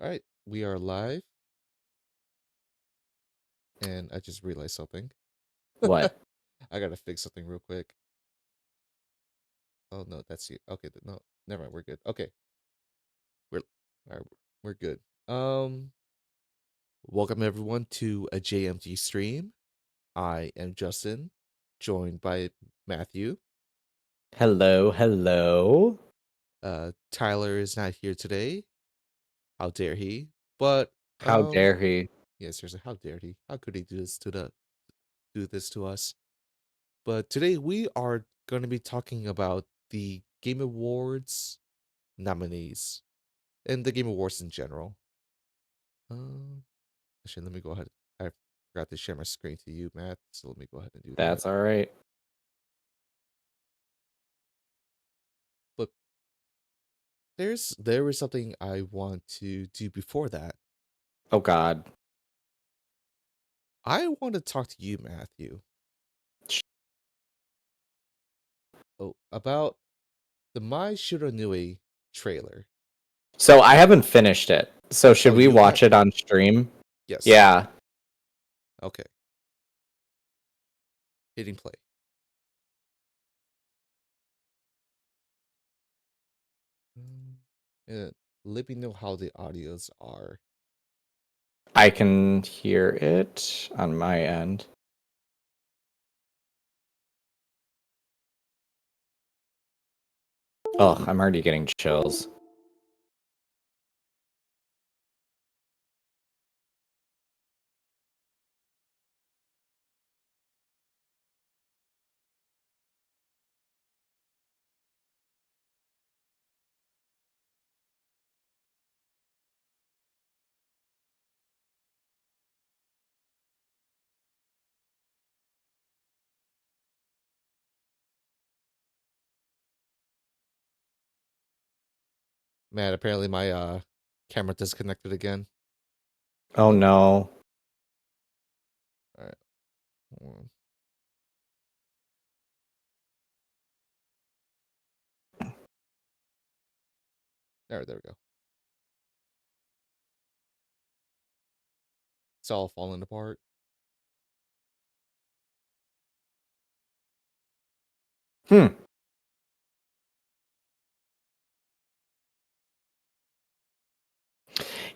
All right, we are live, and I just realized something. What? I gotta fix something real quick. Oh no, that's you. Okay, no, never mind. We're good. Okay, we're all right. We're good. Welcome everyone to a JMG stream. I am Justin, joined by Matthew. Hello, hello. Tyler is not here today. How dare he? But How dare he? yeah, seriously, how dare he? How could he do this to us? But today we are going to be talking about the Game Awards nominees and the Game Awards in general. Um, Actually, let me go ahead. I forgot to share my screen to you, Matt. So let me go ahead and do that. That's all right. But there is something I want to do before that. Oh God. I want to talk to you, Matthew. Oh, about the Mai Shiranui trailer. So I haven't finished it. So should Oh, we you have? watch it on stream? Yes. Yeah, Okay. Hitting play. And let me know how the audios are. I can hear it on my end. Oh, I'm already getting chills. Man, apparently my camera disconnected again. Oh no. All right. Hold on. There we go. It's all falling apart. Hmm.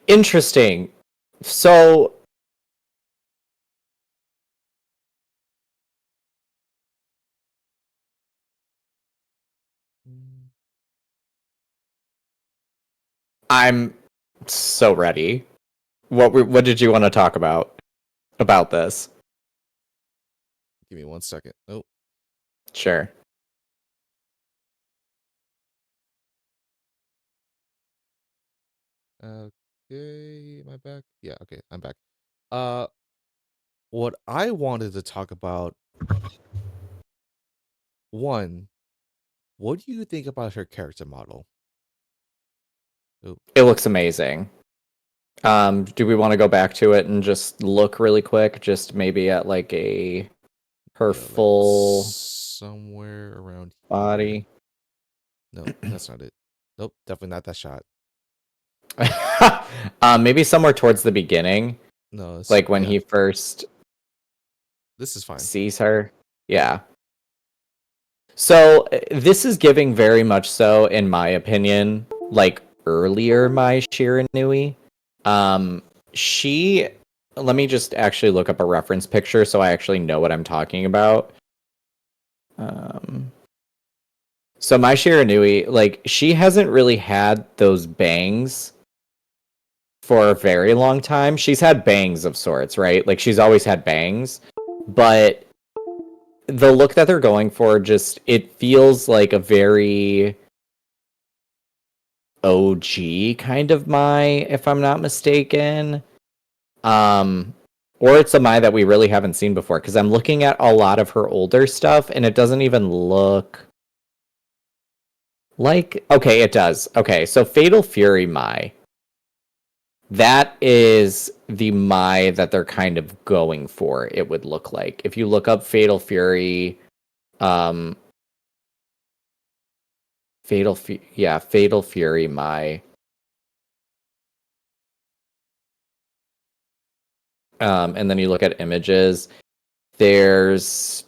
Interesting. So Mm, I'm so ready. What did you want to talk about this? Give me 1 second. Oh, Sure. okay. Am I back? Yeah, okay, I'm back. Uh, what I wanted to talk about, one, what do you think about her character model? Oh, It looks amazing. Do we want to go back to it and just look really quick, just maybe at like her yeah, like full somewhere around here. body? No, that's not it. Nope, definitely not that shot. Maybe somewhere towards the beginning, No, it's like when yeah. he first This is fine. sees her. Yeah. So this is giving very much so, in my opinion, like earlier Mai Shiranui. Um, she. Let me just actually look up a reference picture so I actually know what I'm talking about. Um, so Mai Shiranui, like she hasn't really had those bangs for a very long time. She's had bangs of sorts, right? Like she's always had bangs, but the look that they're going for just it feels like a very OG kind of Mai, if I'm not mistaken. Um or it's a Mai that we really haven't seen before because I'm looking at a lot of her older stuff and it doesn't even look like okay, it does. Okay, so Fatal Fury Mai. That is the Mai that they're kind of going for, it would look like. If you look up Fatal Fury, um Fatal Fury Mai. And then you look at images. There's,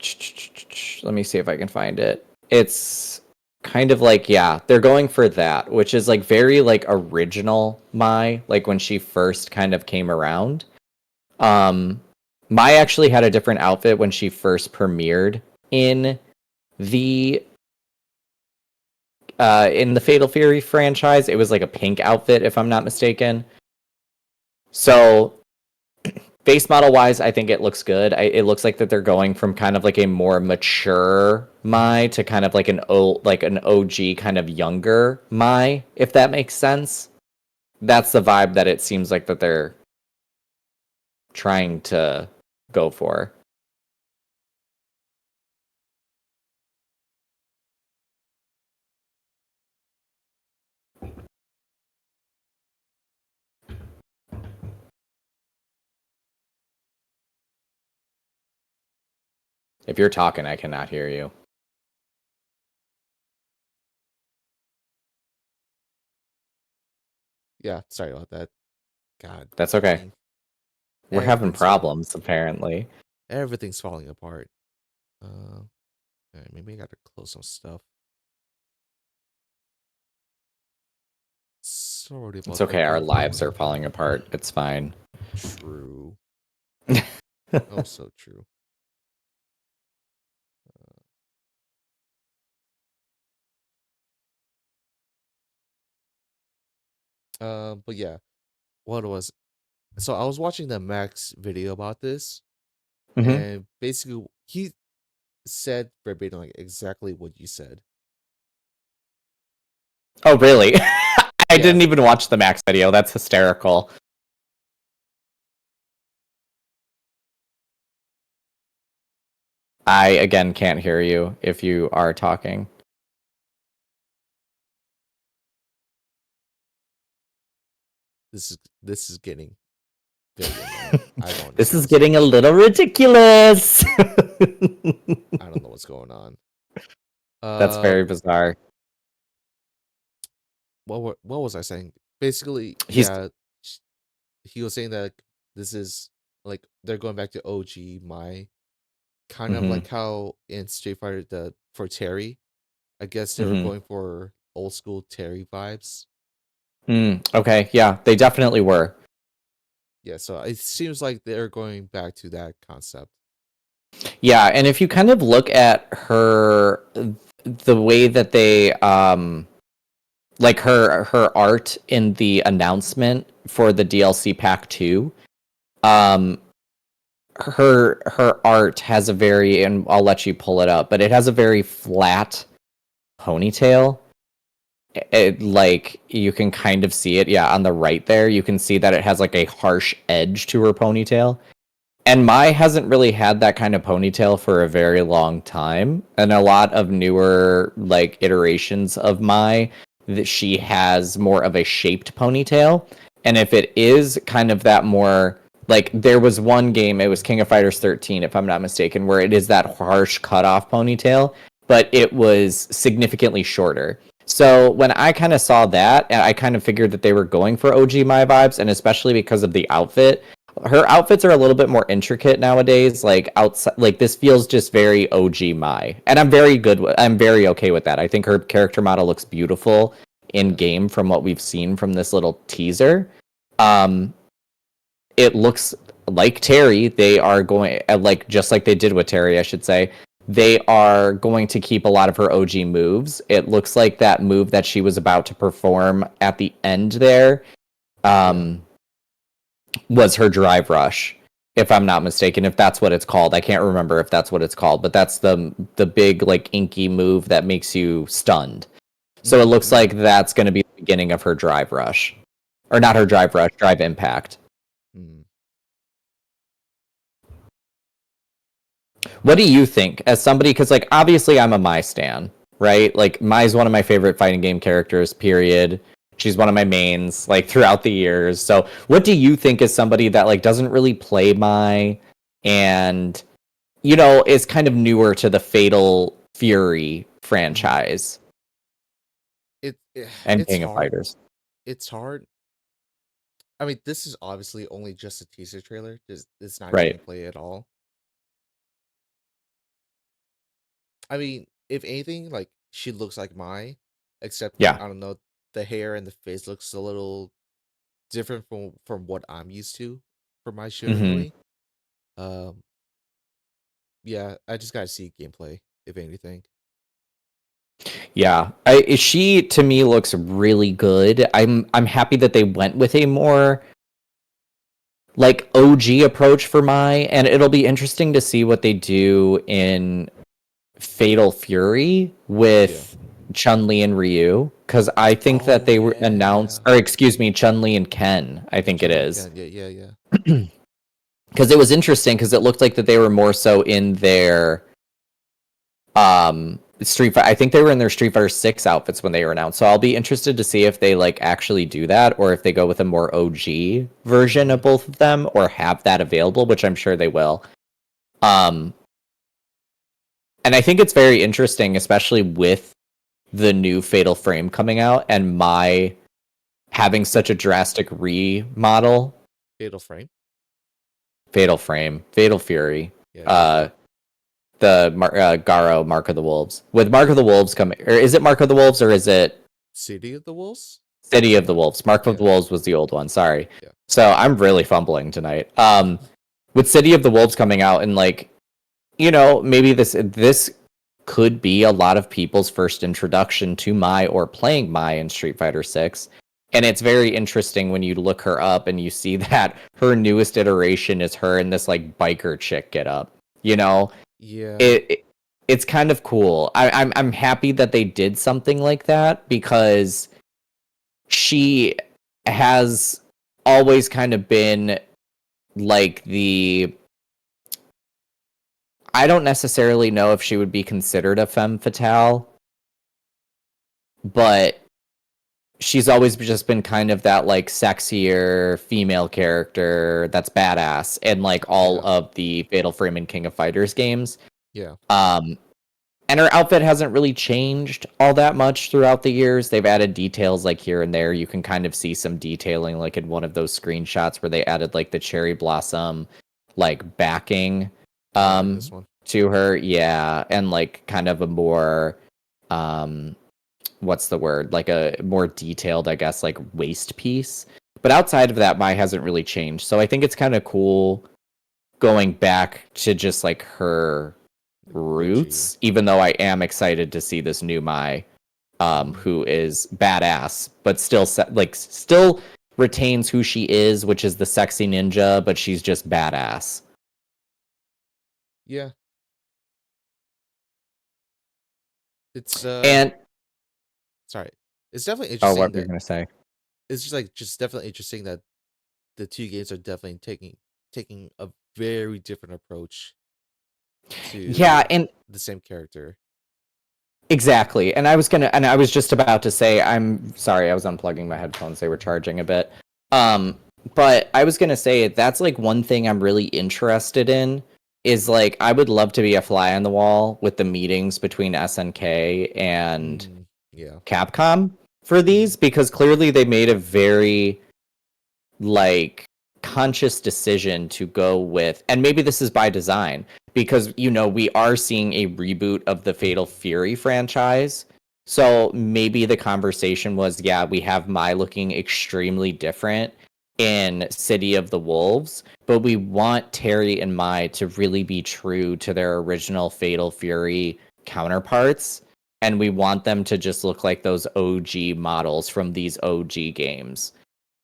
let me see if I can find it. It's kind of like, yeah, they're going for that, which is like very like original Mai, like when she first kind of came around. Um, Mai actually had a different outfit when she first premiered in the in the Fatal Fury franchise. It was like a pink outfit, if I'm not mistaken. So base model wise, I think it looks good. It looks like that they're going from kind of like a more mature Mai to kind of like an OG kind of younger Mai, if that makes sense. That's the vibe that it seems like that they're trying to go for. If you're talking, I cannot hear you. Yeah, sorry about that. God That's okay. dang. We're having Everything's fall problems apparently. everything's falling apart. Alright, maybe I gotta close some stuff. Sorry It's about that, okay. Our gang. lives are falling apart. It's fine. True. Oh, so true. But yeah, what was so I was watching the Max video about this, Hmm. and basically he said verbatim like exactly what you said. Oh, really? I Yeah, didn't even watch the Max video. That's hysterical. I again can't hear you if you are talking. this is getting very annoying. I don't This understand is what's getting a going on. little ridiculous. I don't know what's going on. That's Uh, very bizarre. what was I saying? Basically, He's yeah, sh- he was saying that this is like they're going back to OG my kind of hmm like how in Street Fighter the for Terry, I guess they were hmm going for old school Terry vibes. Okay, yeah, they definitely were. Yeah, so it seems like they're going back to that concept. Yeah, and if you kind of look at her, the way that they like her art in the announcement for the DLC pack 2, um her art has a very, and I'll let you pull it up, but it has a very flat ponytail. Like you can kind of see it, yeah, on the right there. You can see that it has like a harsh edge to her ponytail. And Mai hasn't really had that kind of ponytail for a very long time. And a lot of newer like iterations of Mai, that she has more of a shaped ponytail. And if it is kind of that more like, there was one game, it was King of Fighters 13, if I'm not mistaken, where it is that harsh cutoff ponytail, but it was significantly shorter. So when I kind of saw that, I kind of figured that they were going for OG Mai vibes, and especially because of the outfit. Her outfits are a little bit more intricate nowadays. Like outside, like this feels just very OG Mai, and I'm very okay with that. I think her character model looks beautiful in Yeah. game from what we've seen from this little teaser. Um, it looks like Terry. They are going like just like they did with Terry, I should say. They are going to keep a lot of her OG moves. It looks like that move that she was about to perform at the end there. Yeah. Um, was her drive rush, if I'm not mistaken. If that's what it's called, I can't remember if that's what it's called, but that's the big like inky move that makes you stunned. So it looks Mm-hmm. like that's going to be the beginning of her drive rush, or not her Yeah. drive rush, drive impact. Mm. What do you think as somebody? Because like obviously I'm a Mai stan, right? Like Mai's one of my favorite fighting game characters. Period. She's one of my mains like throughout the years. So what do you think as somebody that like doesn't really play Mai and is kind of newer to the Fatal Fury Mm-hmm. franchise It and it's King of hard. Fighters? It's hard. I mean, this is obviously only just a teaser trailer. It's not Right. gameplay at all. I mean, if anything, like she looks like Mai, except Yeah. I don't know, the hair and the face looks a little different from what I'm used to for Mai Hmm. Shiranui. Um, yeah, I just gotta see gameplay, if anything. Yeah. She to me looks really good. I'm happy that they went with a more like OG approach for Mai, and it'll be interesting to see what they do in Fatal Fury Yeah. with Chun-Li and Ryu, because I think that Oh they were yeah. announced, or excuse me, Chun-Li and Ken, I think it Chun-Li is. again. Yeah, yeah, yeah. Because it was interesting because it looked like that they were more so in their Street Fighter. I think they were in their Street Fighter 6 outfits when they were announced. So I'll be interested to see if they like actually do that or if they go with a more OG version Mm-hmm. of both of them or have that available, which I'm sure they will. Um and I think it's very interesting, especially with the new Fatal Frame coming out and my having such a drastic remodel. Fatal Frame. Fatal Frame, Fatal Fury, Yeah, yeah, yeah. uh, Garo Mark of the Wolves. With Mark of the Wolves coming, or is it Mark of the Wolves or is it City of the Wolves. City Which of the one? Wolves? Mark of Yeah, the Wolves was the old one. Sorry. yeah. So I'm really fumbling tonight. With City of the Wolves coming out and like, maybe this could be a lot of people's first introduction to Mai or playing Mai in Street Fighter 6. And it's very interesting when you look her up and you see that her newest iteration is her in this like biker chick get up. You know, Yeah. it's kind of cool. I'm happy that they did something like that because she has always kind of been like the I don't necessarily know if she would be considered a femme fatale, but she's always just been kind of that like sexier female character that's badass in like all Yeah. of the Fatal Frame and King of Fighters games. Yeah. Um and her outfit hasn't really changed all that much throughout the years. They've added details like here and there. You can kind of see some detailing like in one of those screenshots where they added like the cherry blossom like backing Oh, in this um one. to her. Yeah, and like kind of a more um what's the word? Like a more detailed, I guess, like waist piece. But outside of that, Mai hasn't really changed. So I think it's kind of cool going back to just like her OG. roots, even though I am excited to see this new Mai, Mm-hmm. who is badass, but still retains who she is, which is the sexy ninja, but she's just badass. Yeah. It's And sorry. It's definitely oh, interesting what were you that gonna say? it's just definitely interesting that the two games are definitely taking a very different approach Yeah, to and the same character. exactly. And I was just about to say, I'm sorry, I was unplugging my headphones. They were charging a bit. Um, but I was gonna say that's like one thing I'm really interested in is like I would love to be a fly on the wall with the meetings between SNK and Mm, yeah. Capcom for Hmm. these because clearly they made a very like conscious decision to go with, and maybe this is by design because we are seeing a reboot of the Fatal Fury franchise. So maybe the conversation was, yeah, we have Mai looking extremely different in City of the Wolves, but we want Terry and Mai to really be true to their original Fatal Fury counterparts. And we want them to just look like those OG models from these OG games.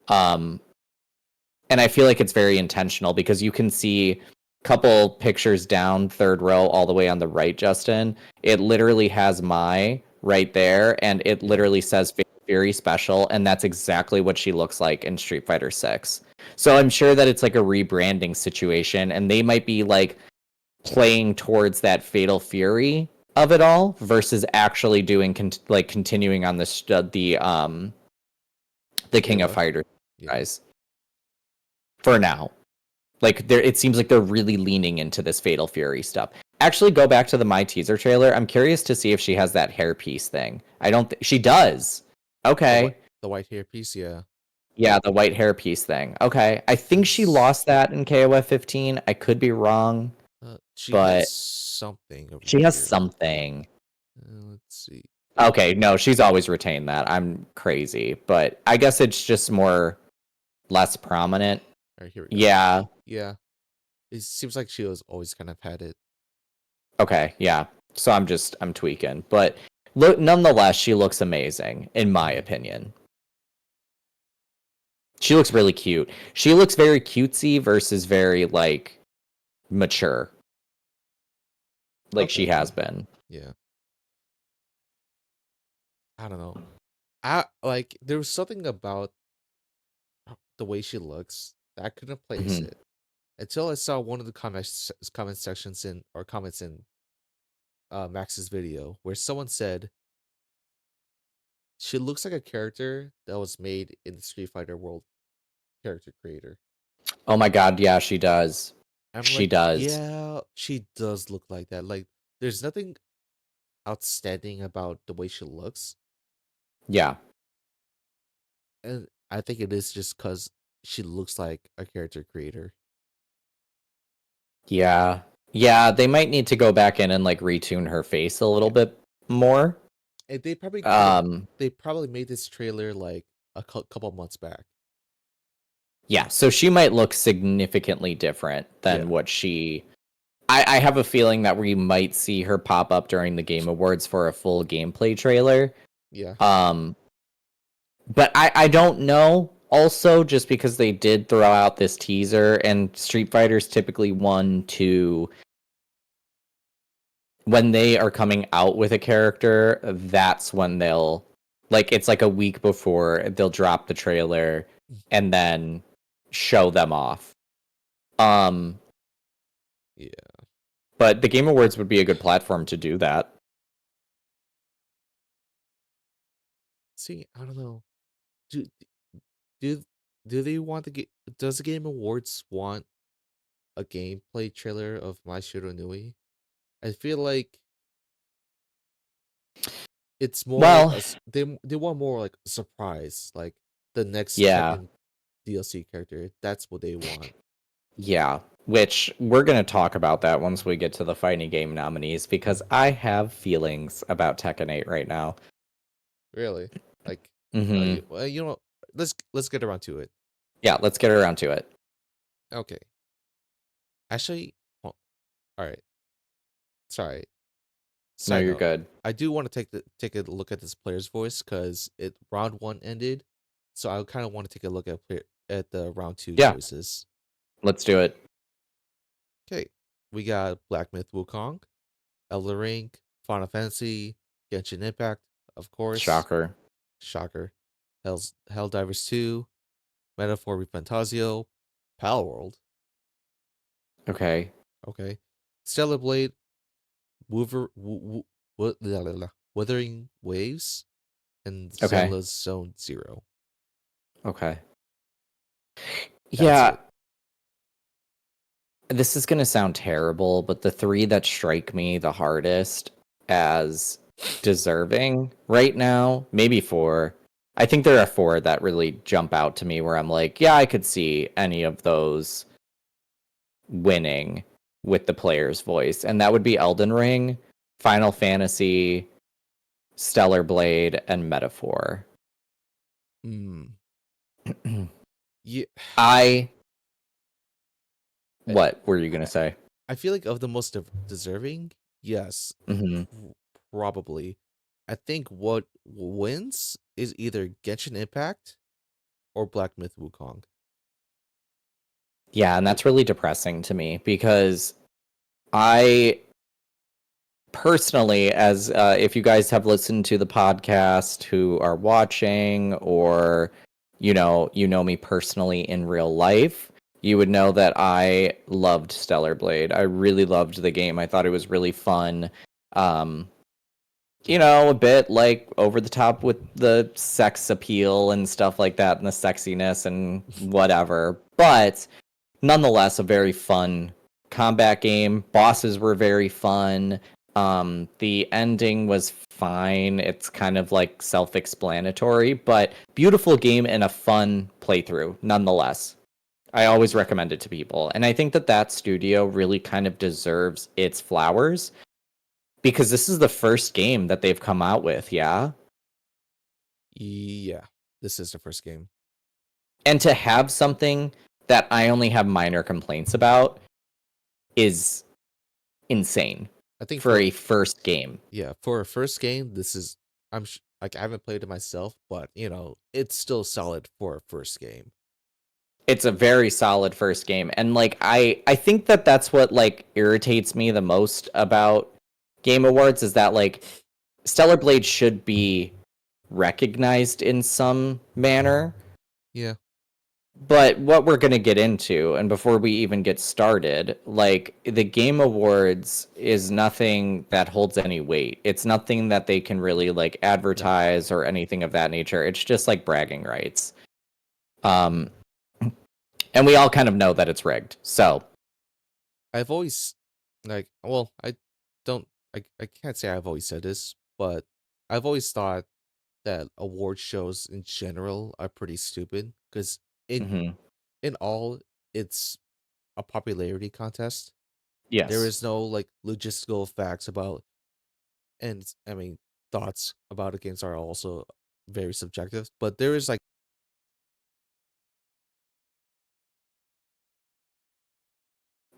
Um, and I feel like it's very intentional because you can see a couple pictures down third row all the way on the right, Justin. It literally has Mai right there, and it Yeah. literally says very special, and that's exactly what she looks like in Street Fighter 6. So I'm sure that it's like a rebranding situation, and they might be like playing towards that Fatal Fury of it all versus actually doing continuing on the King of Era. Fighters Yeah. guys for now. Like it seems like they're really leaning into this Fatal Fury stuff. Actually, go back to the My teaser trailer. I'm curious to see if she has that hairpiece thing. I don't. She does. The white Okay. the white hair piece, yeah. Yeah, the white hairpiece thing. Okay. I think she Yes. lost that in KOF 15. I could be wrong, She has but something over she has here. something. Let's see. Okay, no, she's always retained that. I'm crazy, but I guess it's just more less prominent. All right, here we go. Yeah. Yeah, it seems like she was always kind of had it. Okay, yeah. So I'm tweaking, but look, nonetheless, she looks amazing in my Mhm. opinion. She looks really cute. She looks very cutesy versus very like mature, like she Okay. has been. Yeah. I don't know. I like there was something about the way she looks that I couldn't place Hmm. it until I saw one of the comment sections in or comments in Max's video where someone said she looks like a character that was made in the Street Fighter world character creator. Oh my god, yeah, she does. I'm She like, does. yeah, she does look like that. Like, there's nothing outstanding about the way she looks, Yeah. and I think it is just because she looks like a character creator. Yeah. Yeah, they might need to go back in and like retune her face a little Yeah, bit more. and Um they probably made this trailer like a couple months back. yeah, so she might look significantly different than Yeah, what she I have a feeling that we might see her pop up during the Game Awards for a full gameplay trailer. yeah. Um but I don't know also just because they did throw out this teaser and Street Fighter's typically one to when they are coming out with a character, that's when they'll like it's like a week before they'll drop the trailer and then show them off. Um Yeah. but the Game Awards would be a good platform to do that. See, I don't know. Do do do they want to get? Does the Game Awards want a gameplay trailer of Mai Shiranui? I feel like it's more like Well, they want more like a surprise, like the next yeah. Tekken DLC character. That's what they want. Yeah, which we're going to talk about that once we get to the fighting game nominees because Mhm. I have feelings about Tekken 8 right now. Really? Like, Mhm. you know, let's get around to it. Yeah, let's get around to it. Okay. Actually, all right. Sorry. No, Side you're note. good. I do want to take a look at this player's voice because it round one ended, so I kind of want to take a look at the round two Yeah, voices. let's do it. Okay, we got Black Myth Wukong, Elden Ring, Final Fantasy, Genshin Impact, of course, Shocker. shocker, Helldivers 2, Metaphor Refantasio, Palworld, Okay. okay, Stellar Blade, Wuthering Waves, and Okay. Zenla's Zone Zero. Okay. That's Yeah, it. this is going to sound terrible, but the three that strike me the hardest as deserving right now, maybe four. I think there are four that really jump out to me where I'm like, yeah, I could see any of those winning with the player's voice. And that would be Elden Ring, Final Fantasy, Stellar Blade, and Metaphor. Mm. Yeah, I I, what were you going to say? I feel like of the most deserving, yes, Mhm. pr- probably. I think what wins is either Genshin Impact or Black Myth Wukong. Yeah, and Th- that's really depressing to me because I personally, as if you guys have listened to the podcast who are watching, or you know me personally in real life, you would know that I loved Stellar Blade. I really loved the game. I thought it was really fun. Um, a bit like over the top with the sex appeal and stuff like that, and the sexiness and whatever. But nonetheless, a very fun combat game. Bosses were very fun. The ending was fine. It's kind of like self-explanatory, but beautiful game and a fun playthrough nonetheless. I always recommend it to people. And I think that that studio really kind of deserves its flowers because this is the first game that they've come out with, yeah? Yeah, this is the first game. And to have something that I only have minor complaints about is insane I think for for a first game. yeah, for a first game, this is like I haven't played it myself, but it's still solid for a first game. It's a very solid first game, and like I think that that's what like irritates me the most about Game Awards is that like Stellar Blade should be recognized in some manner. Yeah, But what we're going to get into, and before we even get started, like the Game Awards is nothing that holds any weight. It's nothing that they can really like no. advertise or anything of that nature. It's just like bragging rights. Um, and we all kind of know that it's rigged. So, I've always well, don't I can't say I've always said this, but I've always thought that award shows in general are pretty stupid because in mhm. in all it's a popularity contest. There Yes, is no like logistical facts about, and I mean thoughts about the games are also very subjective, but there is like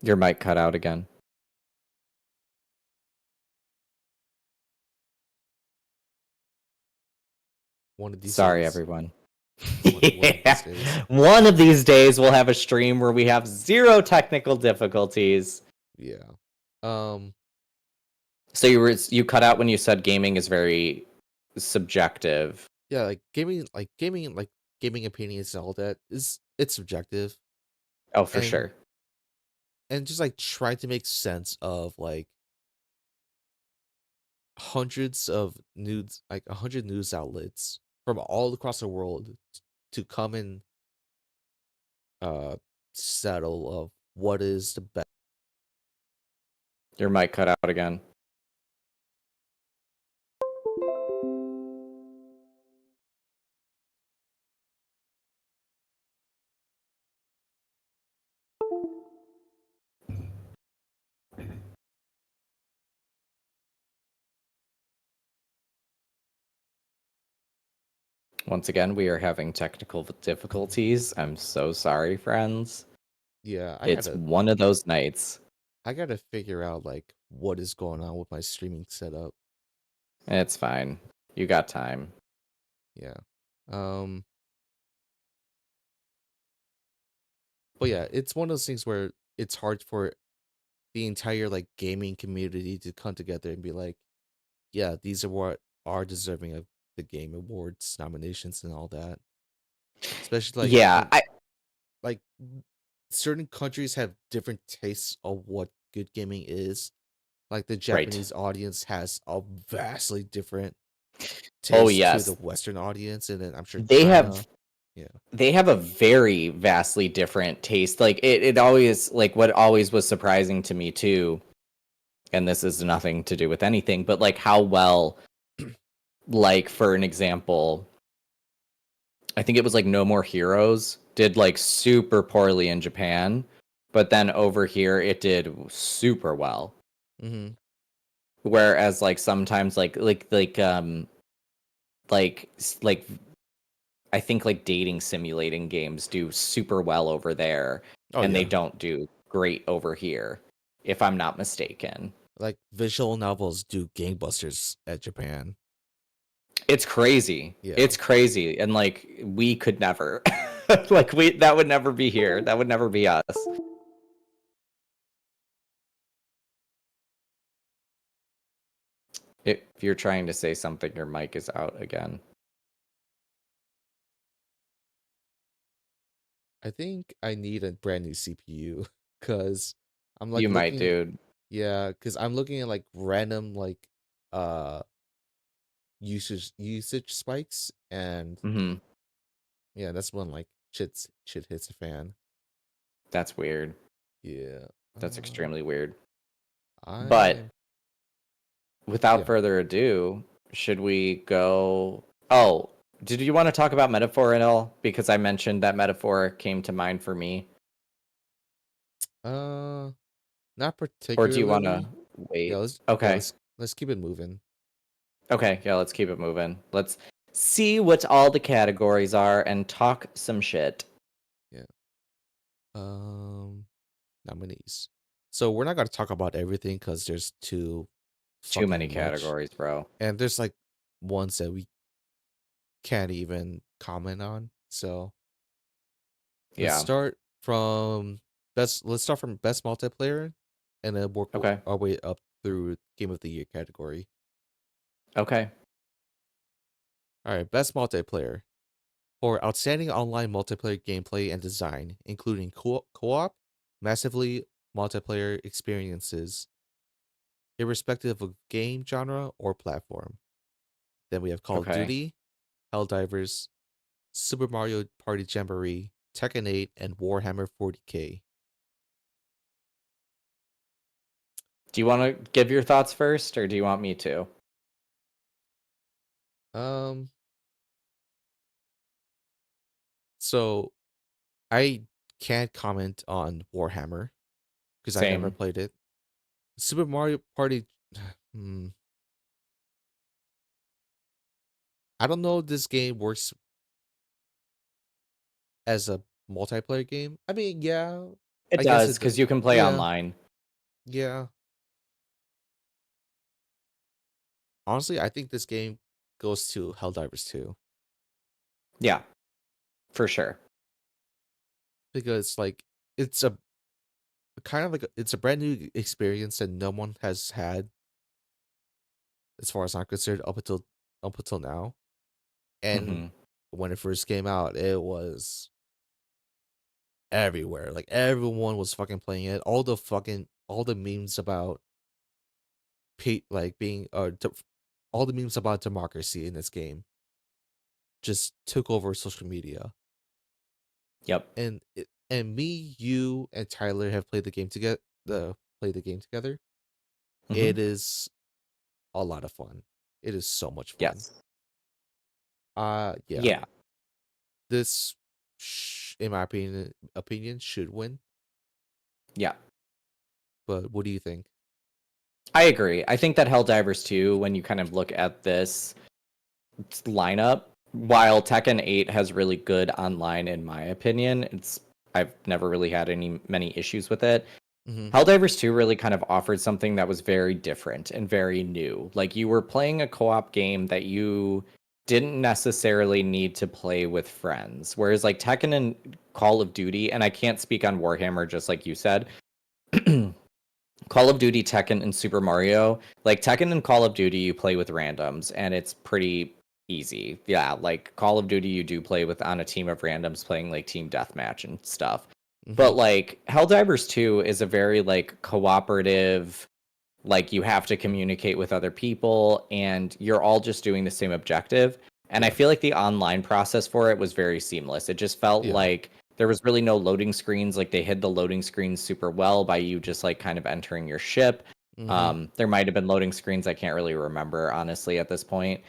your mic cut out again. one of these Sorry, days, everyone. one of these Yeah. days. One of these days, we'll have a stream where we have zero technical difficulties. Yeah. Um So you cut out when you said gaming is very subjective. yeah, gaming opinions and all that is it's subjective, Oh, for and sure. just like trying to make sense of like hundreds of news, like 100 news outlets from all across the world to come and uh settle of what is the best. Your mic cut out again. Once again, we are having technical difficulties. I'm so sorry, friends. Yeah, It's one of those nights. I gotta figure out like what is going on with my streaming setup. It's fine. You got time. Yeah. Um but yeah, it's one of those things where it's hard for the entire like gaming community to come together and be like, yeah, these are what are deserving of the game awards nominations and all that. Especially like Yeah, in like certain countries have different tastes of what good gaming is. Like the right. Japanese audience has a vastly different Oh taste to the yes. Western audience, and then I'm sure They China. have Yeah. they have a very vastly different taste. Like it always like what always was surprising to me too, and this is nothing to do with anything, but like how well, like for an example, I think it was like No More Heroes did like super poorly in Japan, but then over here it did super well. Mm-hmm. Whereas like sometimes like I think like dating simulating games do super well over there Oh and they yeah. don't do great over here, if I'm not mistaken. Like visual novels do gangbusters at Japan. It's crazy. Yeah. It's crazy. And like we could never like we that would never be here. That would never be us. If you're trying to say something, your mic is out again. I think I need a brand new CPU because I'm like You might, looking. dude. Yeah, because I'm looking at like random like uh usage spikes, and Hmm. yeah, that's when like shit hits a fan. That's weird. Yeah. That's Uh, extremely weird. I But am. without Yeah. further ado, should we go? Oh, did you want to talk about metaphor at all? Because I mentioned that metaphor came to mind for me. Uh, Not Or do you want to particularly. Yeah, wait? let's yeah, Okay. let's keep it moving. Okay, yeah, let's keep it moving. Let's see what all the categories are and talk some shit. Yeah. Um, Nominees. So we're not gonna talk about everything because there's too Too many fucking much, categories, bro. and there's like ones that we can't even comment on. So let's Yeah. start from best. Let's start from best multiplayer, and then work Okay. our way up through game of the year category. Okay. All right, best multiplayer for outstanding online multiplayer gameplay and design, including co-op, massively multiplayer experiences, irrespective of game genre or platform. Then we have Call of Okay. Duty, Helldivers, Super Mario Party Jamboree, Tekken 8, and Warhammer 40K. Do you want to give your thoughts first, or do you want me to? Um, so I can't comment on Warhammer because I never Same. played it. Super Mario Party, hmm, I don't know if this game works as a multiplayer game. I mean, yeah, It I guess does, it. because you can play Yeah, online. yeah. Honestly, I think this game goes to Helldivers 2 Yeah, for sure. because like it's a kind of like it's a brand new experience that no one has had as far as I'm concerned up until now. And Hmm. when it first came out, it was everywhere. Like everyone was fucking playing it. All the memes about like being all the memes about democracy in this game just took over social media. Yep. And me, you, and Tyler have played the game together. Played the game together. Hmm. It is a lot of fun. It is so much fun. Yes. Yeah. Yeah. This, in my opinion, should win. Yeah. But what do you think? I agree. I think that Helldivers 2, when you kind of look at this lineup, while Tekken 8 has really good online, in my opinion, I've never really had many issues with it. Mm-hmm. Helldivers 2 really kind of offered something that was very different and very new. Like you were playing a co-op game that you didn't necessarily need to play with friends. Whereas like Tekken and Call of Duty, and I can't speak on Warhammer just like you said, Call of Duty, Tekken, and Super Mario. Like Tekken and Call of Duty, you play with randoms, and it's pretty easy. Yeah, like Call of Duty, you do play with on a team of randoms playing like team deathmatch and stuff. Mm-hmm. But like Helldivers 2 is a very like cooperative, like you have to communicate with other people, and you're all just doing the same objective. And I Yeah. feel like the online process for it was very seamless. It just felt Yeah. like there was really no loading screens. Like they hid the loading screens super well by you just like kind of entering your ship. Mm-hmm. There might have been loading screens. I can't really remember honestly at this point,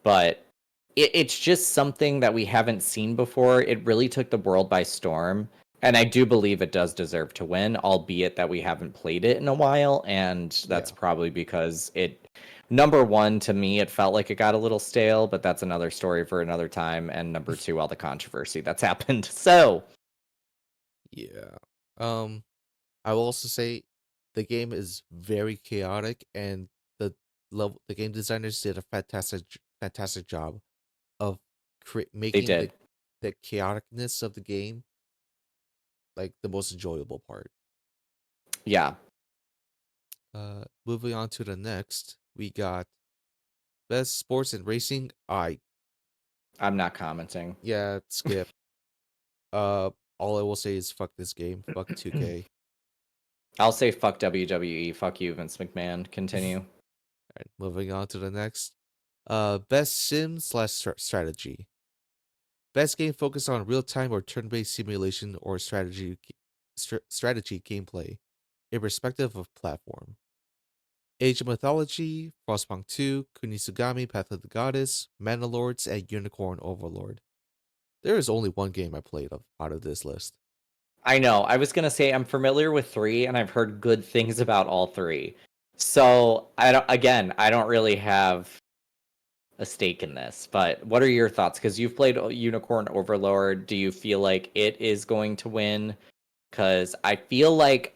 but it's just something that we haven't seen before. It really took the world by storm. And I do believe it does deserve to win, albeit that we haven't played it in a while. And that's Yeah. probably because number one, to me, it felt like it got a little stale, but that's another story for another time. And number two, all the controversy that's happened. So, Yeah. Um, I will also say the game is very chaotic, and the game designers did a fantastic job of they making did. the chaoticness of the game like the most enjoyable part. Yeah, Moving on to the next, we got best sports and racing. I'm not commenting. Yeah, skip. Uh, all I will say is fuck this game. Fuck 2K. I'll say fuck WWE. Fuck you, Vince McMahon. All Continue. right, moving on to the next. Best sim slash strategy. Best game focused on real time or turn based simulation or strategy gameplay, irrespective of platform. Age of Mythology, Frostpunk 2, Kunisugami, Path of the Goddess, Mana Lords, and Unicorn Overlord. There is only one game I played out of this list. I know. I was gonna say I'm familiar with three, and I've heard good things about all three. So I don't. Again, I don't really have a stake in this. But what are your thoughts? Because you've played Unicorn Overlord. Do you feel like it is going to win? Because I feel like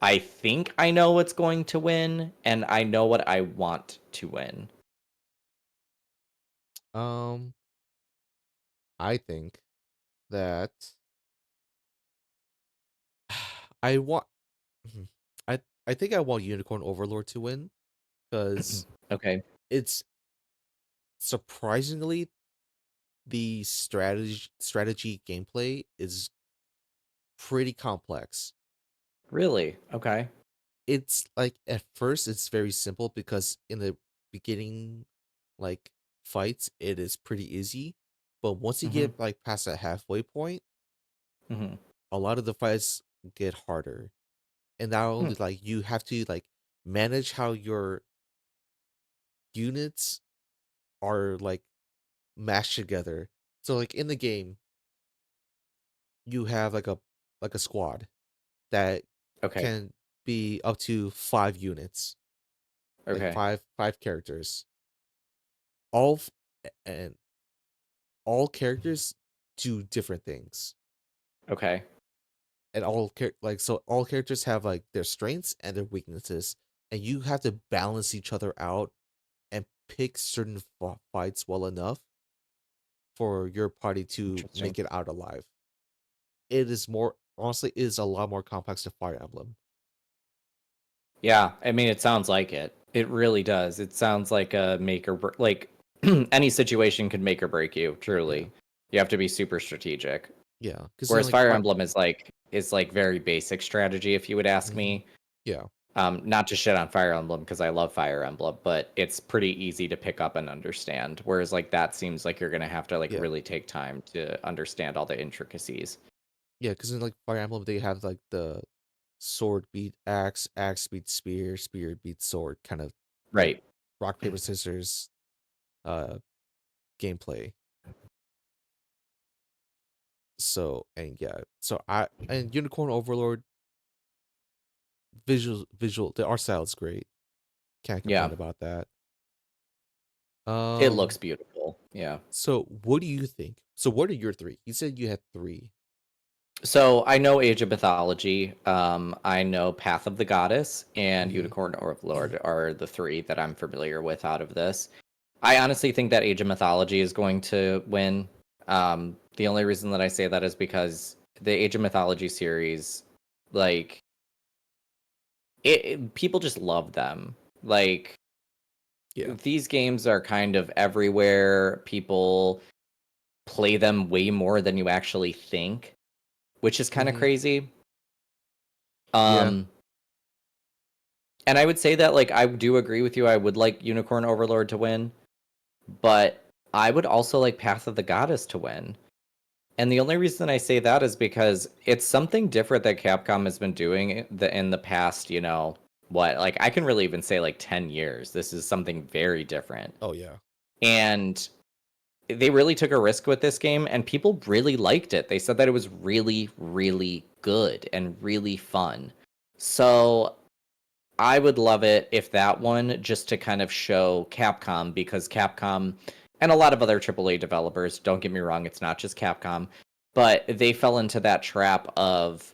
I think I know what's going to win, and I know what I want to win. Um, I think that I want. Mhm. I think I want Unicorn Overlord to win because Okay. it's surprisingly the strategy gameplay is pretty complex. Really? Okay. It's like at first it's very simple because in the beginning like fights it is pretty easy, but once you Mm-hmm. get like past that halfway point, Mm-hmm. a lot of the fights get harder. And not Hmm. only like you have to like manage how your units are like mashed together. So like in the game, you have like a squad that Okay. can be up to 5 units, like Okay. five characters. All f- and all characters do different things. Okay. And like so all characters have like their strengths and their weaknesses, and you have to balance each other out and pick certain fights well enough for your party to Interesting. make it out alive. It is more honestly, it is a lot more complex to Fire Emblem. Yeah, I mean, it sounds like it. It really does. It sounds like a make or like any situation could make or break you. Yeah, Truly, you have to be super strategic. yeah. Because then Whereas like Fire Fire, Emblem is like very basic strategy, if you would ask mhm, me. yeah, Not to shit on Fire Emblem because I love Fire Emblem, but it's pretty easy to pick up and understand. Whereas like that seems like you're gonna have to like yeah, really take time to understand all the intricacies. yeah. Because in like Fire Emblem, they have like the sword beat axe, axe beat spear, spear beat sword, kind of like Right. rock paper scissors uh gameplay. So and yeah, so I and Unicorn Overlord visual the art style is great. Can't Yeah. complain about that. It looks Um, beautiful. Yeah. so what do you think? So what are your three? You said you had three. So I know Age of Mythology. I know Path of the Goddess and Mm-hmm. Unicorn Overlord are the three that I'm familiar with out of this. I honestly think that Age of Mythology is going to win. The only reason that I say that is because the Age of Mythology series, like people just love them. Like Yeah. these games are kind of everywhere. People play them way more than you actually think, which is kind of Mm-hmm. crazy. Yeah. Um, And I would say that like I do agree with you. I would like Unicorn Overlord to win, but I would also like Path of the Goddess to win. And the only reason I say that is because it's something different that Capcom has been doing in the past, what? Like I can really even say like 10 years. This is something very different. Oh yeah. And they really took a risk with this game and people really liked it. They said that it was really really good and really fun. So I would love it if that one just to kind of show Capcom because Capcom and a lot of other AAA developers, don't get me wrong, it's not just Capcom, but they fell into that trap of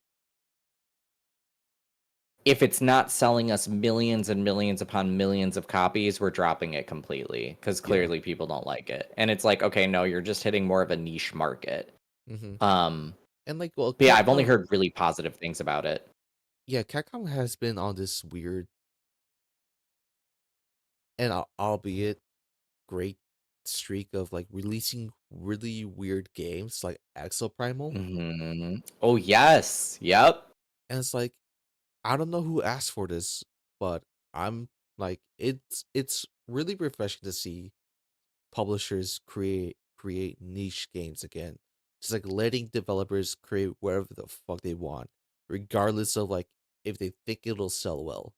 if it's not selling us millions and millions upon millions of copies, we're dropping it completely because Yeah. clearly people don't like it. And it's like, okay, no, you're just hitting more of a niche market. Mm-hmm. Um, And like, well, but yeah, I've only Capcom, heard really positive things about it. yeah, Capcom has been on this weird and albeit great streak of like releasing really weird games like Exo Primal, Oh yes, yep. and it's like I don't know who asked for this, but I'm like it's really refreshing to see publishers create niche games again. Just like letting developers create whatever the fuck they want, regardless of like if they think it'll sell well.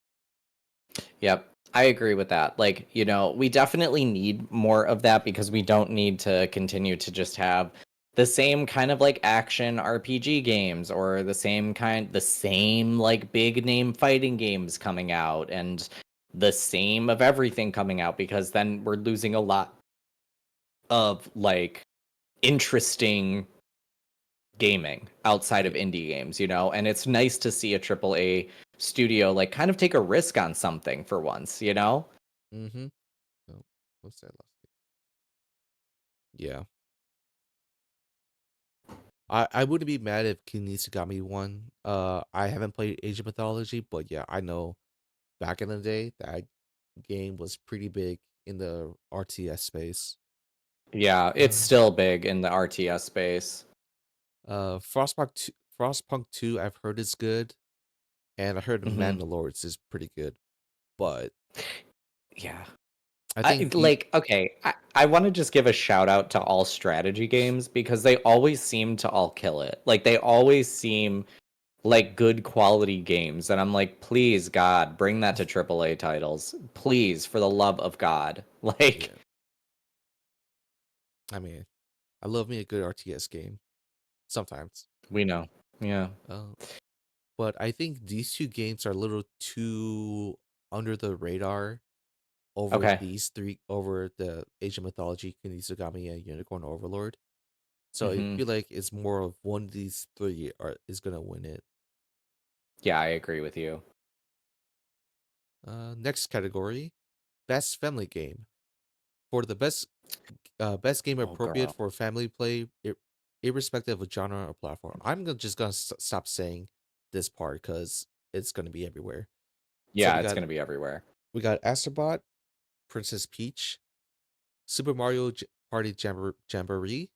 Yep. I agree with that. Like, we definitely need more of that because we don't need to continue to just have the same kind of like action RPG games or the same like big name fighting games coming out and the same of everything coming out because then we're losing a lot of like interesting gaming outside of Yeah. indie games, and it's nice to see a AAA studio like kind of take a risk on something for once. Mm-hmm. Oh, what's that last thing? Yeah. I wouldn't be mad if Kinisugami won. I haven't played Age of Mythology, but yeah, I know back in the day that game was pretty big in the RTS space. Yeah, it's Uh, still big in the RTS space. Frostpunk 2, I've heard is good, and I heard Hmm. Mandalorians is pretty good, but Yeah. I think the I want to just give a shout out to all strategy games because they always seem to all kill it. Like they always seem like good quality games, and I'm like, please God, bring that to AAA titles, please, for the love of God. Like yeah, I mean, I love me a good RTS game sometimes. we know, yeah, Uh, but I think these two games are a little too under the radar okay, over the Asian mythology, Kinisugami and Unicorn Overlord. So I hmm, feel like it's more of one of these three is gonna win it. yeah, I agree with you. Next category, best family game. For the best game Oh appropriate girl, for family play, irrespective of genre or platform. Just gonna stop saying this part because it's gonna be everywhere. So yeah, it's gonna be everywhere. we got Astrobot, Princess Peach, Super Mario Party Jamboree,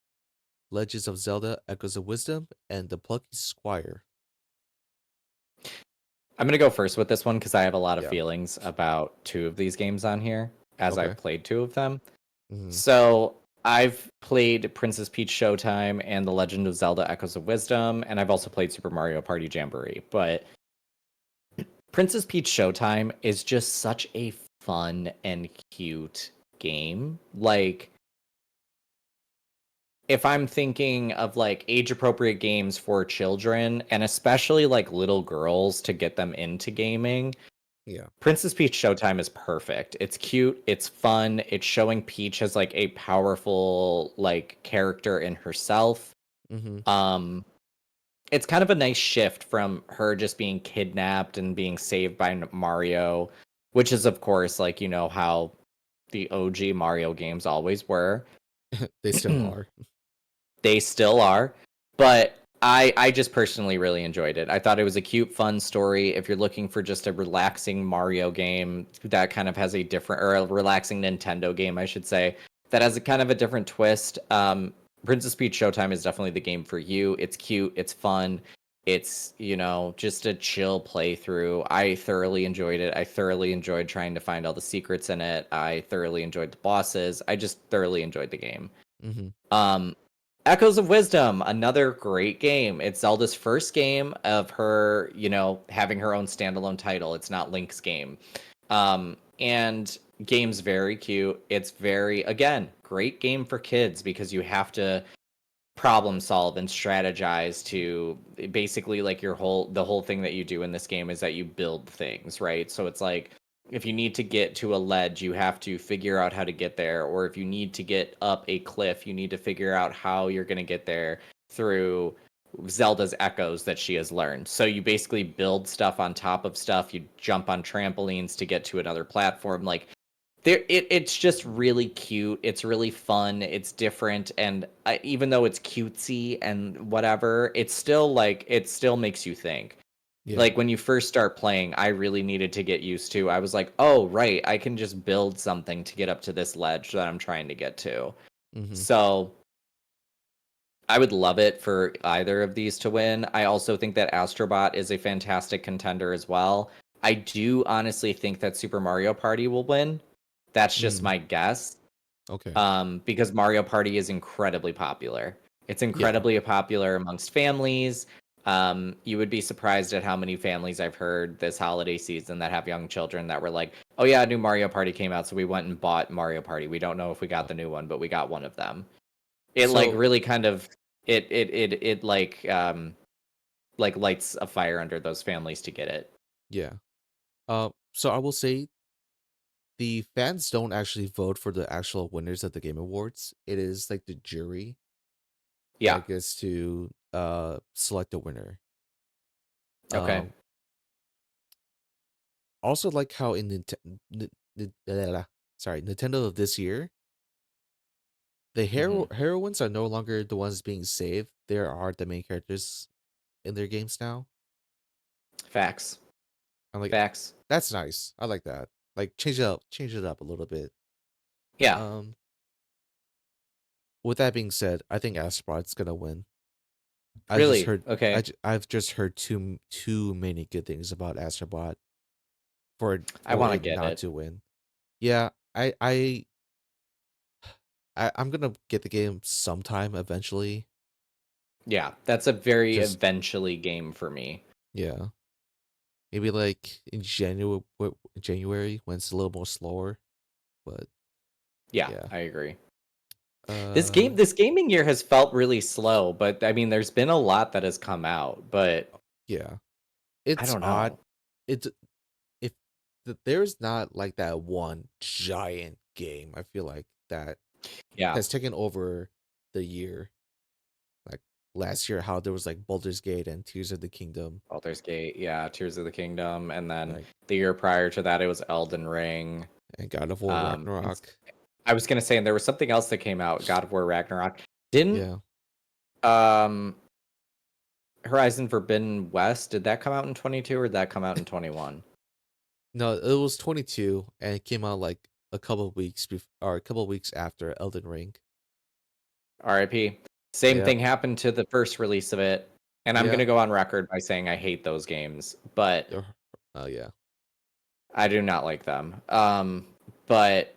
Legends of Zelda: Echoes of Wisdom, and The Plucky Squire. I'm gonna go first with this one because I have a lot of Yeah. feelings about two of these games on here as Okay. I've played two of them. Hmm. So I've played Princess Peach Showtime and The Legend of Zelda Echoes of Wisdom, and I've also played Super Mario Party Jamboree. But Princess Peach Showtime is just such a fun and cute game. Like, if I'm thinking of like age appropriate games for children and especially like little girls to get them into gaming, Yeah. Princess Peach Showtime is perfect. It's cute, it's fun, it's showing Peach as like a powerful like character in herself. Hmm. Um it's kind of a nice shift from her just being kidnapped and being saved by Mario, which is of course like how the OG Mario games always were. They still are. They still are, but I just personally really enjoyed it. I thought it was a cute, fun story. If you're looking for just a relaxing Mario game that kind of has a different, or a relaxing Nintendo game, I should say, that has a kind of a different twist, Princess Peach Showtime is definitely the game for you. It's cute, it's fun, it's just a chill playthrough. I thoroughly enjoyed it. I thoroughly enjoyed trying to find all the secrets in it. I thoroughly enjoyed the bosses. I just thoroughly enjoyed the game. Hmm. Um, Echoes of Wisdom, another great game. It's Zelda's first game of her, having her own standalone title. It's not Link's game. And game's very cute. It's very, again, great game for kids because you have to problem solve and strategize to basically like the whole thing that you do in this game is that you build things, right? So it's like if you need to get to a ledge, you have to figure out how to get there, or if you need to get up a cliff, you need to figure out how you're going to get there through Zelda's echoes that she has learned. So you basically build stuff on top of stuff, you jump on trampolines to get to another platform. Like it's just really cute. It's really fun. It's different, and even though it's cutesy and whatever, it's still like it still makes you think. Yeah. Like when you first start playing, I really needed to get used to. I was like, oh right, I can just build something to get up to this ledge that I'm trying to get to. Hmm. So I would love it for either of these to win. I also think that Astrobot is a fantastic contender as well. I do honestly think that Super Mario Party will win. That's just Mm. my guess. Okay. Because Mario Party is incredibly popular. It's Yeah. incredibly popular amongst families. You would be surprised at how many families I've heard this holiday season that have young children that were like, "Oh yeah, a new Mario Party came out, so we went and bought Mario Party. We don't know if we got Uh, the new one, but we got one of them." It like so really kind of it like lights a fire under those families to get it. yeah. So I will say the fans don't actually vote for the actual winners of the Game Awards. It is like the jury Yeah. that gets to select the winner. Okay. Um Also like how in Nintendo of this year, the Hmm. heroines are no longer the ones being saved. They are the main characters in their games now. Facts. I'm like, Facts. that's nice. I like that. Like change it up a little bit. Yeah. Um, with that being said, I think Astrobot's gonna win. I just Really? heard, Okay. I've just heard too many good things about Astrobot I for want to it get not it. to win. Yeah, I'm gonna get the game sometime eventually. Yeah, that's a very Just eventually game for me. yeah, maybe like in January when it's a little more slower. But Yeah, yeah, I agree. uh, This gaming year has felt really slow, but I mean, there's been a lot that has come out, but yeah, I it's don't odd. know. It's if there's not like that one giant game. I feel like that Yeah, has taken over the year. Like last year, how there was like Baldur's Gate and Tears of the Kingdom, Baldur's Gate, yeah, Tears of the Kingdom, and then like the year prior to that, it was Elden Ring. and God of War And Ragnarok. I was gonna say, and there was something else that came out, God of War Ragnarok. Didn't Yeah, um Horizon Forbidden West, did that come out in 22 or did that come out in 21? no, it was 22 and it came out like a couple of weeks before or a couple of weeks after Elden Ring. RIP. Same Yep. thing happened to the first release of it. And I'm Yeah. gonna go on record by saying I hate those games, but Uh, Oh yeah. I do not like them. But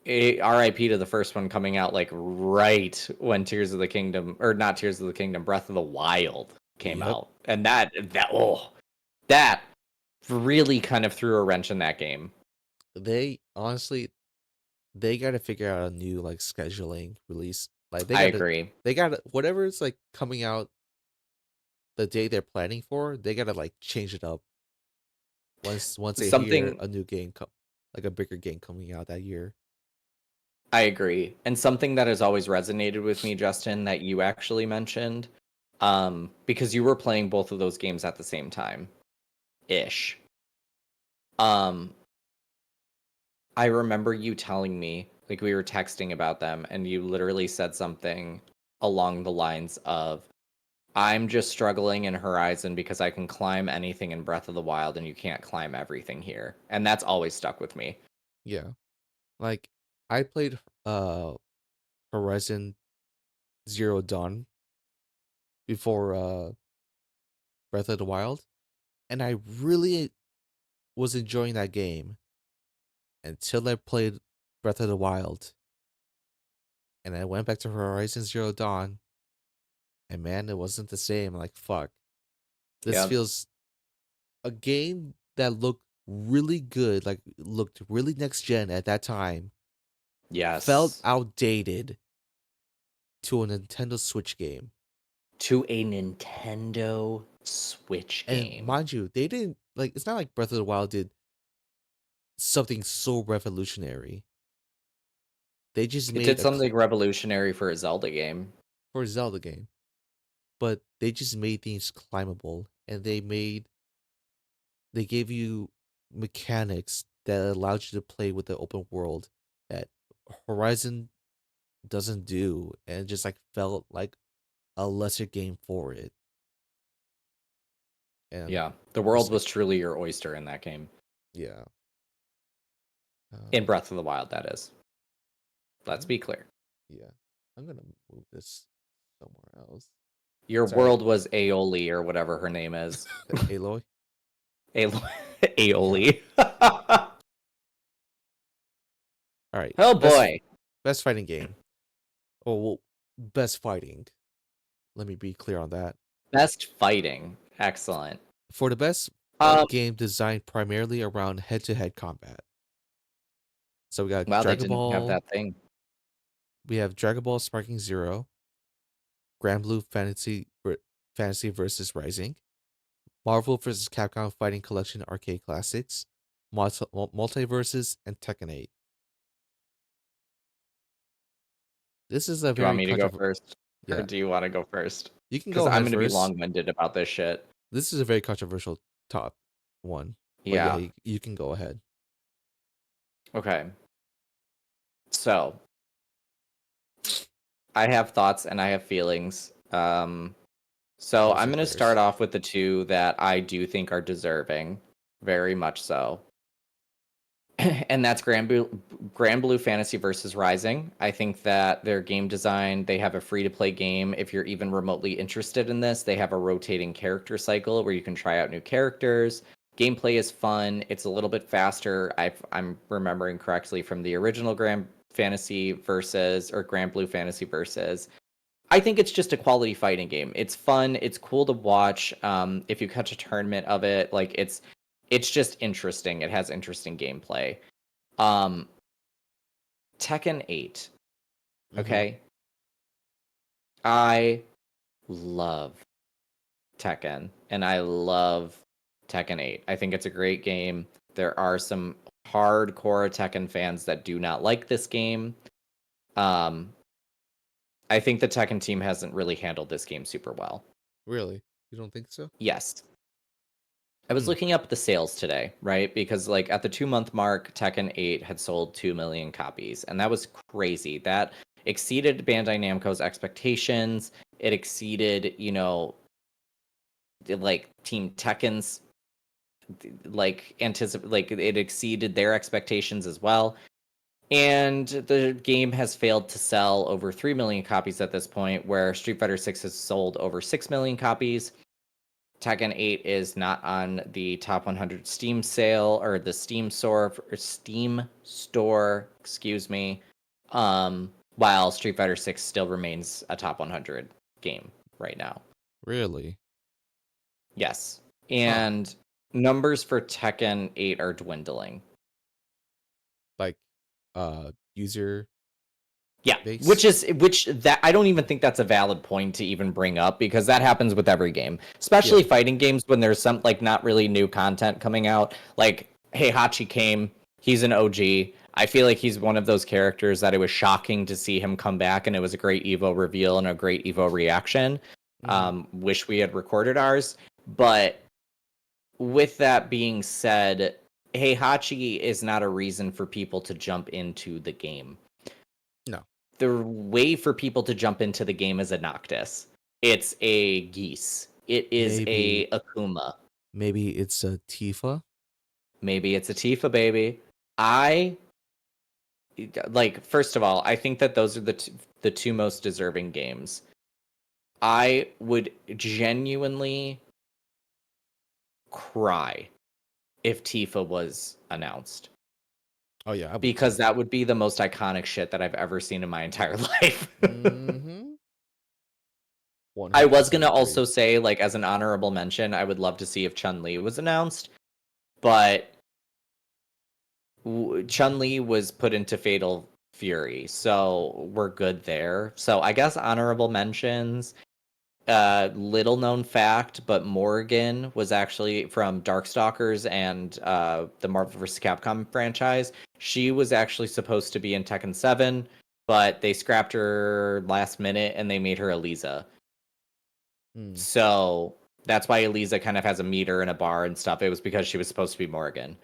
RIP to the first one coming out like right when Tears of the Kingdom, or not Tears of the Kingdom, Breath of the Wild came Yep. out, and that really kind of threw a wrench in that game. They honestly they got to figure out a new like scheduling release. Like I agree. they got to whatever is like coming out the day they're planning for, they got to like change it up once they hear Something a new game like a bigger game coming out that year. I agree. And something that has always resonated with me, Justin, that you actually mentioned, because you were playing both of those games at the same time, ish. Um, I remember you telling me, like we were texting about them, and you literally said something along the lines of, I'm just struggling in Horizon because I can climb anything in Breath of the Wild and you can't climb everything here. And that's always stuck with me. Yeah. Like I played Horizon Zero Dawn before Breath of the Wild and I really was enjoying that game until I played Breath of the Wild and I went back to Horizon Zero Dawn and man, it wasn't the same. Like fuck. This Yep. feels a game that looked really good, like looked really next gen at that time, felt Yes. outdated to a Nintendo Switch game. To a Nintendo Switch And game. mind you, they didn't like it's not like Breath of the Wild did something so revolutionary. They just It made did a something revolutionary for a Zelda game. for a Zelda game, but they just made things climbable and they gave you mechanics that allowed you to play with the open world that Horizon doesn't do and it just like felt like a lesser game for it. And Yeah. The just world like was truly your oyster in that game. yeah. Um In Breath of the Wild, that is. Let's I'm be clear. yeah. I'm gonna move this somewhere else. Your Sorry, world was Aoli or whatever her name is. Aloy. Yeah. Aoli. All right. Oh boy. Best fighting game. Oh well, best fighting. Let me be clear on that. Best fighting. Excellent. For the best Um, game designed primarily around head-to-head combat. So we got wow, they Dragon didn't have Ball. that thing. We have Dragon Ball Sparking Zero, Grand Blue Fantasy versus Rising, Marvel vs. Capcom Fighting Collection Arcade Classics, Multiverses, and Tekken 8. This is a Do you want very me to go controversial. first? Or Yeah, do you want to go first? you can Because go I'm ahead going to be first. long-winded about this shit. This is a very controversial top one, but yeah, Yeah. you can go ahead. Okay. So, I have thoughts and I have feelings. So Cross I'm your going to start fingers. off with the two that I do think are deserving, very much so. And that's Grand Blue Fantasy versus Rising. I think that their game design, they have a free to play game. If you're even remotely interested in this, they have a rotating character cycle where you can try out new characters. Gameplay is fun. It's a little bit faster. I'm remembering correctly from the original Grand Fantasy versus or Grand Blue Fantasy versus. I think it's just a quality fighting game. It's fun. It's cool to watch. If you catch a tournament of it, like it's just interesting. It has interesting gameplay. Um, Tekken 8. Mm-hmm. Okay. I love Tekken and I love Tekken 8. I think it's a great game. There are some hardcore Tekken fans that do not like this game. Um, I think the Tekken team hasn't really handled this game super well. Really? You don't think so? Yes. I was Hmm. looking up the sales today, right? Because like at the 2 month mark, Tekken 8 had sold 2 million copies, and that was crazy. That exceeded Bandai Namco's expectations. It exceeded, like Team Tekken's like it exceeded their expectations as well. And the game has failed to sell over 3 million copies at this point, where Street Fighter 6 has sold over 6 million copies. Tekken 8 is not on the top 100 Steam sale or the Steam store, excuse me. While Street Fighter 6 still remains a top 100 game right now. Really? Yes. Huh. And numbers for Tekken 8 are dwindling. Like, user Yeah, base? which that I don't even think that's a valid point to even bring up because that happens with every game, especially Yeah. fighting games when there's some like not really new content coming out. Like, hey, Hachi came, he's an OG. I feel like he's one of those characters that it was shocking to see him come back, and it was a great Evo reveal and a great Evo reaction. Mm-hmm. Wish we had recorded ours, but with that being said, Heihachi is not a reason for people to jump into the game. No. The way for people to jump into the game is a Noctis. It's a Geese. It is Maybe a Akuma. it's a Tifa. Maybe it's a Tifa, baby. I like. First of all, I think that those are the two most deserving games. I would genuinely cry if Tifa was announced Oh yeah, I would because too. that would be the most iconic shit that I've ever seen in my entire life. Mm-hmm. I was 100% gonna agree. also say, like, as an honorable mention, I would love to see if Chun Li was announced, but Chun Li was put into Fatal Fury, so we're good there. So I guess honorable mentions. Little known fact, but Morgan was actually from Darkstalkers and the Marvel vs. Capcom franchise. She was actually supposed to be in Tekken 7, but they scrapped her last minute and they made her Eliza. Mm. So that's why Eliza kind of has a meter and a bar and stuff. It was because she was supposed to be Morgan.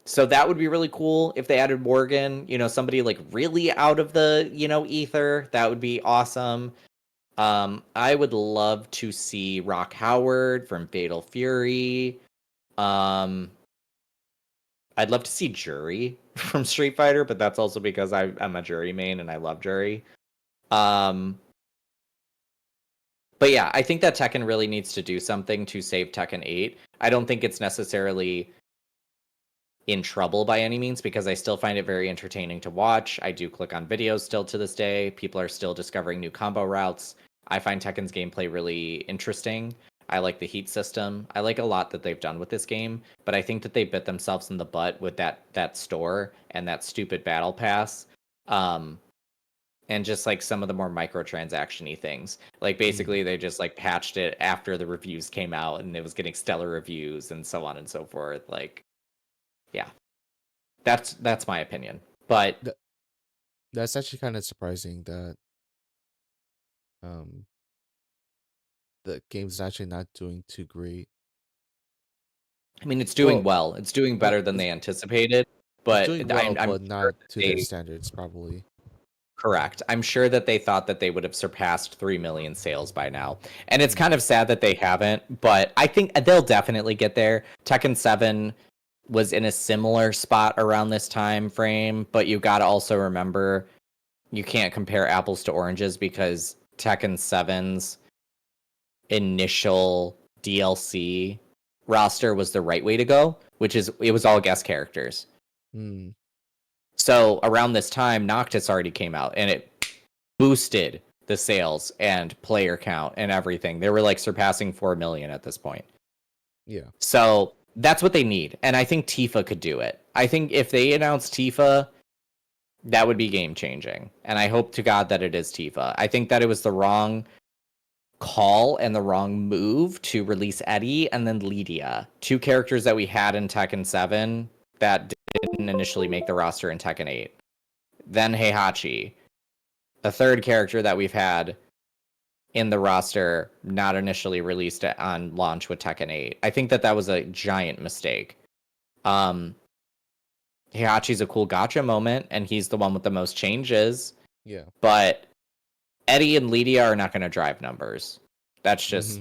So that would be really cool if they added Morgan, somebody like really out of the, ether. That would be awesome. I would love to see Rock Howard from Fatal Fury. Um, I'd love to see Jury from Street Fighter, but that's also because I'm a Jury main and I love Jury. Um, But yeah, I think that Tekken really needs to do something to save Tekken 8. I don't think it's necessarily in trouble by any means because I still find it very entertaining to watch. I do click on videos still to this day. People are still discovering new combo routes. I find Tekken's gameplay really interesting. I like the heat system. I like a lot that they've done with this game, but I think that they bit themselves in the butt with that store and that stupid battle pass. Um, and just like some of the more microtransaction-y things. Like Mm. basically they just like patched it after the reviews came out and it was getting stellar reviews and so on and so forth. Like, yeah. That's my opinion. But That that's actually kind of surprising that um the game's actually not doing too great. I mean it's doing Well, well. It's doing well, better than they anticipated, it's but doing well, I'm but sure not that to their they standards, probably. correct. I'm sure that they thought that they would have surpassed 3 million sales by now. And it's Mm. kind of sad that they haven't, but I think they'll definitely get there. Tekken 7 was in a similar spot around this time frame, but you got to also remember you can't compare apples to oranges because Tekken 7's initial DLC roster was the right way to go, which is it was all guest characters. Mm. So around this time, Noctis already came out and it boosted the sales and player count and everything. They were like surpassing 4 million at this point. Yeah. So that's what they need. And I think Tifa could do it. I think if they announce Tifa, that would be game changing. And I hope to God that it is Tifa. I think that it was the wrong call and the wrong move to release Eddie and then Lydia, two characters that we had in Tekken 7 that didn't initially make the roster in Tekken 8. Then Heihachi, a third character that we've had in the roster, not initially released on launch with Tekken 8. I think that was a giant mistake. Um, Heihachi's a cool gotcha moment, and he's the one with the most changes, Yeah. but Eddie and Lydia are not going to drive numbers. That's Mm-hmm. just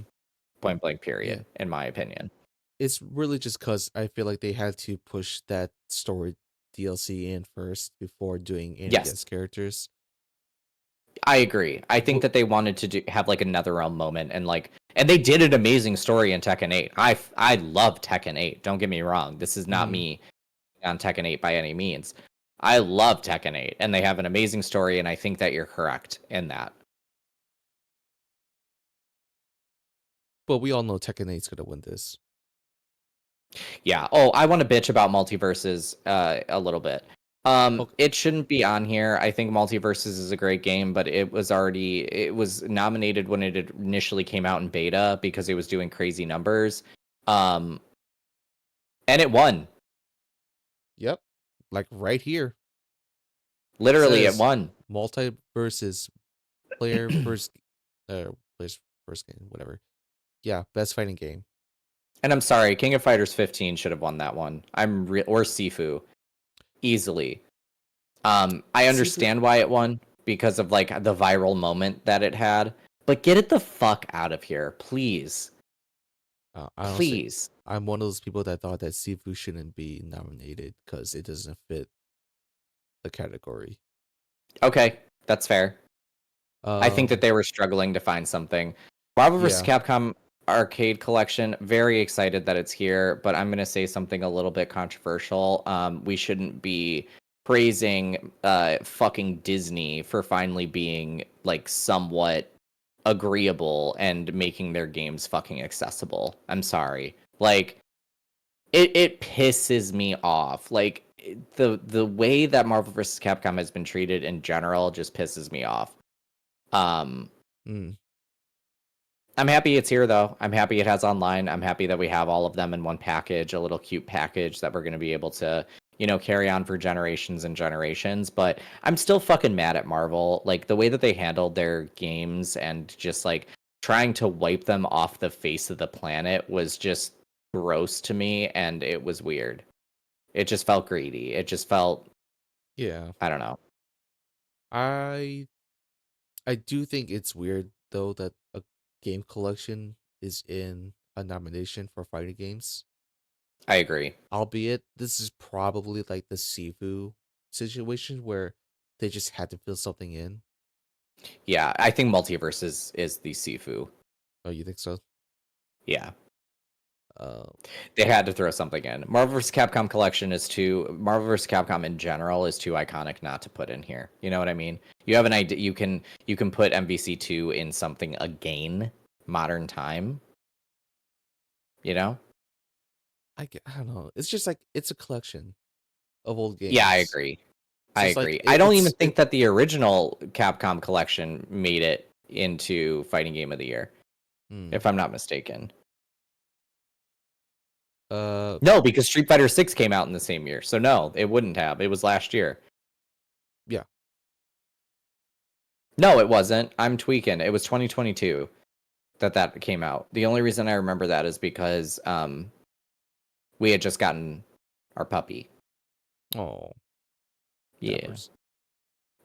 point blank Yeah. period, in my opinion. It's really just because I feel like they had to push that story DLC in first before doing any Yes, guest characters. I agree. I think But that they wanted to have like another realm moment and they did an amazing story in Tekken 8. I love Tekken 8. Don't get me wrong. This is not mm, me on Tekken 8 by any means. I love Tekken 8 and they have an amazing story and I think that you're correct in that. but we all know Tekken 8's gonna win this. Yeah. Oh, I want to bitch about multiverses a little bit. Okay. It shouldn't be on here. I think Multiverses is a great game, but it was nominated when it initially came out in beta because it was doing crazy numbers. Um, and it won. Yep. Like right here. It Literally, it says won. multiverses player first players first game, whatever. Yeah, best fighting game. And I'm sorry, King of Fighters 15 should have won that one. Or Sifu easily. I Sifu, understand why it won because of like the viral moment that it had, but get it the fuck out of here, please. honestly, Please. I'm one of those people that thought that Sifu shouldn't be nominated because it doesn't fit the category. Okay, that's fair. I think that Um, they were struggling to find something. Marvel vs. yeah, Capcom Arcade Collection, very excited that it's here, but I'm going to say something a little bit controversial. We shouldn't be praising fucking Disney for finally being like somewhat agreeable and making their games fucking accessible. I'm sorry. Like it pisses me off. Like the way that Marvel vs. Capcom has been treated in general just pisses me off. Um mm, I'm happy it's here though. I'm happy it has online. I'm happy that we have all of them in one package, a little cute package that we're going to be able to, carry on for generations and generations. But I'm still fucking mad at Marvel. Like the way that they handled their games and just like trying to wipe them off the face of the planet was just gross to me and it was weird. It just felt greedy. It just felt, yeah. I don't know. I I do think it's weird though that a game collection is in a nomination for fighting games. I agree. Albeit this is probably like the Sifu situation where they just had to fill something in. Yeah, I think Multiverse is the Sifu. Oh, you think so? Yeah. Uh, They had to throw something in. Marvel vs. Capcom Collection is too. Marvel vs. Capcom in general is too iconic not to put in here. You know what I mean? You have an idea. You can put MVC2 in something again, modern time. You know? I don't know. It's just like it's a collection of old Yeah, I games. agree. I So it's like agree. I don't even it. think that the original Capcom Collection made it into Fighting Game of the Year, Hmm. if I'm not mistaken. Uh, No, because Street Fighter 6 came out in the same year. So no, it wouldn't have. It was last year. yeah. No, it wasn't. I'm tweaking. It was 2022 that came out. The only reason I remember that is because we had just gotten our puppy. Oh, Yeah. dappers.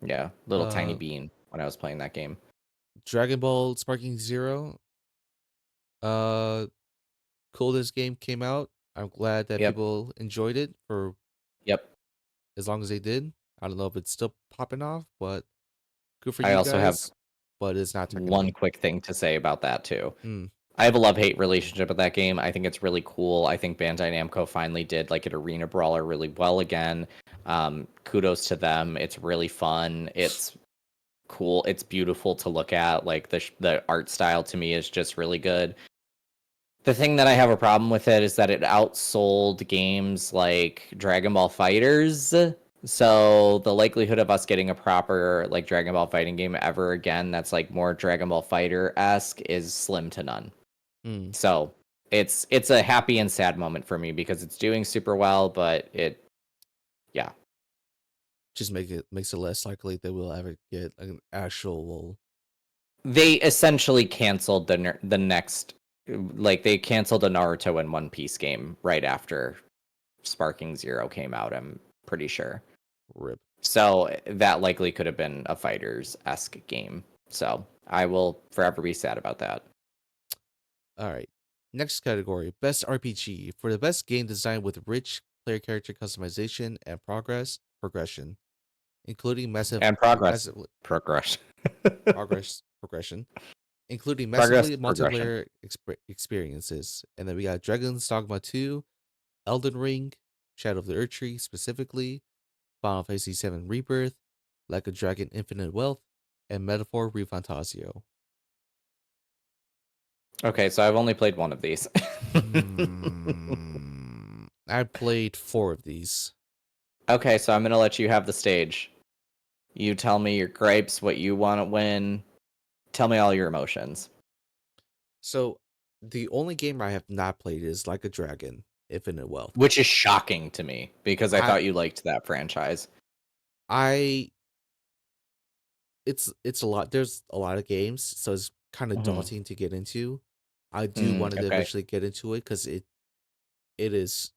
Yeah, little tiny Uh, bean when I was playing that game. Dragon Ball Sparking Zero. Uh, cool. This game came out. I'm glad that Yep. people enjoyed it for Yep. as long as they did. I don't know if it's still popping off, but good for I you also have guys. But it's not Tekken one 8. quick thing to say about that too. Mm, I have a love-hate relationship with that game. I think it's really cool. I think Bandai Namco finally did like an arena brawler really well again. Kudos to them. It's really fun. It's cool. It's beautiful to look at. Like the art style to me is just really good. The thing that I have a problem with it is that it outsold games like Dragon Ball Fighters. So the likelihood of us getting a proper like Dragon Ball fighting game ever again that's like more Dragon Ball Fighter-esque is slim to none. mm. So it's a happy and sad moment for me because it's doing super well, but yeah. Just makes it less likely that we'll ever get an actual. They essentially canceled the next like they canceled a Naruto and One Piece game right after Sparking Zero came out, I'm pretty sure. Rip. So that likely could have been a fighters-esque game. So I will forever be sad about that. All right. Next category: Best RPG for the best game design with rich player character customization and progression, including And progress. massive Progression. progression, including Progress massively progression. multiplayer experiences. And then we got Dragon's Dogma 2, Elden Ring, Shadow of the Earth Tree specifically, Final Fantasy VII Rebirth, Like a Dragon Infinite Wealth, and Metaphor Refantasio. Okay, so I've only played one of these. I played 4 of these. Okay, so I'm gonna let you have the stage. You tell me your gripes, what you want to win. Tell me all your emotions. So the only game I have not played is Like a Dragon Infinite Wealth. Which is shocking to me because I I thought you liked that franchise. I it's a lot. There's a lot of games, so it's kind of Hmm. daunting to get into. I do want to Okay. eventually get into it because it is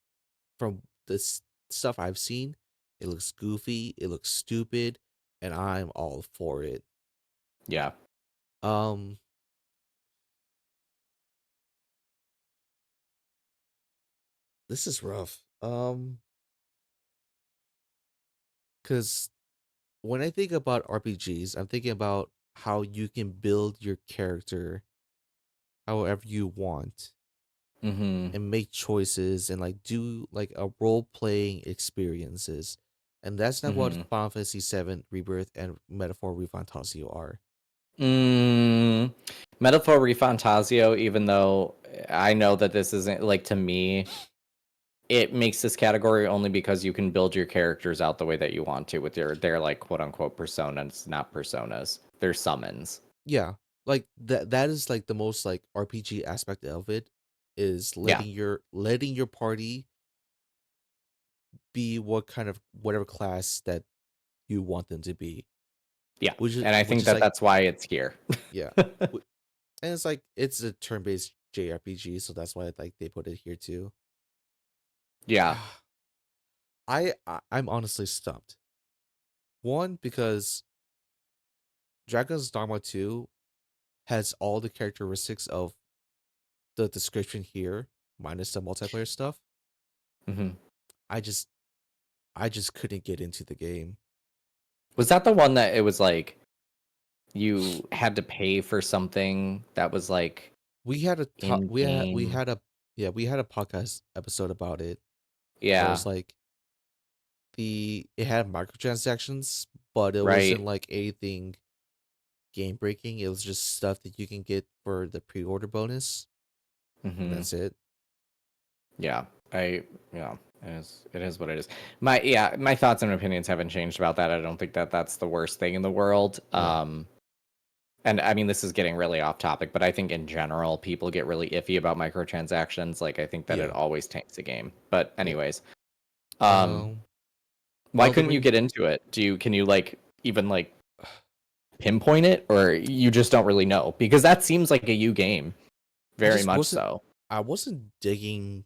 from this stuff I've seen. It looks goofy, it looks stupid, and I'm all for it. Yeah. Um, this is rough. Because when I think about RPGs, I'm thinking about how you can build your character however you want Hmm. and make choices and like do like a role playing experiences. And that's not what Hmm. Final Fantasy VII Rebirth and Metaphor Refantasio are. Mm, Metaphor Refantasio, even though I know that this isn't like to me, it makes this category only because you can build your characters out the way that you want to with their like quote unquote personas, not personas. They're summons. Yeah, like that is like the most like RPG aspect of it is Yeah. letting your party be what kind of whatever class that you want them to be. Yeah. Which is And I which think is that like that's why it's here. yeah. And it's like it's a turn-based JRPG, so that's why like they put it here too. Yeah. I'm honestly stumped. One, because Dragon's Dogma 2 has all the characteristics of the description here, minus the multiplayer stuff. Hmm. I just I just couldn't get into the game. Was that the one that it was like you had to pay for something that was like We had a in we game? had a Yeah, we had a podcast episode about it where Yeah, it's like it had microtransactions, but it wasn't right. like anything game breaking. It was just stuff that you can get for the pre-order bonus, and Hmm. that's it. Yeah, I yeah, it is what it is. My thoughts and opinions haven't changed about that. I don't think that that's the worst thing in the world. Yeah, And I mean, this is getting really off topic, but I think in general, people get really iffy about microtransactions. Like, I think that it yeah, always tanks a game. But yeah. anyways, um, Um, why Elden couldn't you Ring. get into it? Can you like even like pinpoint it, or you just don't really know? Because that seems like a you game, I very just much wasn't. so. I wasn't digging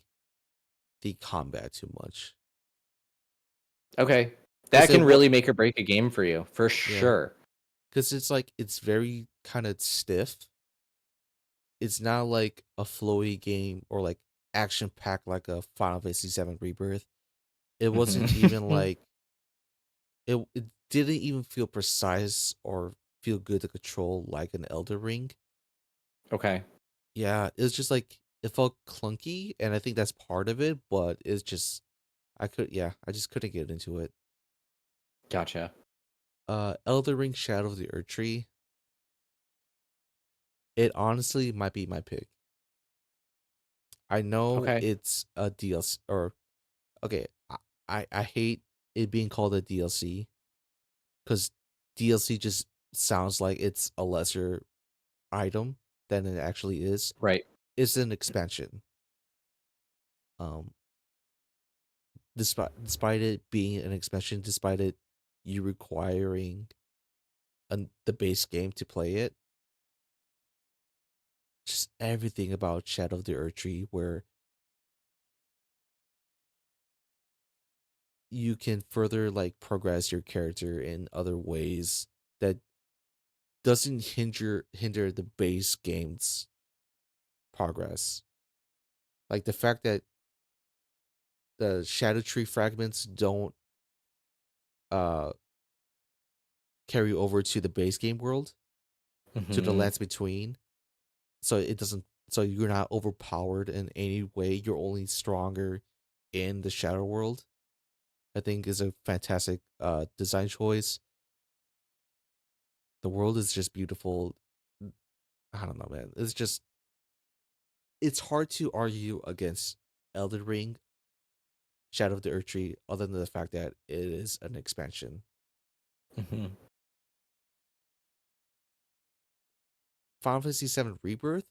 the combat too much Okay, because that it can what. really make or break a game for you, for Yeah, sure. because it's like it's very kind of stiff. It's not like a flowy game or like action packed like a Final Fantasy VII Rebirth. It wasn't even Hmm. like it didn't even feel precise or feel good to control like an Elder Ring. Okay, Yeah, it's just like it felt clunky, and I think that's part of it. But it's just I just couldn't get into it. gotcha. Elder Ring Shadow of the Earth Tree. It honestly might be my pick. I know Okay, it's a DLC or okay. I hate it being called a DLC because DLC just sounds like it's a lesser item than it actually is. right. It's an expansion. Um, despite it being an expansion, despite it you requiring the base game to play it, just everything about Shadow of the Earth Tree where you can further like progress your character in other ways that doesn't hinder the base game's progress. Like the fact that the Shadow Tree fragments don't uh carry over to the base game world, to the Hmm. lands between, so it doesn't so you're not overpowered in any way, you're only stronger in the shadow world. I think is a fantastic design choice. The world is just beautiful. I don't know, man. It's hard to argue against Elden Ring, Shadow of the Earth Tree, other than the fact that it is an expansion. Hmm. Final Fantasy VII Rebirth,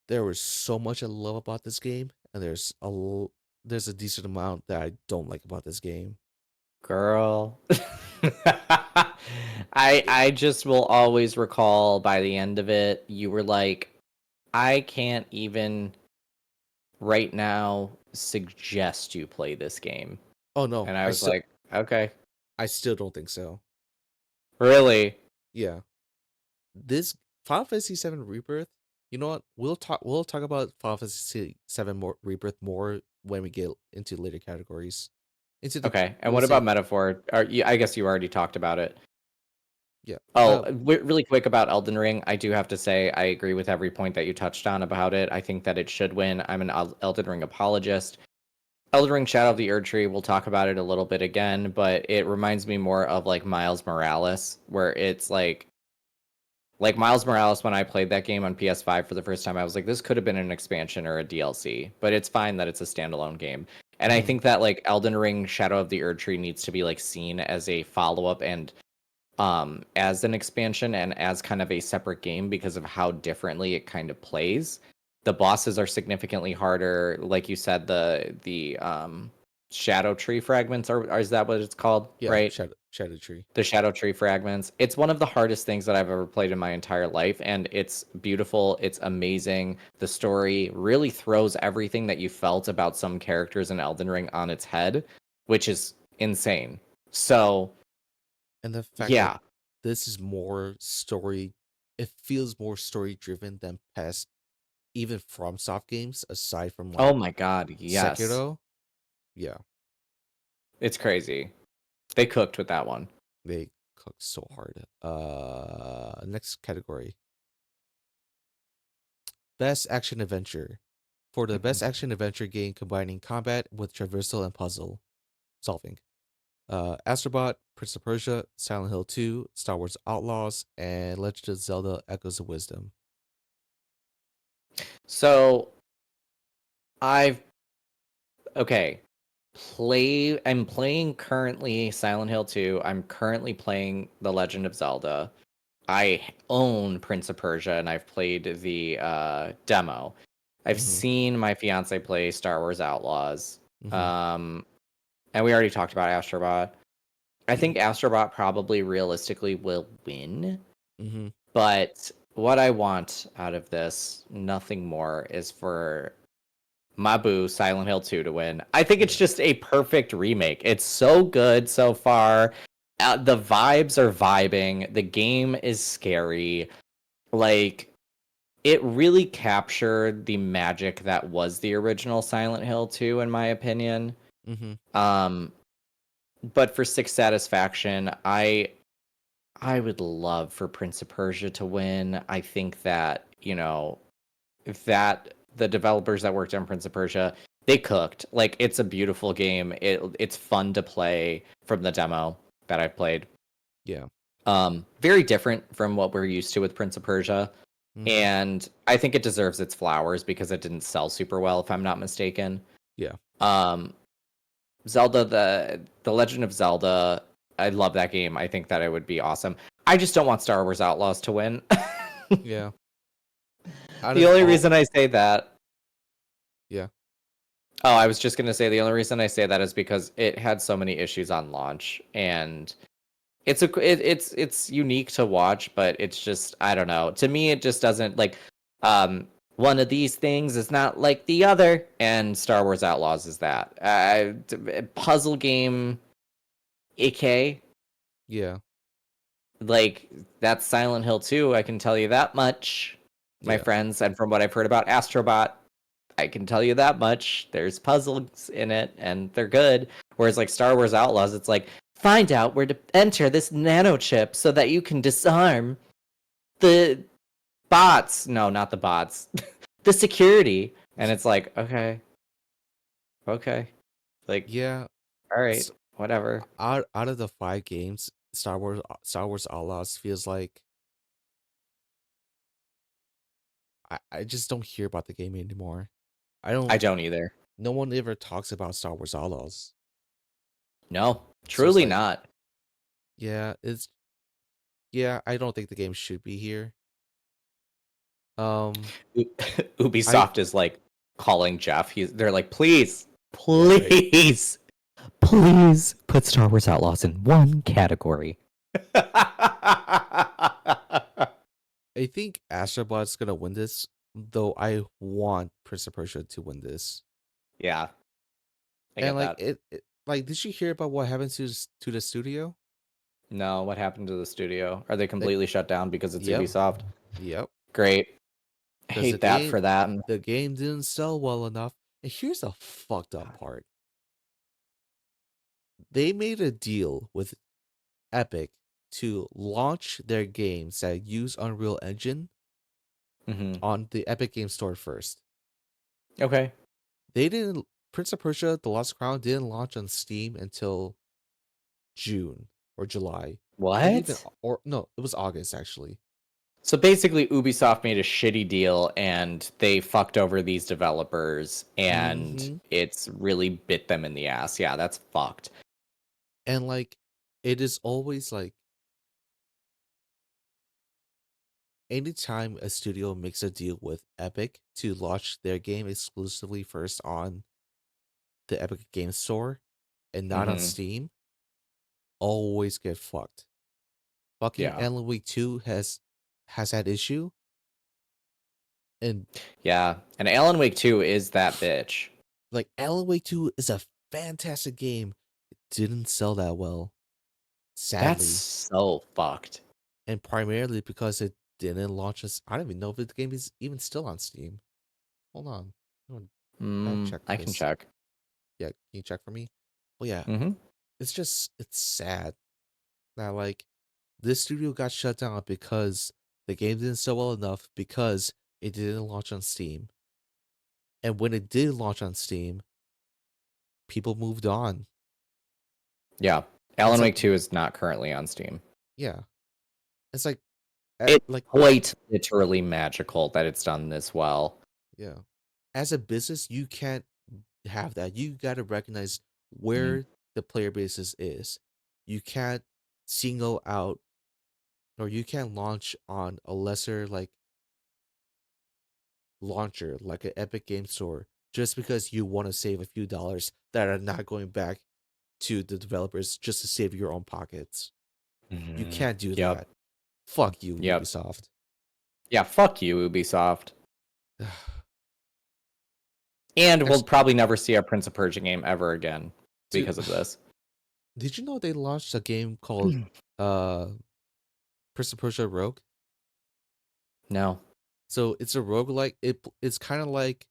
there was so much I love about this game, and there's a decent amount that I don't like about this game. Girl. I just will always recall by the end of it, you were like, I can't even right now suggest you play this game. Oh no, And I was like, okay, I still don't think so. really? Yeah, this Final Fantasy VII Rebirth. You know what? We'll talk about Final Fantasy VII more Rebirth more when we get into later categories. Into the Okay. And we'll what about say Metaphor? I guess you already talked about it. yeah. Oh, really quick about Elden Ring. I do have to say I agree with every point that you touched on about it. I think that it should win. I'm an Elden Ring apologist. Elden Ring Shadow of the Erd Tree, we'll talk about it a little bit again, but it reminds me more of like Miles Morales, where it's like Miles Morales when I played that game on PS5 for the first time, I was like, this could have been an expansion or a DLC, but it's fine that it's a standalone game. And I mhm. think that like Elden Ring Shadow of the Erd Tree needs to be like seen as a follow-up and as an expansion and as kind of a separate game because of how differently it kind of plays. The bosses are significantly harder. Like you said, the shadow tree fragments are is that what it's called, Yeah, right? Shadow Tree. The shadow tree fragments. It's one of the hardest things that I've ever played in my entire life, and it's beautiful. It's amazing. The story really throws everything that you felt about some characters in Elden Ring on its head, which is insane. So And the fact that yeah. this is more story, it feels more story driven than past, even from soft games, aside from Oh like my god, yes. Sekiro. Yeah, It's crazy. They cooked with that one. they cook so hard. Next category, best action adventure. For the Mhm. best action adventure game combining combat with traversal and puzzle solving. Astrobot, Prince of Persia, Silent Hill 2, Star Wars Outlaws, and Legend of Zelda Echoes of Wisdom. So I've okay. I'm playing currently Silent Hill 2. I'm currently playing The Legend of Zelda. I own Prince of Persia and I've played the demo. I've Mm-hmm. seen my fiance play Star Wars Outlaws. Mm-hmm. Um, and we already talked about Astrobot. I think Astrobot probably realistically will win, Mm-hmm. but what I want out of this, nothing more, is for Mabu Silent Hill 2 to win. I think it's Yeah. just a perfect remake. It's so good so far. The vibes are vibing. The game is scary. Like, it really captured the magic that was the original Silent Hill 2, in my opinion. Mm-hmm. Um, but for sixth satisfaction, I would love for Prince of Persia to win. I think that, if that the developers that worked on Prince of Persia, they cooked. Like, it's a beautiful game. It's fun to play from the demo that I've played. Yeah. Very different from what we're used to with Prince of Persia. Mm-hmm. And I think it deserves its flowers because it didn't sell super well, if I'm not mistaken. Yeah. Um, Zelda, the Legend of Zelda, I love that game. I think that it would be awesome. I just don't want Star Wars Outlaws to win. Yeah. Out The of only all, reason I say that, yeah. oh, I was just gonna say the only reason I say that is because it had so many issues on launch, and it's unique to watch, but it's just, I don't know. To me, it just doesn't like one of these things is not like the other, and Star Wars Outlaws is that. Puzzle game, AK, Yeah. like that's Silent Hill 2. I can tell you that much, my Yeah. friends, and from what I've heard about Astrobot, I can tell you that much. There's puzzles in it, and they're good. Whereas like Star Wars Outlaws, it's like find out where to enter this nano chip so that you can disarm the bots. No, not the bots. The security. And it's like, okay. Like, Yeah. all right, S whatever. out of the 5 games, Star Wars Outlaws feels like I just don't hear about the game anymore. I I don't don't either. No one ever talks about Star Wars Outlaws. No, So it's truly like, not. yeah, yeah, I don't think the game should be here. Um, I Ubisoft is like calling Jeff. They're like, please, Yeah, right. please, please put Star Wars Outlaws in one category. I think Astrobot's gonna win this, though I want Prince of Persia to win this. Yeah, I And get like that. like, did you hear about what happened to the studio? No, what happened to the studio? Are they Like, completely shut down because it's yep, Ubisoft? yep. Great. Because Hate that for that. the game didn't sell well enough. And here's the fucked up part: they made a deal with Epic to launch their games that use Unreal Engine Hmm. on the Epic Game Store first. Okay. They didn't. Prince of Persia: The Lost Crown didn't launch on Steam until June or July. I think even What? or no, it was August actually. So basically, Ubisoft made a shitty deal and they fucked over these developers, and Mm-hmm. it's really bit them in the ass. Yeah, that's fucked. And like, it is always like anytime a studio makes a deal with Epic to launch their game exclusively first on the Epic Game Store and not on Hmm. Steam, always get fucked. Fucking Yeah. Alan Wake 2 has that issue, and Yeah. And Alan Wake 2 is that bitch. like Alan Wake 2 is a fantastic game. It didn't sell that well, That's sadly. so fucked. And primarily because it didn't launch us. I don't even know if the game is even still on Steam. Hold on. Gotta check I can this. check. Yeah, can you check for me? Well, yeah, Hmm. it's sad that like this studio got shut down because the game didn't sell well enough because it didn't launch on Steam. And when it did launch on Steam, people moved on. Yeah. It's Alan like, Wake 2 is not currently on Steam. yeah, it's like, It's like, quite literally magical that it's done this well. yeah. As a business, you can't have that. You got to recognize Mhm. where the player basis is. You can't single out, or you can't launch on a lesser like launcher like an Epic Game Store just because you want to save a few dollars that are not going back to the developers just to save your own pockets. You Mhm. can't do Yep. that. Fuck you, Yep. Ubisoft. Yeah, fuck you, Ubisoft. And we'll Next, probably never see a Prince of Persia game ever again dude, because of this. did you know they launched a game called uh Prince of Persia Rogue? No. So it's a roguelike. It's kind of like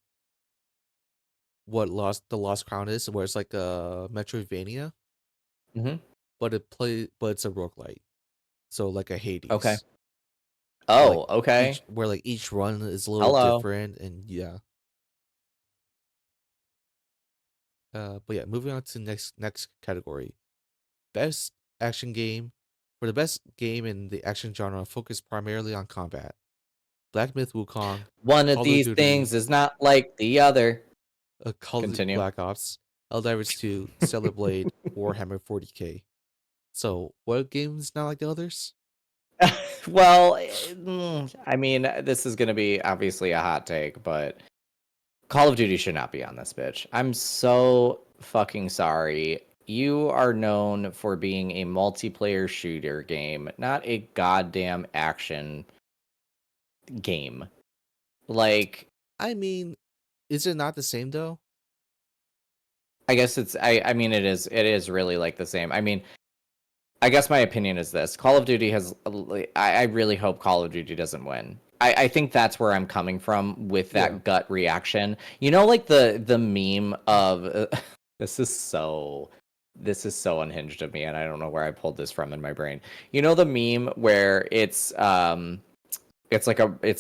what Lost Crown is, where it's like a Metroidvania, Mhm. but it's a roguelike. So like a Okay. Hades. Where like Oh, okay. each run is a little Hello. different and yeah. But yeah, moving on to next category. Best action game. For the best game in the action genre, focus primarily on combat. Black Myth Wukong, One of Call of these Duty, things is not like the other. Call of Duty Continue. Black Ops, Helldivers 2, Stellar Blade, Warhammer 40K. So, what games not like the others? Well, I mean, this is going to be obviously a hot take, but Call of Duty should not be on this bitch. I'm so fucking sorry. You are known for being a multiplayer shooter game, not a goddamn action game. Like, I mean, is it not the same though? I guess I mean it is really like the same. I mean, I guess my opinion is this. Call of Duty has I really hope Call of Duty doesn't win. I think that's where I'm coming from with Yeah. that gut reaction. You know, like the meme of this is so unhinged of me, and I don't know where I pulled this from in my brain. You know the meme where it's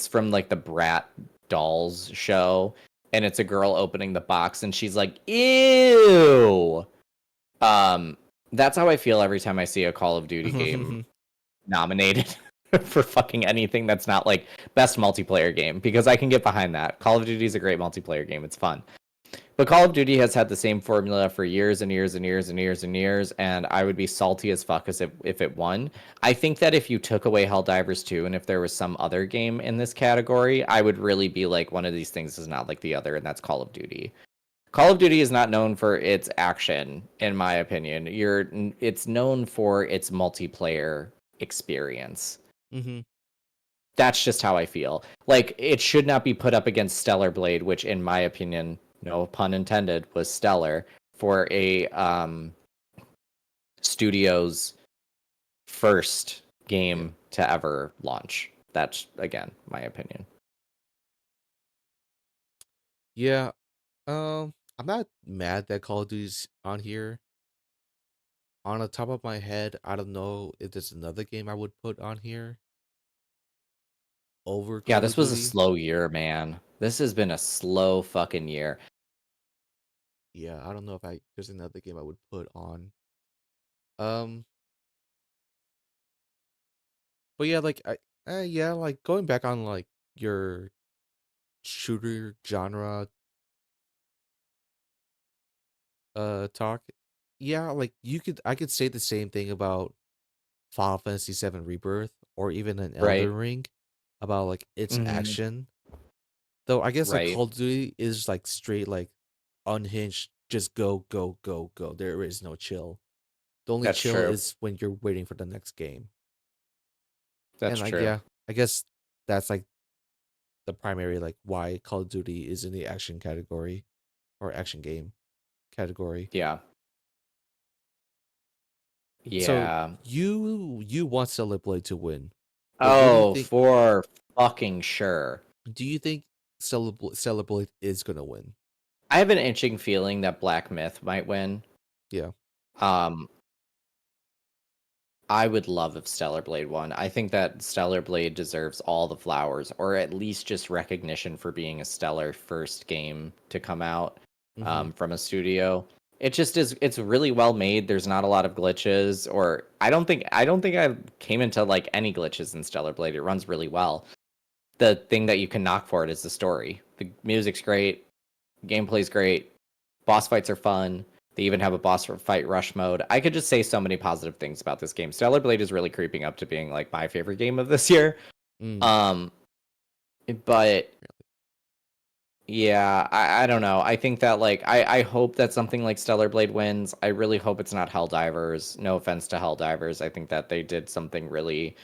from like the Brat Dolls show, and it's a girl opening the box, and she's like, "Ew." Um, that's how I feel every time I see a Call of Duty game nominated for fucking anything that's not like best multiplayer game, because I can get behind that. Call of Duty is a great multiplayer game. It's fun. But Call of Duty has had the same formula for years and years and years and years and years, and I would be salty as fuck as if it won. I think that if you took away Helldivers 2 and if there was some other game in this category, I would really be like, one of these things is not like the other, and that's Call of Duty. Call of Duty is not known for its action, in my opinion. It's known for its multiplayer experience. hmm That's just how I feel. Like, it should not be put up against Stellar Blade, which, in my opinion, no pun intended, was stellar for a studio's first Yeah. game to ever launch. That's, again, my opinion. Yeah. I'm not mad that Call of Duty's on here. On the top of my head, I don't know if there's another game I would put on here over Yeah, Call of this was a Duty. slow year, man. This has been a slow fucking year. Yeah, I don't know if there's another game I would put on. Um, but yeah, yeah, like going back on like your shooter genre talk. Yeah, like I could say the same thing about Final Fantasy VII Rebirth or even an Right. Elden Ring about like its Mhm. action. Though I guess like Right. Call of Duty is like straight like unhinged, just go go go go. There is no chill. The only That's chill true. is when you're waiting for the next game. And That's like true. yeah, I guess that's like the primary like why Call of Duty is in the action category or action game category. Yeah. So Yeah. you want Stellar Blade to win, but what do you Oh, think? for fucking sure. Do you think Stellar Blade is gonna win? I have an itching feeling that Black Myth might win. Yeah. Um, I would love if Stellar Blade won. I think that Stellar Blade deserves all the flowers, or at least just recognition for being a stellar first game to come out Mm-hmm. from a studio. It just is. It's really well made. There's not a lot of glitches, or I don't think I came into like any glitches in Stellar Blade. It runs really well. The thing that you can knock for it is the story. The music's great, gameplay's great, boss fights are fun. They even have a boss fight rush mode. I could just say so many positive things about this game. Stellar Blade is really creeping up to being like my favorite game of this year. Mm. Um, but yeah, I don't know. I think that like I hope that something like Stellar Blade wins. I really hope it's not Helldivers. No offense to Helldivers. I think that they did something really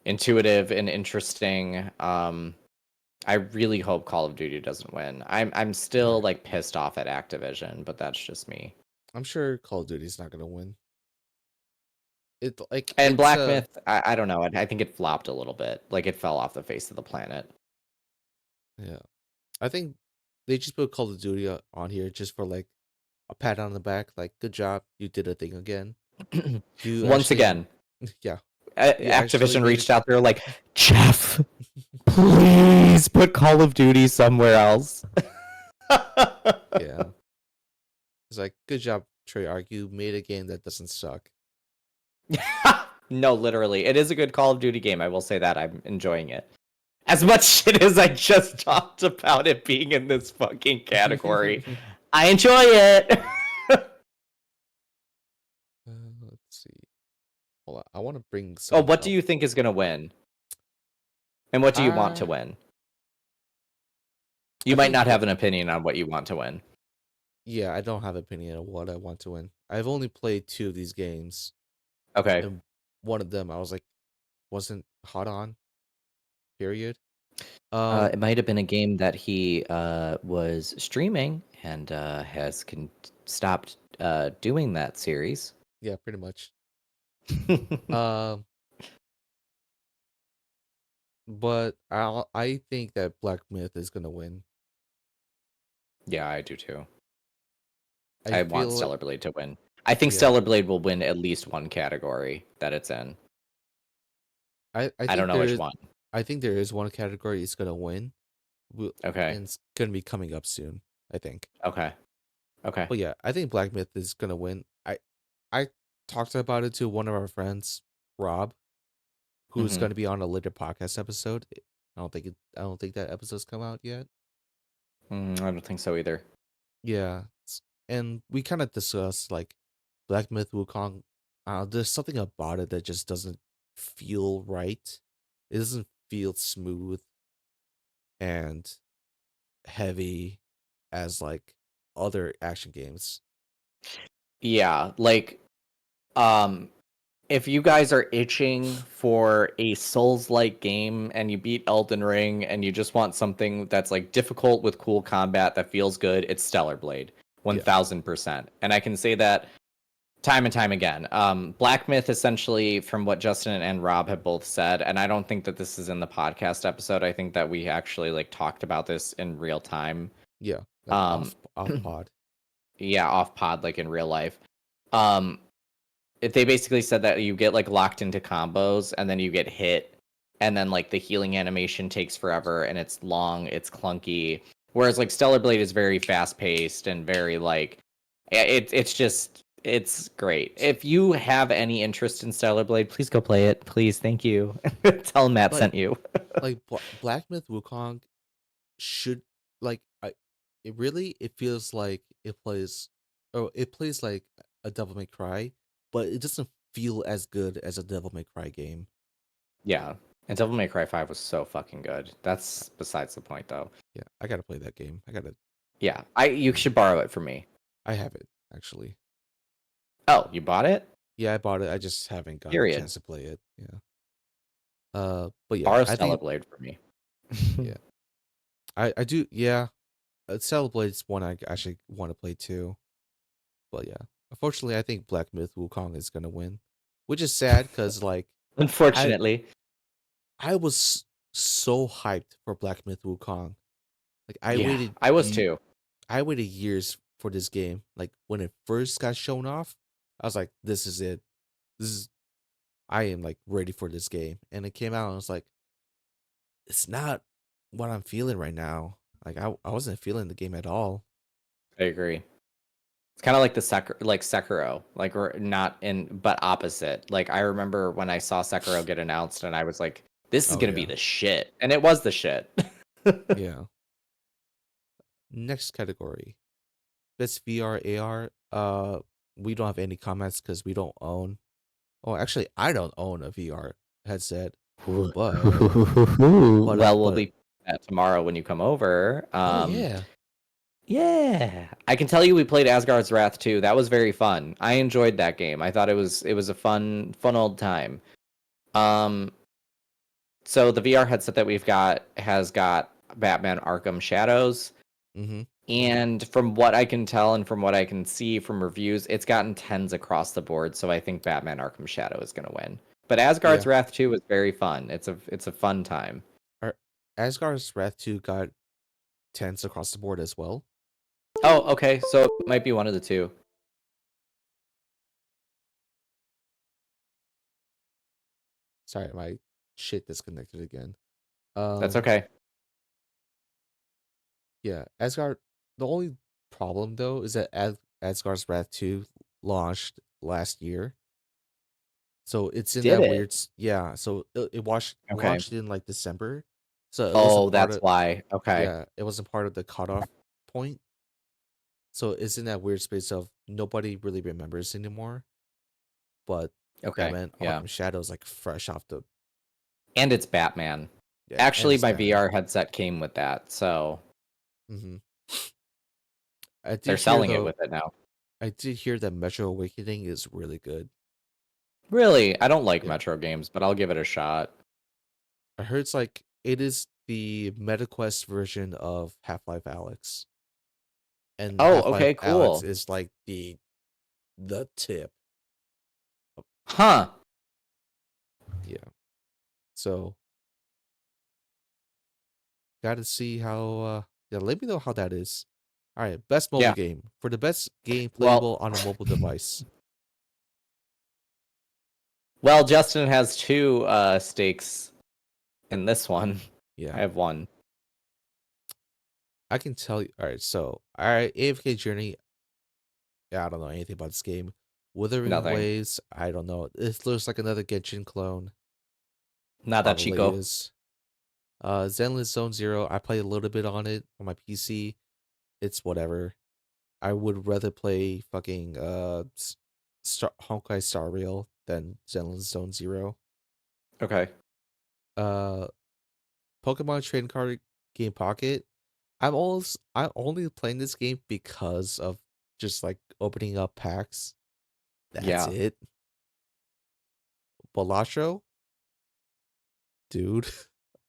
intuitive and interesting. I really hope Call of Duty doesn't win. I'm still Yeah. like pissed off at Activision, but that's just me. I'm sure Call of Duty's not gonna win. It like And it's Black Myth, I don't know. I think it flopped a little bit. Like it fell off the face of the planet. yeah. I think they just put Call of Duty on here just for like a pat on the back, like good job, you did a thing again. You Once actually, again, yeah, you actually Activision made it. reached out there like, Jeff, please put Call of Duty somewhere else. Yeah, it's like good job, Treyarch. You made a game that doesn't suck. No, literally. It is a good Call of Duty game. I will say that. I'm enjoying it. As much shit as I just talked about it being in this fucking category, I enjoy it. Let's see. Hold on, I want to bring Oh, something what do up. you think is going to win? And what do you want to I win? I You might think not have an opinion on what you want to win. yeah, I don't have an opinion on what I want to win. I've only played two of these games, Okay. and one of them I was like wasn't hot on. Period. It might have been a game that he was streaming and has stopped doing that series. Yeah, pretty much. Um, but I think that Black Myth is gonna win. Yeah, I do too. I I want feel like Stellar Blade to win. I think yeah, Stellar Blade will win at least one category that it's in. I I don't think know there which is one. I think there is one category it's gonna win, Okay. and it's gonna be coming up soon. I think. Okay. Okay. But yeah, I think Black Myth is gonna win. I talked about it to one of our friends, Rob, who's Hmm. gonna be on a later podcast episode. I don't think that episode's come out yet. I don't think so either. Yeah, and we kind of discussed like Black Myth Wukong. There's something about it that just doesn't feel right. It doesn't feel smooth and heavy as like other action games. Yeah, like um if you guys are itching for a Souls-like game and you beat Elden Ring and you just want something that's like difficult with cool combat that feels good, it's Stellar Blade. Yeah, 1000%. And I can say that time and time again. Black Myth, essentially, from what Justin and Rob have both said, and I don't think that this is in the podcast episode. I think that we actually like talked about this in real time. yeah, like Um, off pod. yeah, off pod, like in real life. Um, they basically said that you get like locked into combos and then you get hit, and then like the healing animation takes forever and it's long, it's clunky. Whereas like Stellar Blade is very fast paced and very like it's just it's great. If you have any interest in Stellar Blade, please go play it. Please, thank you. Tell Matt Like sent you. Black Myth Wukong should like it really it feels like it plays like a Devil May Cry, but it doesn't feel as good as a Devil May Cry game. Yeah. And Devil May Cry 5 was so fucking good. Uh, That's besides the point though. Yeah, I gotta play that game. I gotta. Yeah. You should borrow it from me. I have it actually. Oh, you bought it? Yeah, I bought it. I just haven't gotten a Period. chance to play it. Yeah. But yeah, Borrow I Stellar think Blade from me. yeah, I do. Yeah, Cellblade's one I actually want to play too. But yeah, unfortunately, I think Black Myth Wukong is gonna win, which is sad because like I Unfortunately. I was so hyped for Black Myth Wukong. Like Yeah, I was too. I waited years for this game. Like when it first got shown off, I was like, "This is it. This is I am like ready for this game. And it came out and I was like, it's not what I'm feeling right now. Like I wasn't feeling the game at all. I agree. It's kind of like Sekiro, like or not in, but opposite. Like I remember when I saw Sekiro get announced, and I was like, "This is Oh gonna be yeah. the shit," and it was the shit. Yeah. Next category. Best VR AR. We don't have any comments because we don't own. Oh, actually, I don't own a VR headset, but Well, we'll but be at tomorrow when you come over. oh yeah. Yeah, I can tell you we played Asgard's Wrath too. That was very fun. I enjoyed that game. I thought it was a fun old time. Um, so the VR headset that we've got has got Batman Arkham Shadows, Mm-hmm. and from what I can tell and from what I can see from reviews, it's gotten tens across the board. So I think Batman Arkham Shadow is going to win. But Yeah. Asgard's Wrath 2 was very fun. It's a fun time. Our Asgard's Wrath 2 got tens across the board as well. Oh, okay. So it might be one of the two. Sorry, my shit disconnected again. That's Um, okay. yeah, Asgard. The only problem though is that Asgard's Wrath 2 launched last year. So it's in Did that it? weird yeah, so it watched Okay. launched in like December. So it wasn't Oh, part that's of why. Okay. yeah, it wasn't part of the cutoff point. So it's in that weird space of nobody really remembers anymore. But Okay. Batman Yeah. Arkham Shadow is like fresh off the And it's Batman. yeah, and Actually, it's my Batman. VR headset came with that, so Hmm. I they're did hear selling it though. with it now. I did hear that Metro Awakening is really good. Really, I don't like Yeah, Metro games, but I'll give it a shot. I heard it's like it is the MetaQuest version of Half Life Alex, and Oh, Half Life okay, Alex cool. is like the tip. Huh. Yeah, so gotta see how. Yeah, let me know how that is. All right, best mobile Yeah. game for the best game Well, playable on a mobile device. well, Justin has two stakes in this one. I Yeah, have one. I can tell you. All right, so all right, AFK Journey. Yeah, I don't know anything about this game. Wuthering Nothing. Waves. I don't know. It looks like another Genshin clone. Nada Probably Chico. is. Zenless Zone Zero. I played a little bit on it on my PC. It's whatever. I would rather play fucking Honkai Star Rail than Zenless Zone Zero. Okay. Uh, Pokemon Trading Card Game Pocket. I'm only playing this game because of just like opening up packs. That's Yeah. it. Balatro, dude.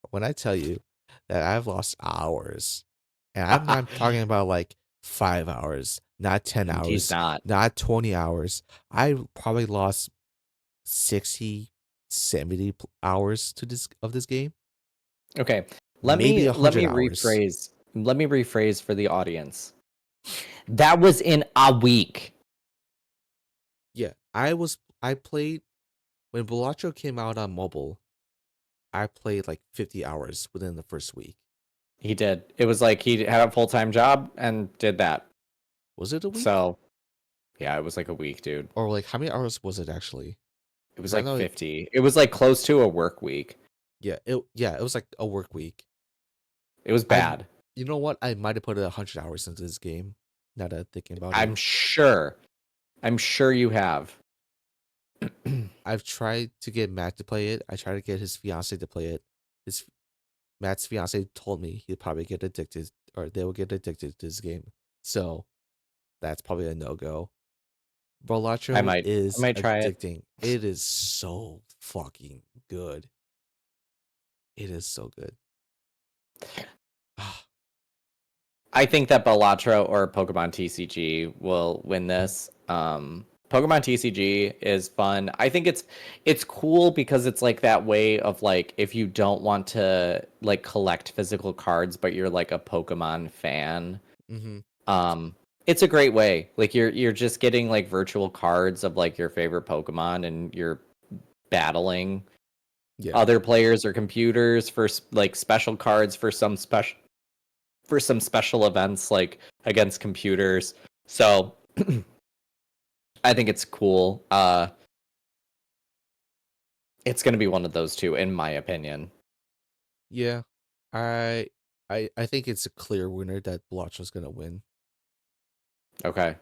When I tell you that I've lost hours, and I'm not talking about like 5 hours, not 10 He's hours, not. not 20 hours. I probably lost 60, 70 hours to this game, Okay. Let maybe me a let hundred me hours. rephrase. Let me rephrase for the audience. That was in a week. Yeah, I played when Balatro came out on mobile. I played like 50 hours within the first week. He did. It was like he had a full-time job and did that. Was it a week? So, yeah, it was like a week, dude. Or like how many hours was it actually? It was Because I like know, 50. It was like close to a work week. yeah, it was like a work week. It was I bad. You know what? I might have put 100 hours into this game. Now that I'm thinking about it, I'm sure. I'm sure you have. I've tried to get Matt to play it. I tried to get his fiance to play it. His Matt's fiance told me he'd probably get addicted, or they will get addicted to this game. So that's probably a no go. I Balatro might I is might try it. addicting. It is so fucking good. It is so good. Ah, I think that Balatro or Pokemon TCG will win this. Pokemon TCG is fun. I think it's cool because it's like that way of like if you don't want to like collect physical cards, but you're like a Pokemon fan. mm-hmm. Um, it's a great way. Like you're just getting like virtual cards of like your favorite Pokemon, and you're battling Yeah. other players or computers for like special cards for some special events like against computers. So I think it's cool. It's going to be one of those two in my opinion. Yeah. I I think it's a clear winner that Balacho's gonna win. Okay.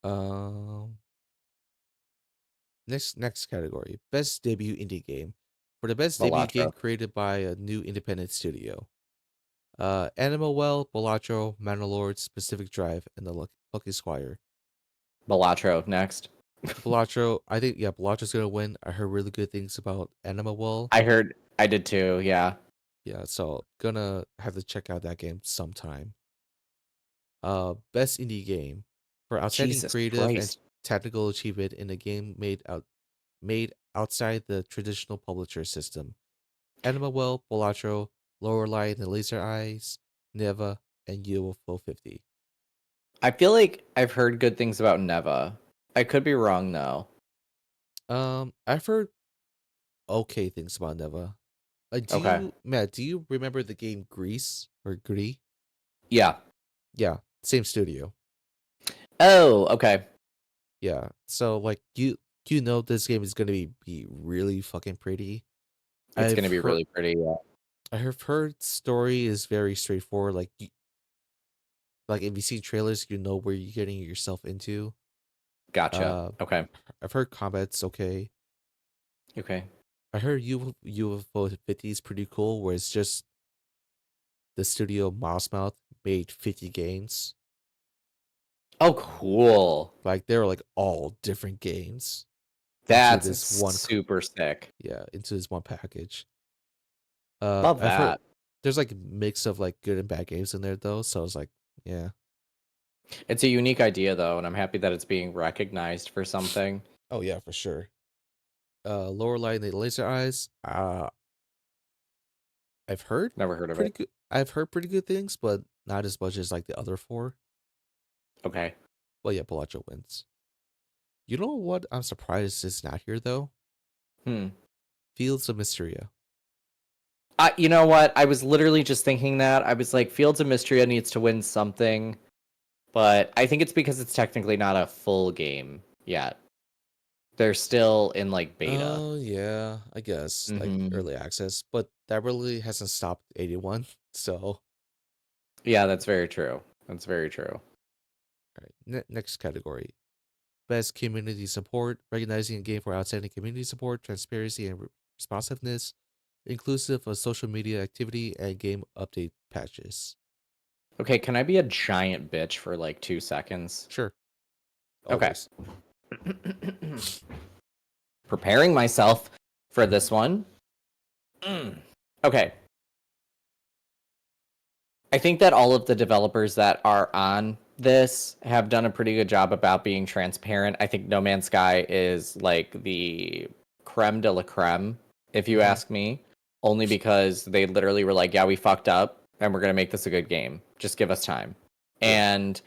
Um next category. Best debut indie game. For the best debut game Balatro. created by a new independent studio. Animal Well, Balatro, Manalords, Pacific Drive, and the Lucky Squire. Balatro next. Balatro, I think Balatro's gonna win. I heard really good things about Animal Well. I did too, yeah. Yeah, so gonna have to check out that game sometime. Best indie game for outstanding Jesus creative and Christ. technical achievement in a game made outside the traditional publisher system. Animal Well, Balatro, Lower Light and Laser Eyes, Neva, and UFO 50. I feel like I've heard good things about Neva. I could be wrong though. I've heard okay things about Neva. Okay. Matt, do you remember the game Grease or Gris? Yeah. Yeah, same studio. Oh, okay. Yeah. So like you know this game is gonna be really fucking pretty. It's I've gonna be heard really pretty. Yeah. I have heard story is very straightforward. Like if you see trailers, you know where you're getting yourself into. Gotcha. Uh, Okay. I've heard combat's okay. Okay. I heard UFO 50 is pretty cool, where it's just the studio Mouth made 50 games. Oh, cool. Like they're like all different games into That's this super sick. into this one package. Love I've heard that. there's like a mix of like good and bad games in there though, so I was like, yeah. It's a unique idea though, and I'm happy that it's being recognized for something. Oh yeah, for sure. Lower Light and the Laser Eyes. I've heard Never heard of pretty it. good. I've heard pretty good things, but not as much as like the other four. Okay. Well, yeah, Pelacho wins. You know what? I'm surprised it's not here though. Hmm. Fields of Mysteria. You know what? I was literally just thinking that. I was like, Fields of Mystria needs to win something, but I think it's because it's technically not a full game yet. They're still in like beta. Oh yeah, I guess like Hmm. early access, but that really hasn't stopped 81. So, all Yeah, that's very true. That's very true. right, next category: best community support, recognizing a game for outstanding community support, transparency, and responsiveness, inclusive of social media activity and game update patches. Okay, can I be a giant bitch for like 2 seconds? Sure, Okay. always. Preparing myself for this one. Mm. Okay. I think that all of the developers that are on this have done a pretty good job about being transparent. I think No Man's Sky is like the creme de la creme, if you Mm-hmm. ask me, only because they literally were like, yeah, we fucked up and we're going to make this a good game. Just give us time. Yeah. And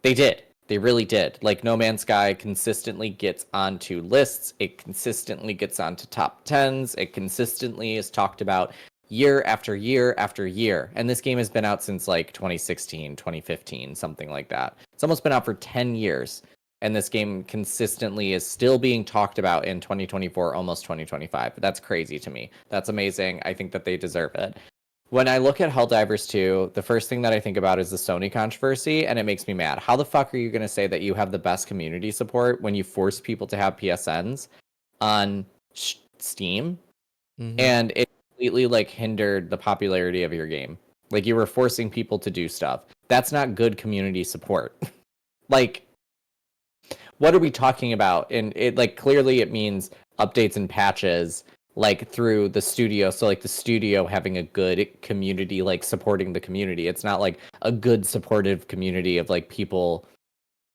they did. They really did. Like No Man's Sky consistently gets onto lists. It consistently gets onto top tens. It consistently is talked about year after year after year. And this game has been out since like 2016, 2015, something like that. It's almost been out for 10 years. And this game consistently is still being talked about in 2024, almost 2025. That's crazy to me. That's amazing. I think that they deserve it. When I look at Helldivers 2, the first thing that I think about is the Sony controversy, and it makes me mad. How the fuck are you going to say that you have the best community support when you force people to have PSNs on Steam? Mm-hmm. And it completely like hindered the popularity of your game. Like you were forcing people to do stuff. That's not good community support. Like what are we talking about? And it like clearly it means updates and patches like through the studio. So like the studio having a good community, like supporting the community. It's not like a good supportive community of like people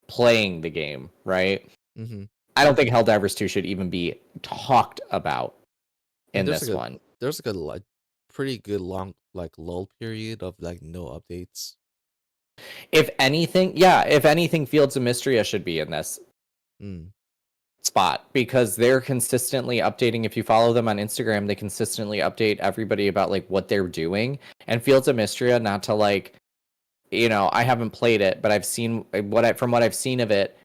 playing the game, right? Mm-hmm. I don't think Helldivers 2 should even be talked about And in this one. there's like a like pretty good long like lull period of like no updates. If anything, yeah, if anything, Fields of Mystria should be in this. Mm. spot because they're consistently updating. If you follow them on Instagram, they consistently update everybody about like what they're doing. And Fields of Mystria, not to like, I haven't played it, but I've seen from what I've seen of it,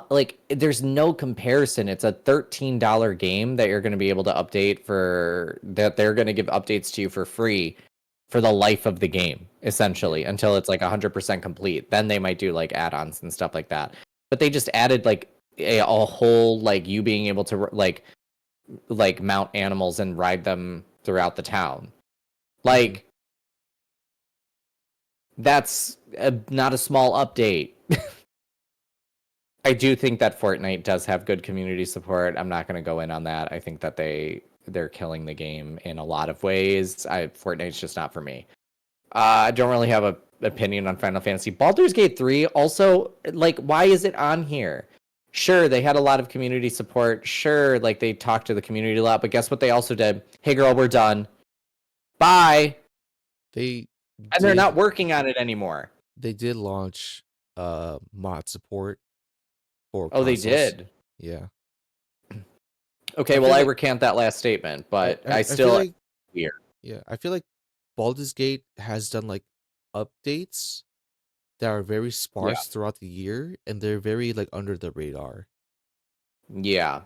like there's no comparison. It's a $13 game that you're going to be able to update for that they're going to give updates to you for free for the life of the game, essentially, Yeah. until it's like 100% complete. Then they might do like add-ons and stuff like that. But they just added like a whole like you being able to like mount animals and ride them throughout the town. Mhm. Like that's not a small update. I do think that Fortnite does have good community support. I'm not going to go in on that. I think that they're killing the game in a lot of ways. Fortnite's just not for me. I don't really have a opinion on Final Fantasy. Baldur's Gate 3 also, like, why is it on here? Sure, they had a lot of community support. Sure, like they talked to the community a lot, but guess what they also did? Hey girl, we're done. Bye. They And they're not did working on it anymore. they did launch mod support for Oh, they consoles. did. Yeah. Okay, I well feel I like recant that last statement, but I I feel still like weird. yeah, I feel like Baldur's Gate has done like updates that are very Yeah. sparse throughout the year and they're very like under the radar. Yeah.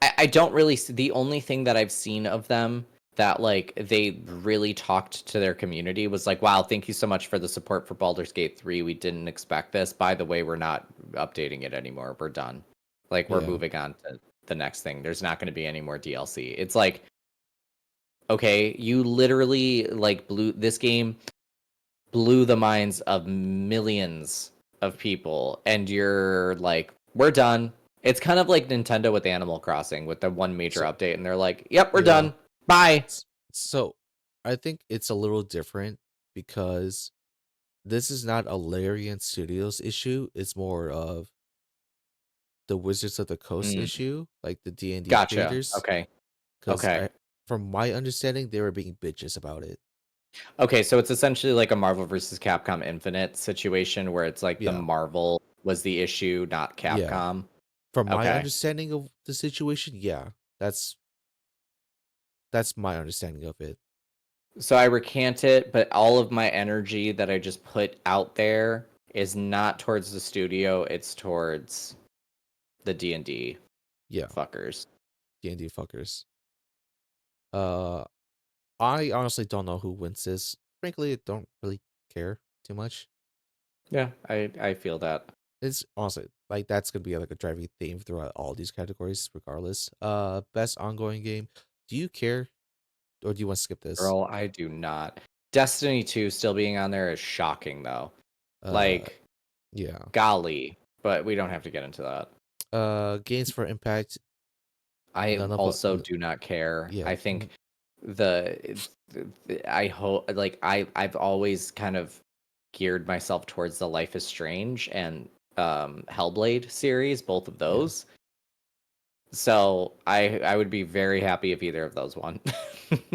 I don't really see the only thing that I've seen of them that like they really talked to their community was like, wow, thank you so much for the support for Baldur's Gate 3. We didn't expect this. By the way, we're not updating it anymore. We're done. Like we're Yeah. moving on to the next thing. There's not going to be any more DLC. It's like, okay, you literally like blew the minds of millions of people and you're like, we're done. It's kind of like Nintendo with Animal Crossing with the one major So update and they're like, yep, we're yeah. done. Bye. So I think it's a little different because this is not a Larian Studios issue. It's more of the Wizards of the Coast Mm, issue, like the D&D gotcha. creators. Okay. Because Okay. I, from my understanding, they were being bitches about it. Okay, so it's essentially like a Marvel versus Capcom Infinite situation where it's like the Yeah, Marvel was the issue, not yeah. Capcom. From my Okay. understanding of the situation, yeah, that's my understanding of it. So I recant it, but all of my energy that I just put out there is not towards the studio, it's towards the D&D Yeah, fuckers. D&D fuckers. Uh, I honestly don't know who wins this. Frankly, I don't really care too much. Yeah, I feel that. It's honestly like that's gonna be like a driving theme throughout all these categories, regardless. Best ongoing game. Do you care, or do you want to skip this? Girl, I do not. Destiny 2 still being on there is shocking though. Uh, Like, yeah. golly, but we don't have to get into that. Games for Impact. I None of also do not care. yeah. I think I hope like I've always kind of geared myself towards the Life is Strange and Hellblade series, both of Yeah. those. So I would be very happy if either of those won.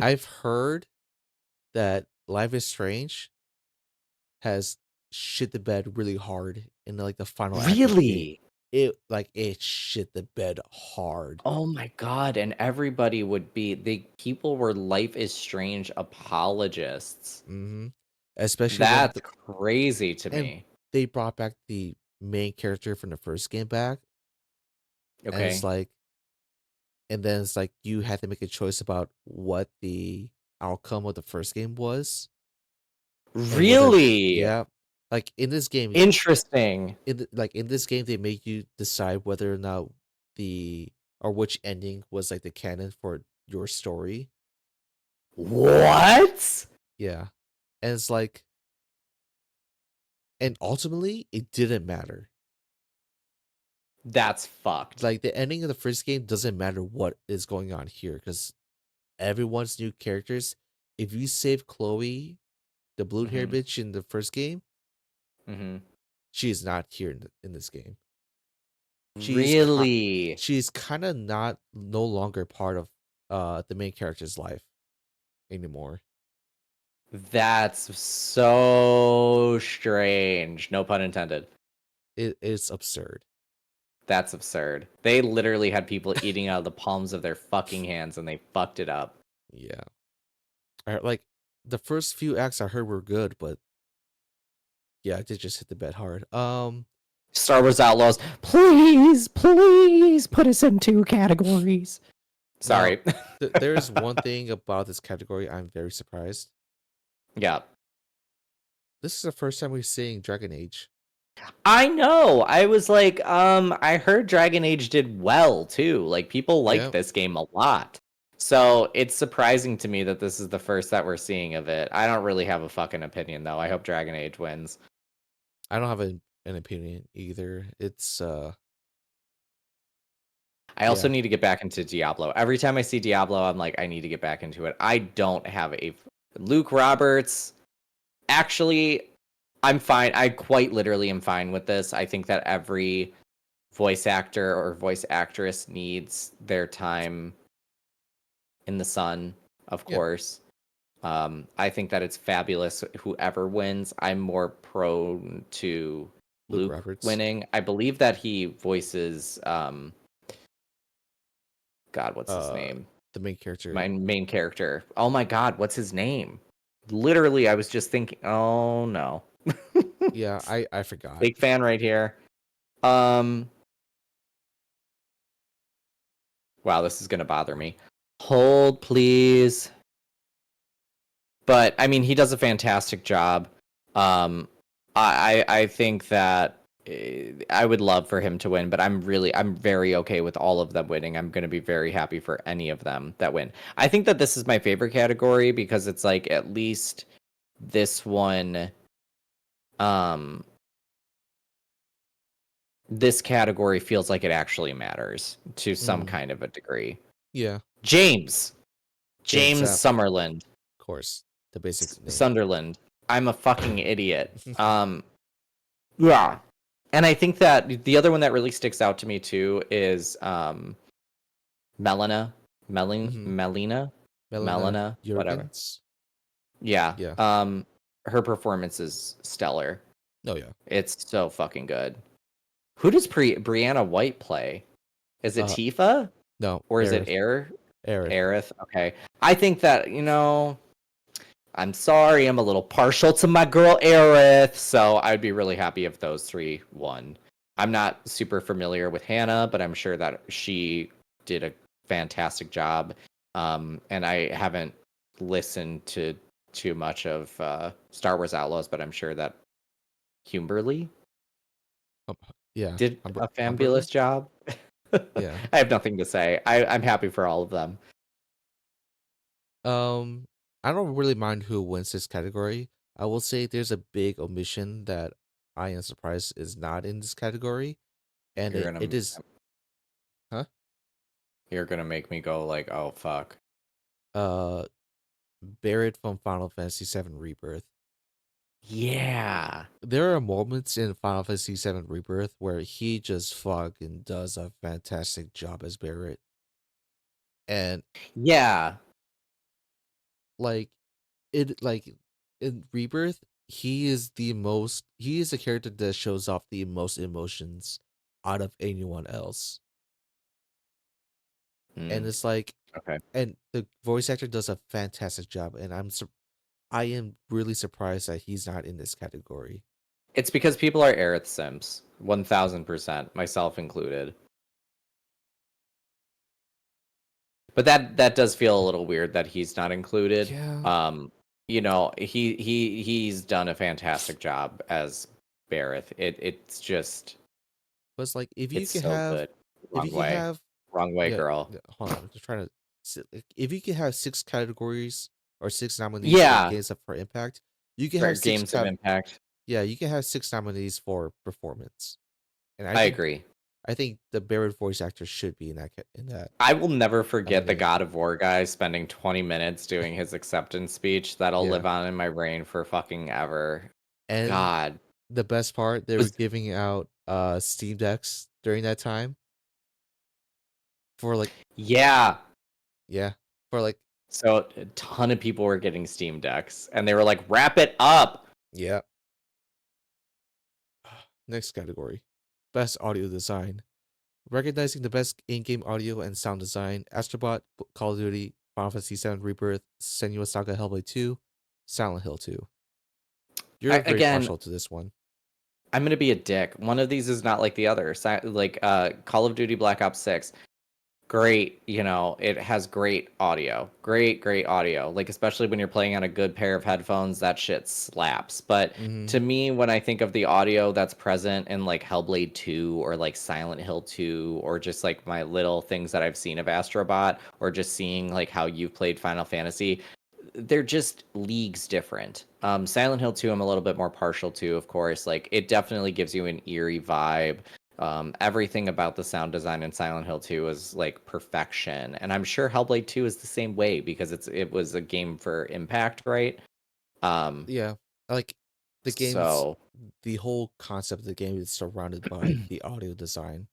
I've heard that Life is Strange has shit the bed really hard in like the final act of the game. Really? It shit the bed hard. Oh my god, and everybody would be the people were Life is Strange apologists. Mm-hmm. Especially when That's crazy to and me. they brought back the main character from the first game back, and Okay. it's like you had to make a choice about what the outcome of the first game was, and whether Really? yeah, like in this game, Interesting. in this game, they make you decide whether or not the or which ending was like the canon for your story. What? Yeah, and it's like, and ultimately, it didn't matter. That's fucked. Like the ending of the first game doesn't matter what is going on here because everyone's new characters. If you save Chloe, the blue hair Mhm. bitch in the first game, Mhm. she is not here in this game. She's ki- Really? she's kind of not no longer part of the main character's life anymore. That's so strange. No pun intended. It is absurd. That's absurd. They literally had people eating out of the palms of their fucking hands, and they fucked it up. Yeah. Like the first few acts I heard were good, but yeah, I did just hit the bed hard. Star Wars Outlaws, please, please put us in 2 categories. Now Sorry. there's one thing about this category I'm very surprised. Yeah. This is the first time we're seeing Dragon Age. I know. I was like, I heard Dragon Age did well too. Like people liked Yeah, this game a lot. So it's surprising to me that this is the first that we're seeing of it. I don't really have a fucking opinion though. I hope Dragon Age wins. I don't have an opinion either. It's I also yeah, need to get back into Diablo. Every time I see Diablo, I'm like, I need to get back into it. I don't have a Luke Roberts. Actually, I'm fine. I quite literally am fine with this. I think that every voice actor or voice actress needs their time in the sun, of yeah. course. I think that it's fabulous whoever wins. I'm more prone to Luke Luke Roberts. winning. I believe that he voices God, what's his Uh, name? the main character. My main character. Oh my God, what's his name? Literally, I was just thinking. Oh no, Yeah, I forgot. big fan right here. Um, wow, this is gonna bother me. Hold, please. But I mean, he does a fantastic job. Um, I think that I would love for him to win, but I'm very okay with all of them winning. I'm gonna be very happy for any of them that win. I think that this is my favorite category because it's like at least this one, um, this category feels like it actually matters to some Mm, kind of a degree. yeah, James, James James Sapp, Summerlin. of course, the basic name. Sunderland. I'm a fucking idiot. Yeah. And I think that the other one that really sticks out to me too is Melina. hmm Melina? Melina Melina, whatever. Jurgens. Yeah. Yeah. Her performance is stellar. Oh yeah. It's so fucking good. Who does Brianna White play? Is it Uh, Tifa? no, Or is it Aerith. Aerith. Aerith? Okay. I think that, I'm sorry, I'm a little partial to my girl Aerith, so I'd be really happy if those 3 won. I'm not super familiar with Hannah, but I'm sure that she did a fantastic job. And I haven't listened to too much of Star Wars Outlaws, but I'm sure that Humberly Um, yeah. did a Humberly. fabulous job. Yeah. I have nothing to say. I'm happy for all of them. Um, I don't really mind who wins this category. I will say there's a big omission that I am surprised is not in this category, and You're it gonna is huh? you're gonna make me go like, oh fuck. Uh, Barrett from Final Fantasy VII Rebirth. Yeah. There are moments in Final Fantasy VII Rebirth where he just fucking does a fantastic job as Barrett, and Yeah. like like in Rebirth, he is a character that shows off the most emotions out of anyone else. And Mm, it's like okay. and the voice actor does a fantastic job, and I am really surprised that he's not in this category. It's because people are Aerith Sims. 1000%, myself included. But that does feel a little weird that he's not included. Yeah, He's done a fantastic job as Bareth. It's just but it's like it's so good. if Wrong you could way. have Wrong way, yeah, girl. yeah, hold on, I'm just trying to like, if you could have 6 categories or 6 nominees for Yeah. games of for impact, you could For have games of impact. you can have 6 nominees for performance. And I agree. I think the Barrett voice actor should be in that I will never forget the nominee. God of War guy spending 20 minutes doing his acceptance speech. That'll Yeah. live on in my brain for fucking ever. And God. the best part, they were Was giving out Steam Decks during that time for like Yeah. yeah, for like So a ton of people were getting Steam Decks and they were like, wrap it up. yeah. Next category. Best audio design. Recognizing the best in-game audio and sound design, Astrobot, Call of Duty, Final Fantasy VII Rebirth, Senua Saga Hellblade 2, Silent Hill 2. You're very Again, partial to this one. I'm gonna be a dick. One of these is not like the other. Like Call of Duty Black Ops 6. Great, it has great audio. Great audio. Like especially when you're playing on a good pair of headphones, that shit slaps. But Mm-hmm. to me, when I think of the audio that's present in like Hellblade 2 or like Silent Hill 2 or just like my little things that I've seen of Astrobot or just seeing like how you've played Final Fantasy, they're just leagues different. Silent Hill 2, I'm a little bit more partial to, of course. Like it definitely gives you an eerie vibe. Everything about the sound design in Silent Hill 2 is like perfection, and I'm sure Hellblade 2 is the same way because it was a game for impact, right? Um, Yeah, like the game's so the whole concept of the game is surrounded by the audio design.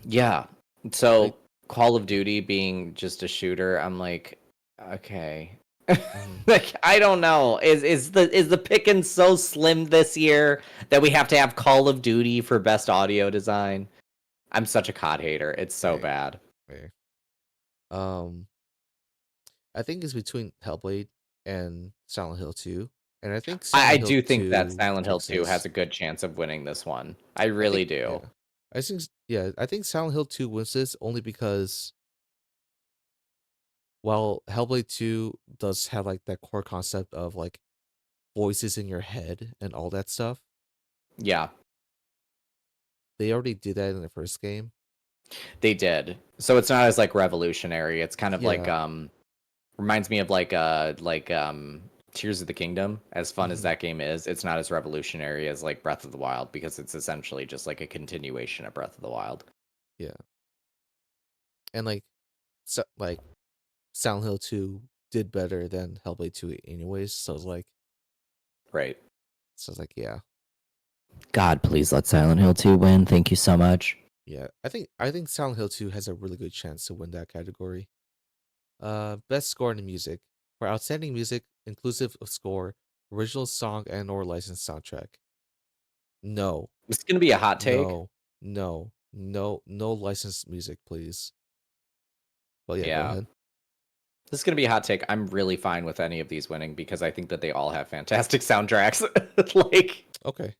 yeah, Like, so Call of Duty being just a shooter, I'm like, okay, mhm. like I don't know, is the pickings so slim this year that we have to have Call of Duty for best audio design? I'm such a COD hater. It's so Hey, bad. hey. Um, I think it's between Hellblade and Silent Hill 2, and I think I Silent Hill do think that 2 Silent Hill takes 2 has this. a good chance of winning this one. I I think, really yeah, do. I think Silent Hill 2 wins this only because while Hellblade 2 does have like that core concept of like voices in your head and all that stuff, Yeah, they already did that in the first game. they did. So it's not as like revolutionary. It's kind of like Yeah. reminds me of like Tears of the Kingdom. As fun as Hmm. that game is, it's not as revolutionary as like Breath of the Wild because it's essentially just like a continuation of Breath of the Wild. Yeah. And like, like Silent Hill 2 did better than Hellblade 2 anyways. Right. So it's like, yeah. God, please let Silent Hill 2 win. Thank you so much. Yeah. I think Silent Hill 2 has a really good chance to win that category. Best score in music. For outstanding music, inclusive of score, original song and or licensed soundtrack. No. This is gonna be a hot take. No. No. No. No licensed music, please. But yeah, go Yeah. ahead. This is gonna be a hot take. I'm really fine with any of these winning because I think that they all have fantastic soundtracks. Like Okay.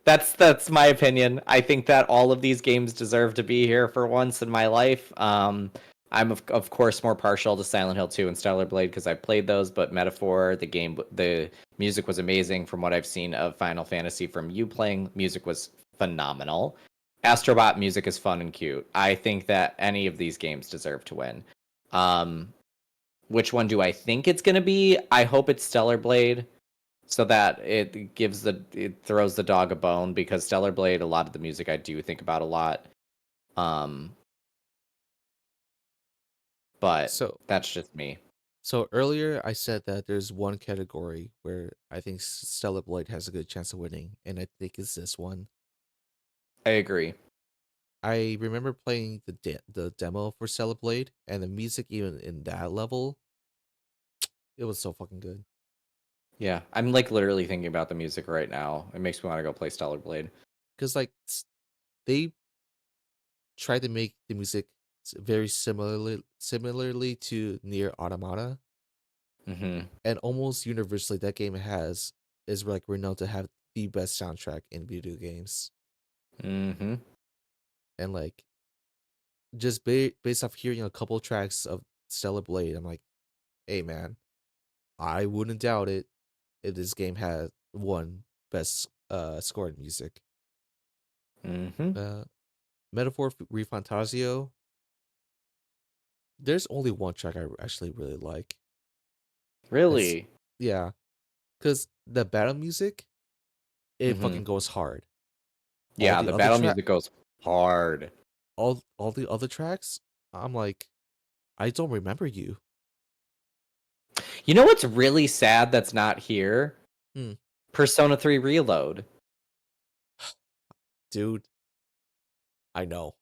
that's my opinion. I think that all of these games deserve to be here for once in my life. I'm of course more partial to Silent Hill 2 and Stellar Blade because I played those, but Metaphor, the music was amazing from what I've seen of Final Fantasy from you playing. Music was phenomenal. Astrobot music is fun and cute. I think that any of these games deserve to win. Um, which one do I think it's going to be? I hope it's Stellar Blade so that it throws the dog a bone because Stellar Blade, a lot of the music I do think about a lot. Um, but So that's just me. so earlier I said that there's one category where I think Stellar Blade has a good chance of winning, and I think it's this one. I agree. I remember playing the demo for Stellar Blade, and the music even in that level, it was so fucking good. Yeah, I'm like literally thinking about the music right now. It makes me want to go play Stellar Blade. Because like they tried to make the music very similarly to Near Automata, Mm-hmm. and almost universally that game has is like renowned to have the best soundtrack in video games. Mm-hmm. And like just based off hearing a couple tracks of Stellar Blade, I'm like, hey man, I wouldn't doubt it if this game had one best scored music. Mm-hmm. Uh, Metaphor Refantasio. There's only one track I actually really like. It's Really? yeah, because the battle music it Mm-hmm. fucking goes hard. All Yeah, the the other battle track, music goes hard. all the other tracks, I'm like, I don't remember you. You know what's really sad that's not here? Hmm, Persona 3 Reload. dude, I know.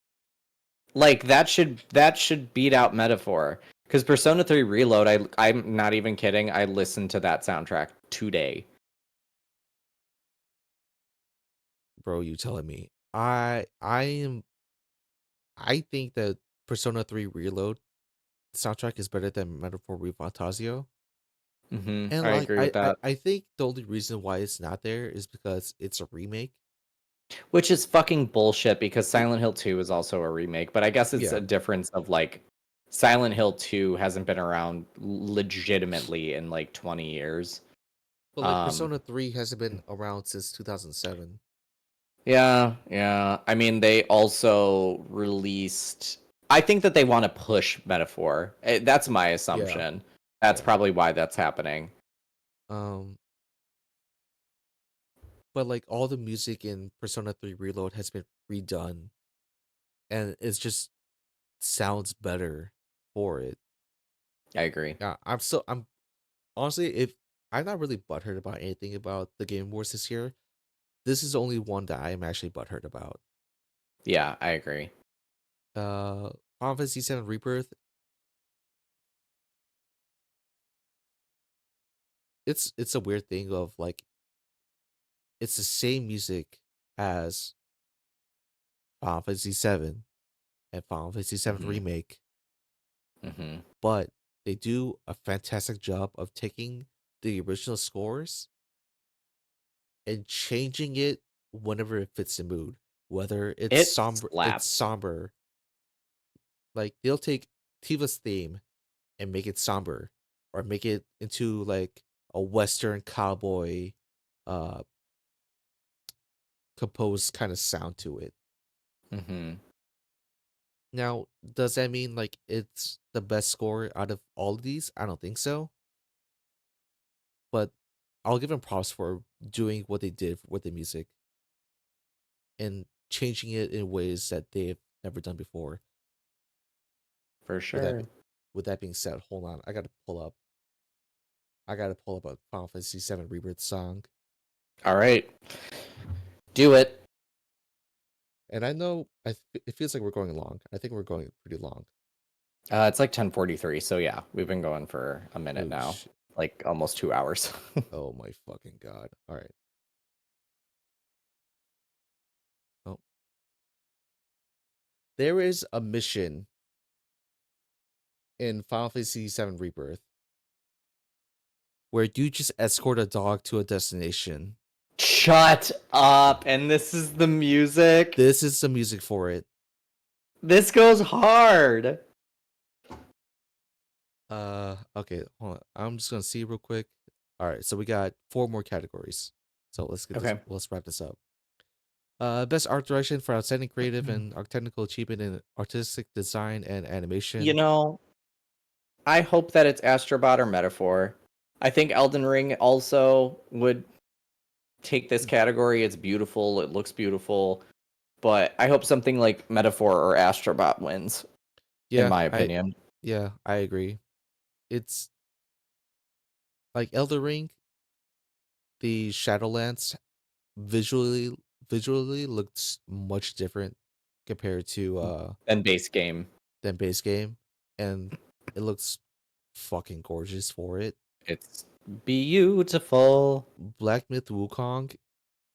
Like that should beat out Metaphor. Because Persona 3 Reload, I'm not even kidding. I listened to that soundtrack today. Bro, you telling me? I am. I think that Persona 3 Reload soundtrack is better than Metaphor Refantasio. And I like agree with that. I think the only reason why it's not there is because it's a remake. Which is fucking bullshit because It, Silent Hill 2 is also a remake, but I guess it's yeah, a difference of like Silent Hill 2 hasn't been around legitimately in like 20 years. but like Um Persona 3 hasn't been around since 2007. yeah, yeah. I mean they also released I think that they want to push Metaphor. That's my Yeah, assumption. That's yeah. probably why that's happening. Um, but like all the music in Persona 3 Reload has been redone, and it's just sounds better for it. I agree. Yeah, I'm honestly, if I'm not really butthurt about anything about the Game Awards this year, this is the only one that I'm actually butthurt about. Yeah, I agree. Uh, Final Fantasy VII Rebirth. It's a weird thing of like it's the same music as Final Fantasy VII and Final Fantasy VII Mhm. Remake, Mhm. but they do a fantastic job of taking the original scores and changing it whenever it fits the mood. Whether It it's slaps. somber. Like they'll take Tiva's theme and make it somber, or make it into like a western cowboy uh composed kind of sound to it. Mhm. Now, does that mean like it's the best score out of all of these? I don't think so. But I'll give them props for doing what they did with the music and changing it in ways that they've never done before. For With that, sure. with that being said, hold on, I gotta pull up a Final Fantasy VII Rebirth song, All right. Do it. and I know it feels like we're going long. I think we're going pretty long. It's like 10:43, so yeah, we've been going for a minute Oh now, shit! like almost 2 hours. Oh my fucking god! All right. Oh, there is a mission in Final Fantasy VII Rebirth where you just escort a dog to a destination. Shut up! And this is the music. This is the music for it. This goes hard. Okay, hold on. I'm just gonna see real quick. All right, so we got four more categories. So let's get this. Okay. Let's wrap this up. Best art direction for outstanding creative and technical achievement in artistic design and You animation. know, I hope that it's Astrobot or Metaphor. I think Elden Ring also would take this category. It's beautiful. It looks beautiful. But I hope something like Metaphor or Astrobot wins, in Yeah, my I opinion. yeah I agree. It's like Elder Ring. The Shadowlands visually looks much different compared to And base game. than base game, and it looks fucking gorgeous for it. It's beautiful. Black Myth Wukong,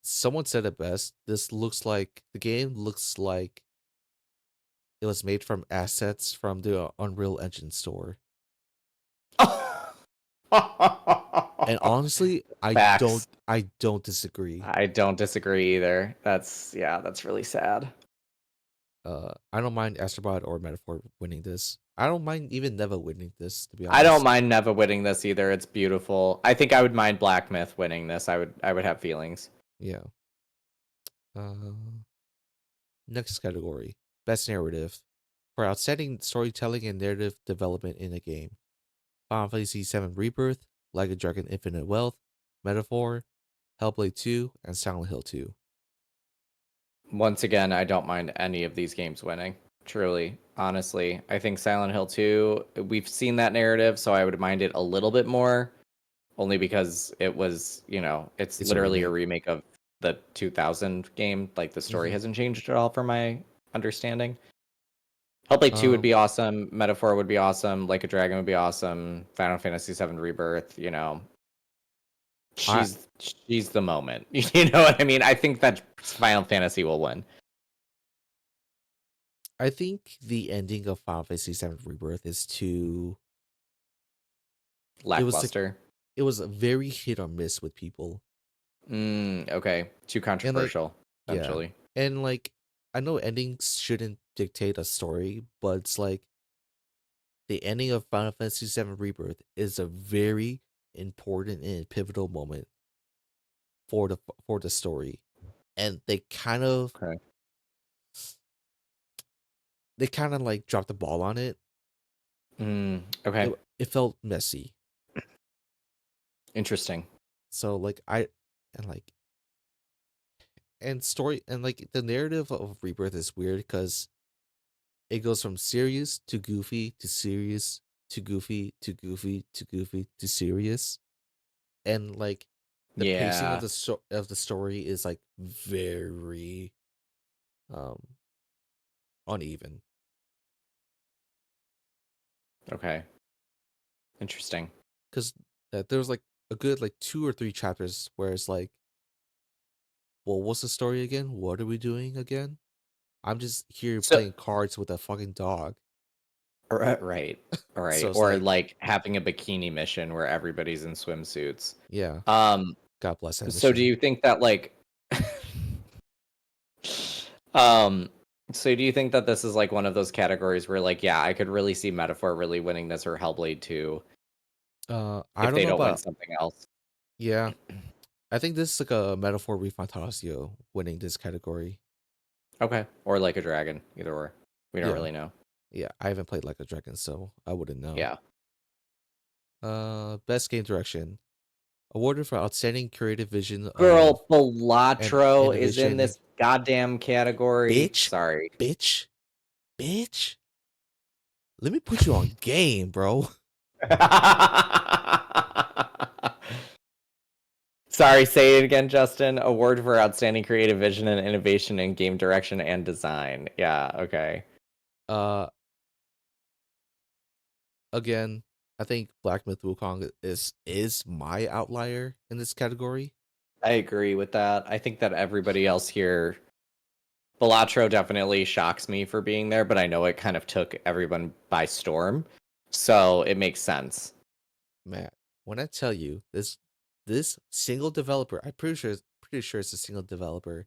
someone said it best. This looks like the game looks like it was made from assets from the Unreal Engine store. And honestly, Facts. I don't disagree. I don't disagree either. That's really sad. I don't mind Astrobot or Metaphor winning this. I don't mind even Neva winning this, to be I don't honest. mind Neva winning this either. It's beautiful. I think I would mind Black Myth winning this. I would have feelings. Yeah. Uh, Next category: Best Narrative for outstanding storytelling and narrative development in a game. Final Fantasy VII Rebirth, Like a Dragon Infinite Wealth, Metaphor, Hellblade 2, and Silent Hill 2. Once again, I don't mind any of these games winning. Truly, honestly, I think Silent Hill 2, we've seen that narrative, so I would mind it a little bit more, only because it was, it's It's a literally a remake. remake of the 2000 game. Like the story Hmm. hasn't changed at all from my understanding. Hellblade 2 would Um, be awesome. Metaphor would be awesome. Like a Dragon would be awesome. Final Fantasy 7 Rebirth, I she's the moment. You know what I mean? I think that Final Fantasy will win. I think the ending of Final Fantasy VII Rebirth is too. It was like Lackluster. it was a very hit or miss with people, Okay. Too and like controversial, yeah, essentially. and like I know endings shouldn't dictate a story, but it's like the ending of Final Fantasy VII Rebirth is a very important and pivotal moment for the story, and Okay. they kind of like dropped the ball on it. Okay. It felt messy. Interesting. So like and like and story and like the narrative of Rebirth is weird because it goes from serious to goofy to serious to goofy to goofy to goofy to serious, and like the pacing of Yeah. of the story is like very um uneven. Okay. Interesting. Because there was like a good like 2 or 3 chapters where it's like, well, what's the story again? What are we doing again? I'm just here So playing cards with a fucking dog. right. All So right. it's Or like, like having a bikini mission where everybody's in swimsuits. yeah, Um, God bless that so do mission. you think that like um so do you think that this is like one of those categories where like yeah, I could really see Metaphor really winning this or Hellblade 2 I if don't they know don't win about, something else? yeah, I think this is like a metaphor Fantasio winning this category. Okay. Or like a dragon, either or. We don't Yeah, really know. yeah, I haven't played like a dragon, so I wouldn't know. Yeah. Best game direction awarded for outstanding creative vision of Girl, and Balatro is in innovation. this goddamn category. Bitch, Sorry. bitch, bitch. Let me put you on game, bro. Sorry, say it again, Justin. Award for outstanding creative vision and innovation in game direction and design. Yeah, okay. Uh, again, I think Black Myth Wukong is my outlier in this category. I agree with that. I think that everybody else here, Balatro definitely shocks me for being there, but I know it kind of took everyone by storm. So it makes sense. Matt, when I tell you this single developer, I'm pretty sure it's a single developer,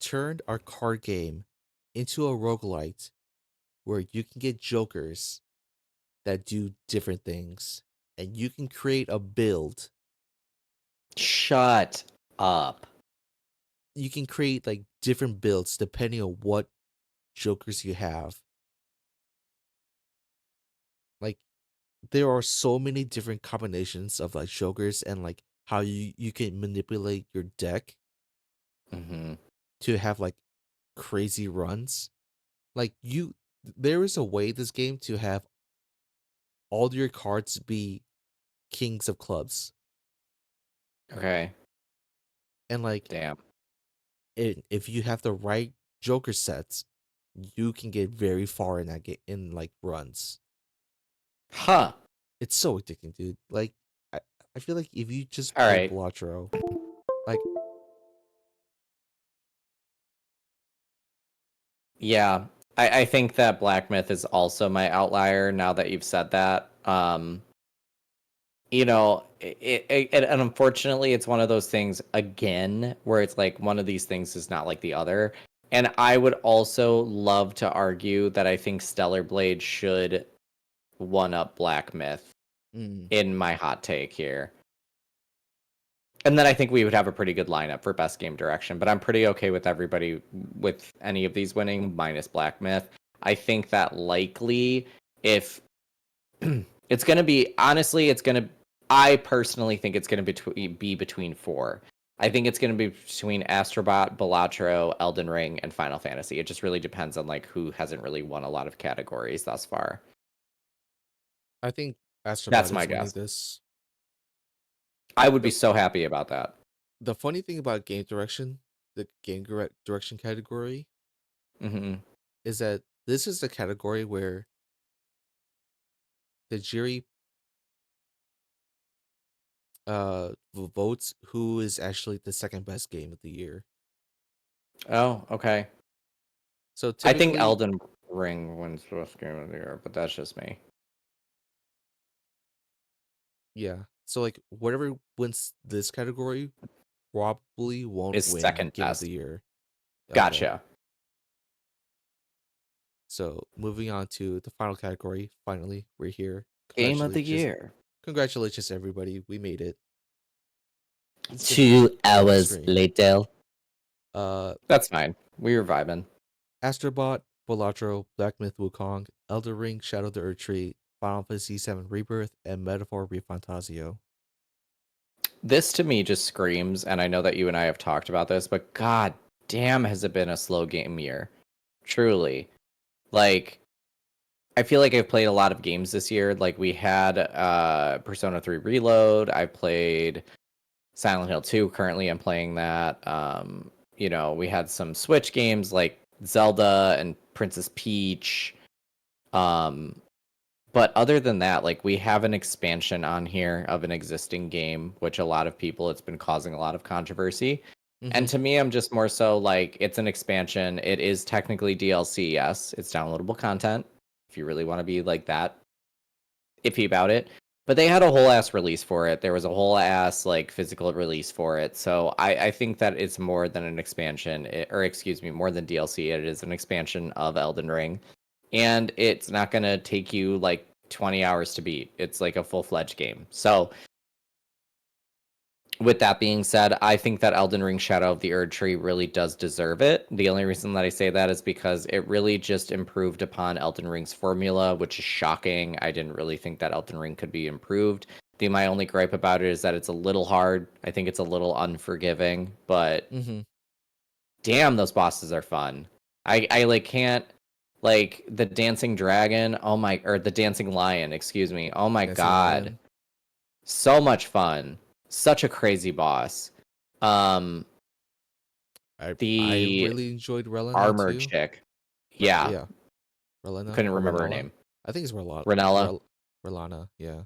turned our card game into a roguelite where you can get jokers that do different things, and you can create a build. Shut up. You can create like different builds depending on what jokers you have. Like there are so many different combinations of like jokers and like how you can manipulate your deck Hmm. to have like crazy runs. Like there is a way this game to have all your cards be kings of clubs, Okay. and like Damn. if you have the right joker sets, you can get very far in that game in like runs. Huh. It's so addicting, dude. Like I, I feel like if you just All play right. Balatro, like Yeah. I think that Black Myth is also my outlier now that you've said that. And unfortunately, it's one of those things again where it's like one of these things is not like the other. And I would also love to argue that I think Stellar Blade should one up Black Myth mm, in my hot take here. And then I think we would have a pretty good lineup for best game direction, but I'm pretty okay with everybody with any of these winning minus Black Myth. I think that likely if it's going to be honestly it's going to I personally think it's going to be between four. I think it's going to be between Astrobot, Balatro, Elden Ring, and Final Fantasy. It just really depends on like who hasn't really won a lot of categories thus far. I think That's Astrobot my is winning guess. this. I would be The so happy about that. the funny thing about game direction, the direction category, Hmm. is that this is the category where the jury votes who is actually the second best game of the year. Oh, okay. So I think typically, Elden Ring wins best game of the year, but that's just me. Yeah. So like whatever wins this category probably won't Is win second Game of the best. Year. Okay. Gotcha. So moving on to the final category. Finally, we're here. Game of the Congratulations. year. Congratulations everybody. We made it. It's been 2 hours long stream. later. Uh That's fine. We were vibing. Astrobot, Balatro, Black Myth Wukong, Elder Ring, Shadow of the Earth Tree, Final Fantasy VII Rebirth, and Metaphor Refantasio. This to me just screams, and I know that you and I have talked about this, but god damn has it been a slow game year. Truly. Like, I feel like I've played a lot of games this year. Like we had Persona 3 Reload. I played Silent Hill 2. Currently I'm playing that. We had some Switch games like Zelda and Princess Peach. Um, but other than that, like we have an expansion on here of an existing game, which a lot of people it's been causing a lot of controversy. Mm-hmm. And to me, I'm just more so like it's an expansion. It is technically DLC, yes. It's downloadable content if you really want to be like that iffy about it. But they had a whole ass release for it. There was a whole ass like physical release for it. So I think that it's more than an expansion, or excuse me, more than DLC. It is an expansion of Elden Ring. And it's not gonna take you like 20 hours to beat. It's like a full-fledged game. So with that being said, I think that Elden Ring Shadow of the Erd Tree really does deserve it. The only reason that I say that is because it really just improved upon Elden Ring's formula, which is shocking. I didn't really think that Elden Ring could be improved. My only gripe about it is that it's a little hard. I think it's a little unforgiving, but Mm-hmm. damn, those bosses are fun. I like can't like the dancing dragon. Oh my, or the dancing lion. Excuse me. Oh my Dancing god, Lion. so much fun. Such a crazy boss. Um, I the really enjoyed Relena armored too. chick. Yeah, Yeah. Relena couldn't or remember her Renala. name. I think it's Renella. Relana, yeah.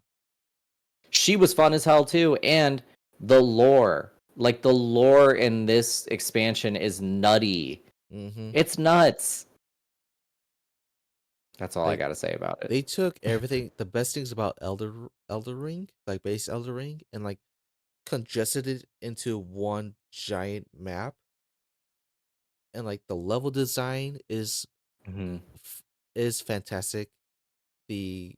She was fun as hell too, and the lore, like the lore in this expansion, is nutty. Mm-hmm. It's nuts. That's all I Like gotta say about it. they took everything the best things about Elder Ring, like base Elder Ring, and like congested it into one giant map. And like the level design Hmm. f- is fantastic. The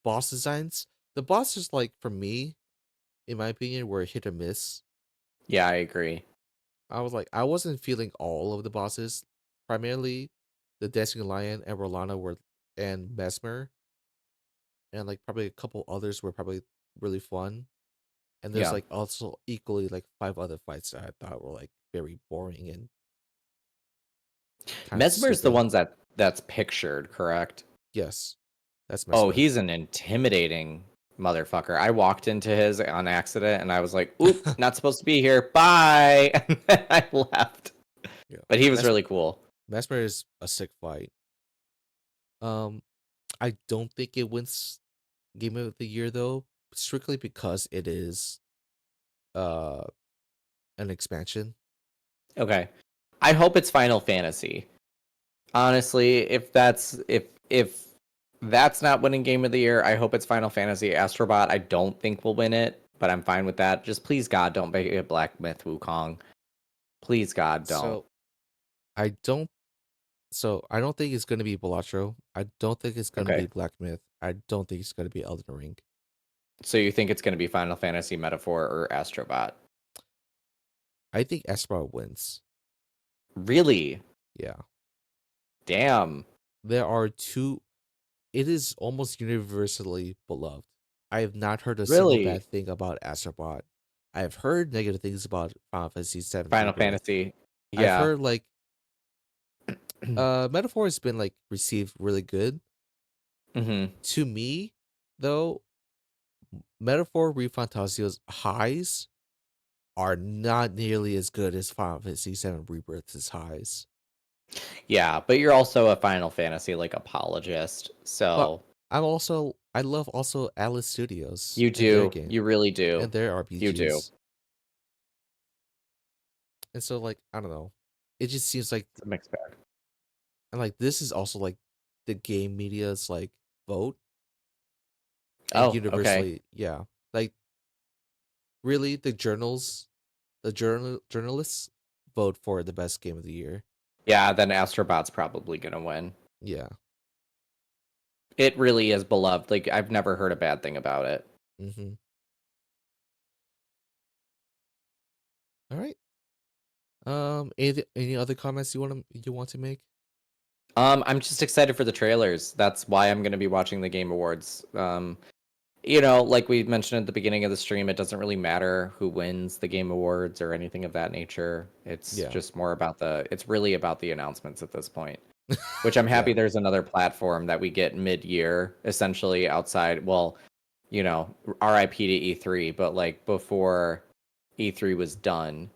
boss designs, the bosses like for me, in my opinion, were hit or miss. Yeah, I agree. I was like, I wasn't feeling all of the bosses. Primarily, the Dancing Lion and Rolana were, and Mesmer, and like probably a couple others were probably really fun. And there's Yeah, like also equally like five other fights that I thought were like very boring and kind of Mesmer's the stupid. ones that's pictured, correct? Yes, that's Oh, Mesmer. he's an intimidating motherfucker. I walked into his on accident and I was like, oop, not supposed to be here. Bye. And then I left. Yeah, But he was Mes- really cool. Mesmer is a sick fight. Um, I don't think it wins Game of the Year though, strictly because it is uh an expansion. Okay. I hope it's Final Fantasy. Honestly, if that's not winning game of the year, I hope it's Final Fantasy. Astrobot, I don't think will win it, but I'm fine with that. Just please God, don't make it Black Myth Wukong. Please God, don't. So I don't. So I don't think it's gonna be Balatro. I don't think it's gonna be Okay. Black Myth. I don't think it's gonna be Elden Ring. So you think it's going to be Final Fantasy Metaphor or Astrobot? I think Espra wins. Really? Yeah, Damn. there are two. It is almost universally beloved. I have not heard a single Really? bad thing about Astrobot. I have heard negative things about Final Fantasy VII Final Rebirth. Fantasy. I've Yeah. heard like Metaphor has been like received really good. Hmm. To me, though, Metaphor Refantasio's highs are not nearly as good as Final Fantasy VII Rebirth's highs. Yeah, but you're also a Final Fantasy like apologist. But So I love also Alice Studios you and their do. game You really do. and their You do. RPGs. And so like I don't know. It just seems like It's a mixed bag. and like this is also like the game media's like vote, and Oh, okay. universally, yeah, like really the journalists vote for the best game of the year. Yeah, then Astrobot's probably gonna win. Yeah. It really is beloved. Like I've never heard a bad thing about it. Mm-hmm. All right. Any other comments you want to make? I'm just excited for the trailers. That's why I'm gonna be watching the Game Awards. You know, like we mentioned at the beginning of the stream, it doesn't really matter who wins the Game Awards or anything of that nature. It's Yeah. just more about it's really about the announcements at this point. Which I'm happy Yeah. there's another platform that we get mid-year, essentially outside. Well, you know, RIP to E3, but like before E3 was done,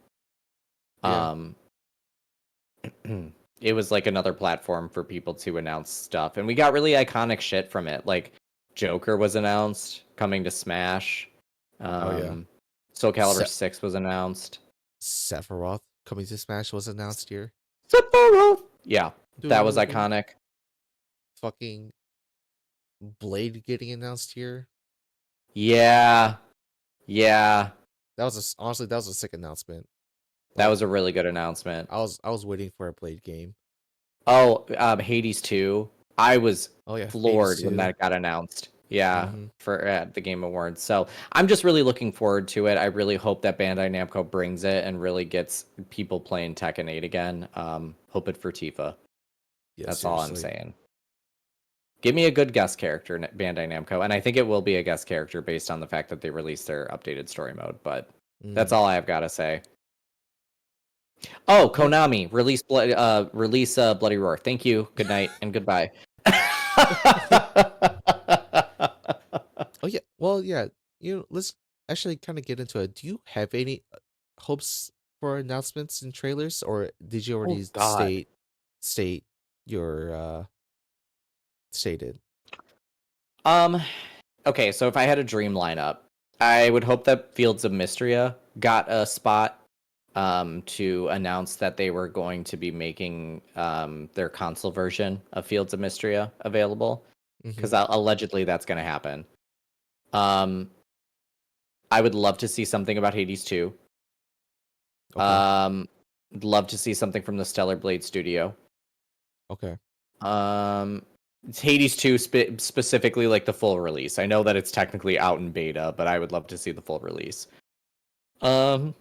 Yeah. um, it was like another platform for people to announce stuff, and we got really iconic shit from it. Like Joker was announced coming to Smash. Oh yeah. Um, Soul Calibur Se- 6 was announced. Sephiroth coming to Smash was announced here. Sephiroth! Yeah, that was Dude, iconic. fucking Blade getting announced here. Yeah, yeah, Honestly, that was a sick announcement. that Like was a really good announcement. I was waiting for a Blade game. Oh, Hades 2. I was Oh yeah, Hades floored when 2. that got announced. Yeah, Mm-hmm. for the Game Awards. So I'm just really looking forward to it. I really hope that Bandai Namco brings it and really gets people playing Tekken 8 again. Hope it for Tifa. Yeah, That's all I'm seriously. saying. Give me a good guest character, Bandai Namco, and I think it will be a guest character based on the fact that they released their updated story mode. But that's Mm. all I've got to say. Oh, Yeah. Konami, release Bloody Roar. Thank you. Good night and goodbye. Oh yeah. Well, yeah. Let's actually kind of get into it. Do you have any hopes for announcements and trailers, or did you Oh already God. state your stated? Um. Okay, so if I had a dream lineup, I would hope that Fields of Mystria got a spot to announce that they were going to be making their console version of Fields of Mystria available, because Mm-hmm. allegedly that's going to happen. Um, I would love to see something about Hades 2. Okay. Um, love to see something from the Stellar Blade studio. Okay. Um, it's Hades 2 specifically, like the full release. I know that it's technically out in beta, but I would love to see the full release. Um,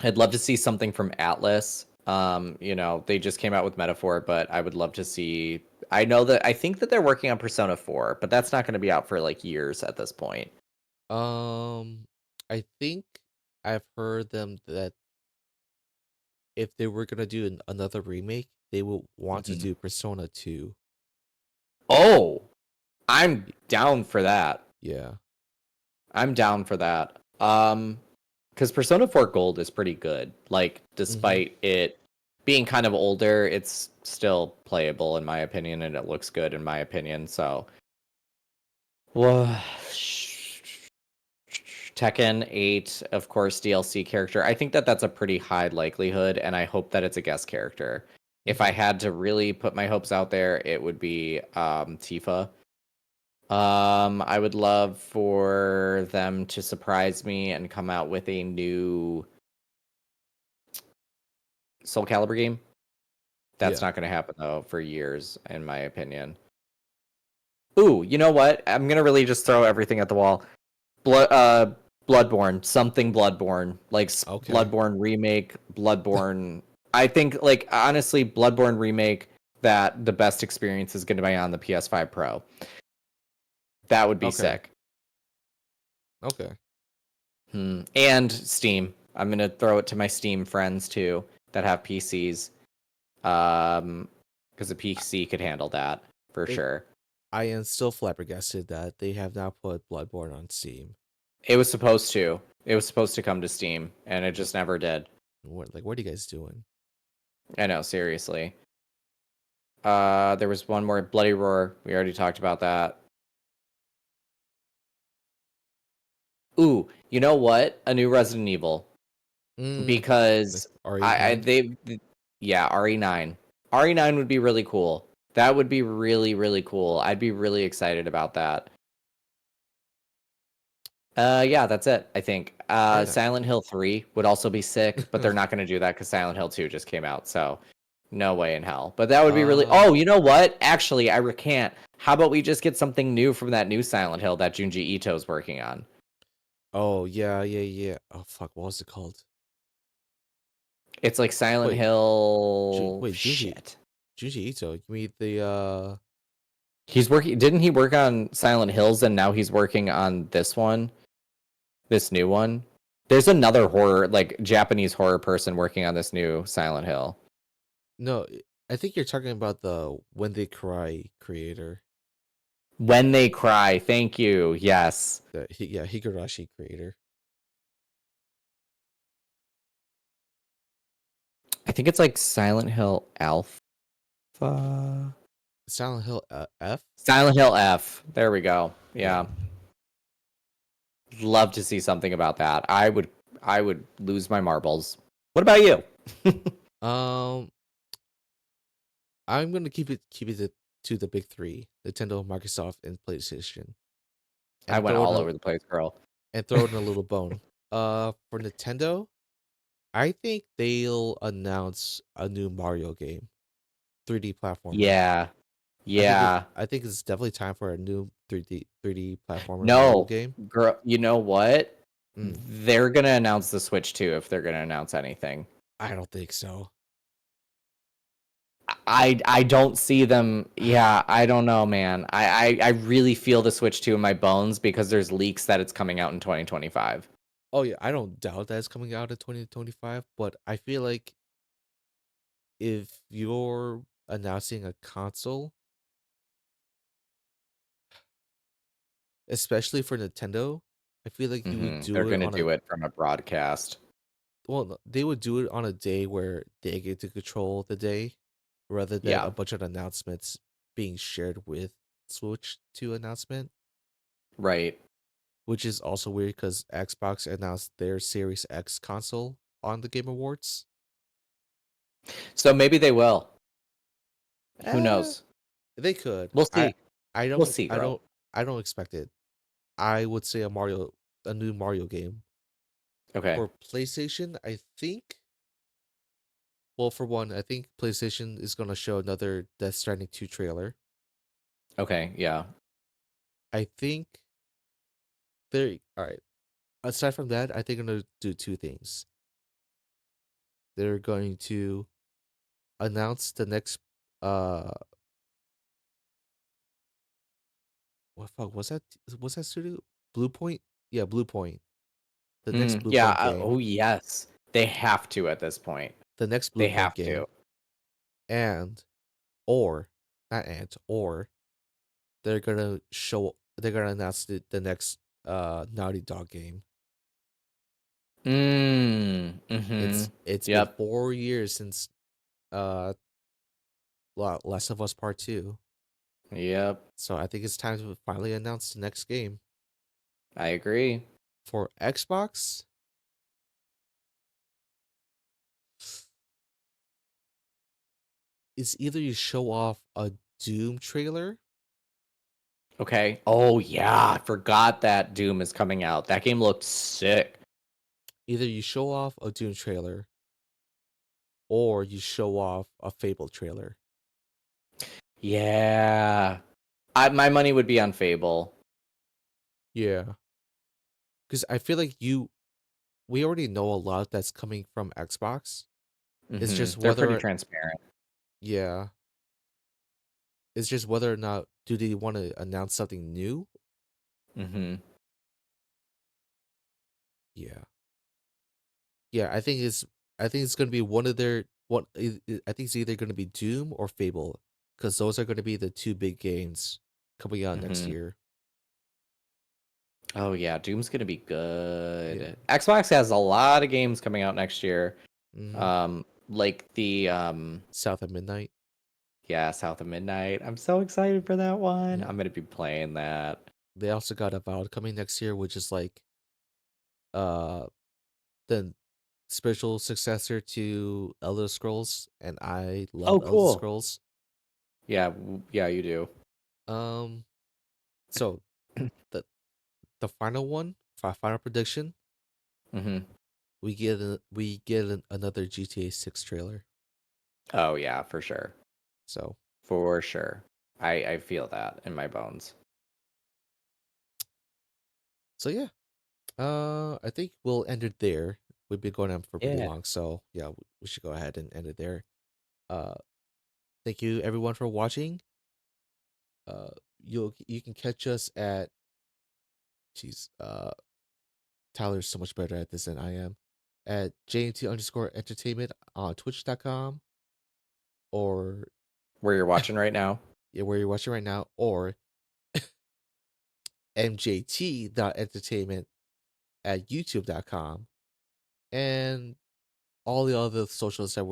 I'd love to see something from Atlas. You know, they just came out with Metaphor, but I would love to see. I think that they're working on Persona 4, but that's not going to be out for like years at this point. Um, I think I've heard them that if they were gonna do another remake, they will want to Mhm. do Persona 2. Oh, I'm down for that. Yeah. I'm down for that. Because Persona 4 Gold is pretty good. Like, Mm-hmm. despite it being kind of older, it's still playable in my opinion, and it looks good in my opinion. So, well, Tekken 8, of course, DLC character. I think that that's a pretty high likelihood, and I hope that it's a guest character. If I Mm-hmm. had to really put my hopes out there, it would be Tifa. I would love for them to surprise me and come out with a new Soul Calibur game. That's Yeah. not going to happen though for years, in my opinion. Ooh, you know what? I'm gonna really just throw everything at the wall. Blood, Bloodborne, something Bloodborne, like Okay. Bloodborne remake, Bloodborne. I think, like honestly, Bloodborne remake. That the best experience is going to be on the PS5 Pro. That would be Okay. sick. Okay. And Steam. I'm gonna throw it to my Steam friends too that have PCs. Because a I- PC could handle that for It sure. I am still flabbergasted that they have now put Bloodborne on Steam. It was supposed to. It was supposed to come to Steam, and it Like just never did. what are you guys doing? I know, seriously. There was one more Bloody Roar. We already talked about that. Ooh, you know what? A new Resident Evil Like because RE9? yeah, RE9. RE9 would be really cool. That would be really, really cool. I'd be really excited about that. Yeah, that's it, I think. Very Silent Hill 3 would also be sick, but they're not going to do that because Silent Hill 2 just came out, so no way in hell. But that would be really. uh, Oh, you know what? Actually, I recant. How about we just get something new from that new Silent Hill that Junji Ito's working on? oh yeah, yeah, yeah. Oh fuck, what was it called? It's like Silent Wait, Hill. wait, Shit. Junji Ito. You mean the He's working. Didn't he work on Silent Hills and now he's working on this one? This new one? There's another horror, like Japanese horror person working on this new Silent Hill. no? I think you're talking about the When They Cry creator. When They Cry. Thank you. Yes. Yeah, Higurashi creator. I think it's like Silent Hill Alpha. Silent Hill F. Silent Hill F. There we go. Yeah. Yeah. Love to see something about that. I would lose my marbles. What about you? Um, I'm gonna keep it to the big three: Nintendo, Microsoft, and PlayStation, I and went all over the place, girl. throw in a little bone. For Nintendo, I think they'll announce a new Mario game, 3D platformer. Yeah. Yeah. I think it's definitely time for a new 3D platformer Mario No, game. girl, you know what? Mm, They're gonna announce the Switch too if they're gonna announce anything. I don't think so. I don't see them. Yeah, I don't know, man. I really feel the Switch 2 in my bones because there's leaks that it's coming out in 2025. Oh yeah, I don't doubt that it's coming out in 2025, but I feel like if you're announcing a console, especially for Nintendo, I feel like you would They're do it gonna on a do it from a broadcast. well, no, they would do it on a day where they get to control the day rather than Yeah, a bunch of announcements being shared with Switch 2 announcement, right. which is also weird because Xbox announced their Series X console on the Game Awards. So maybe they will. Who Eh, knows? they could. We'll see. I We'll don't see, I girl. don't I don't expect it. I would say a new Mario game. Okay. For PlayStation, I think well, for one, I think PlayStation is gonna show another Death Stranding 2 trailer. Okay. Yeah. I think they're alright. Aside from that, I think I'm gonna do two things. They're going to announce the next uh what fuck was that studio? Blue Point? Yeah, Blue Point. The next Blue Yeah. Point game. Oh, yes. They have to at this point. The next Blue They Point have game. to. And or not and or they're gonna announce the next Naughty Dog game. Mm-hmm. It's been Yep. 4 years since uh Last of Us Part 2. Yep. So I think it's time to finally announce the next game. I agree. For Xbox, it's either you show off a Doom trailer, Okay. Oh yeah, I forgot that Doom is coming out. That game looked sick. or you show off a Fable trailer. Yeah. My money would be on Fable. Yeah. Because I feel like we already know a lot that's coming from Xbox. It's just They're pretty whether transparent. yeah, it's just whether or not do they want to announce something new? hmm Yeah. Yeah, I think it's gonna be one of their one. I think it's either gonna be Doom or Fable, because those are gonna be the two big games coming out next hmm year. Oh yeah, Doom's gonna be Yeah. good. Xbox has a lot of games coming out next year. Hmm. Like the South at Midnight. yeah, South of Midnight. I'm so excited for that one. Yeah. I'm gonna be playing that. They also got Avowed coming next year, which is like uh the spiritual successor to Elder Scrolls, and I love Oh, Elder cool. Scrolls. Yeah, yeah, you do. Um, so the the final one, final prediction, Hmm. another GTA 6 trailer. Oh yeah, for sure. So For sure. I feel that in my bones. so yeah. I think we'll end it there. We've been going on for pretty Yeah. long, so yeah, we should go ahead and end it there. Uh, thank you everyone for watching. Uh, you can catch us at, jeez, Tyler's so much better at this than I am, at JMT underscore entertainment on twitch.com, or Where you're watching right now? yeah, where you're watching right now, or mjt.entertainment at youtube.com, and all the other socials that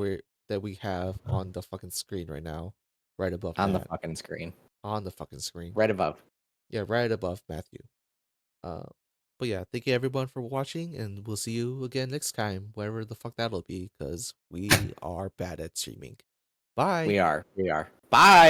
we have on the fucking screen right now, right above On the Matt, fucking screen. on the fucking screen. Right above. Yeah, right above Matthew. Uh, but yeah, thank you everyone for watching, and we'll see you again next time, wherever the fuck that'll be, because we are bad at streaming. Bye. We are. We are. Bye.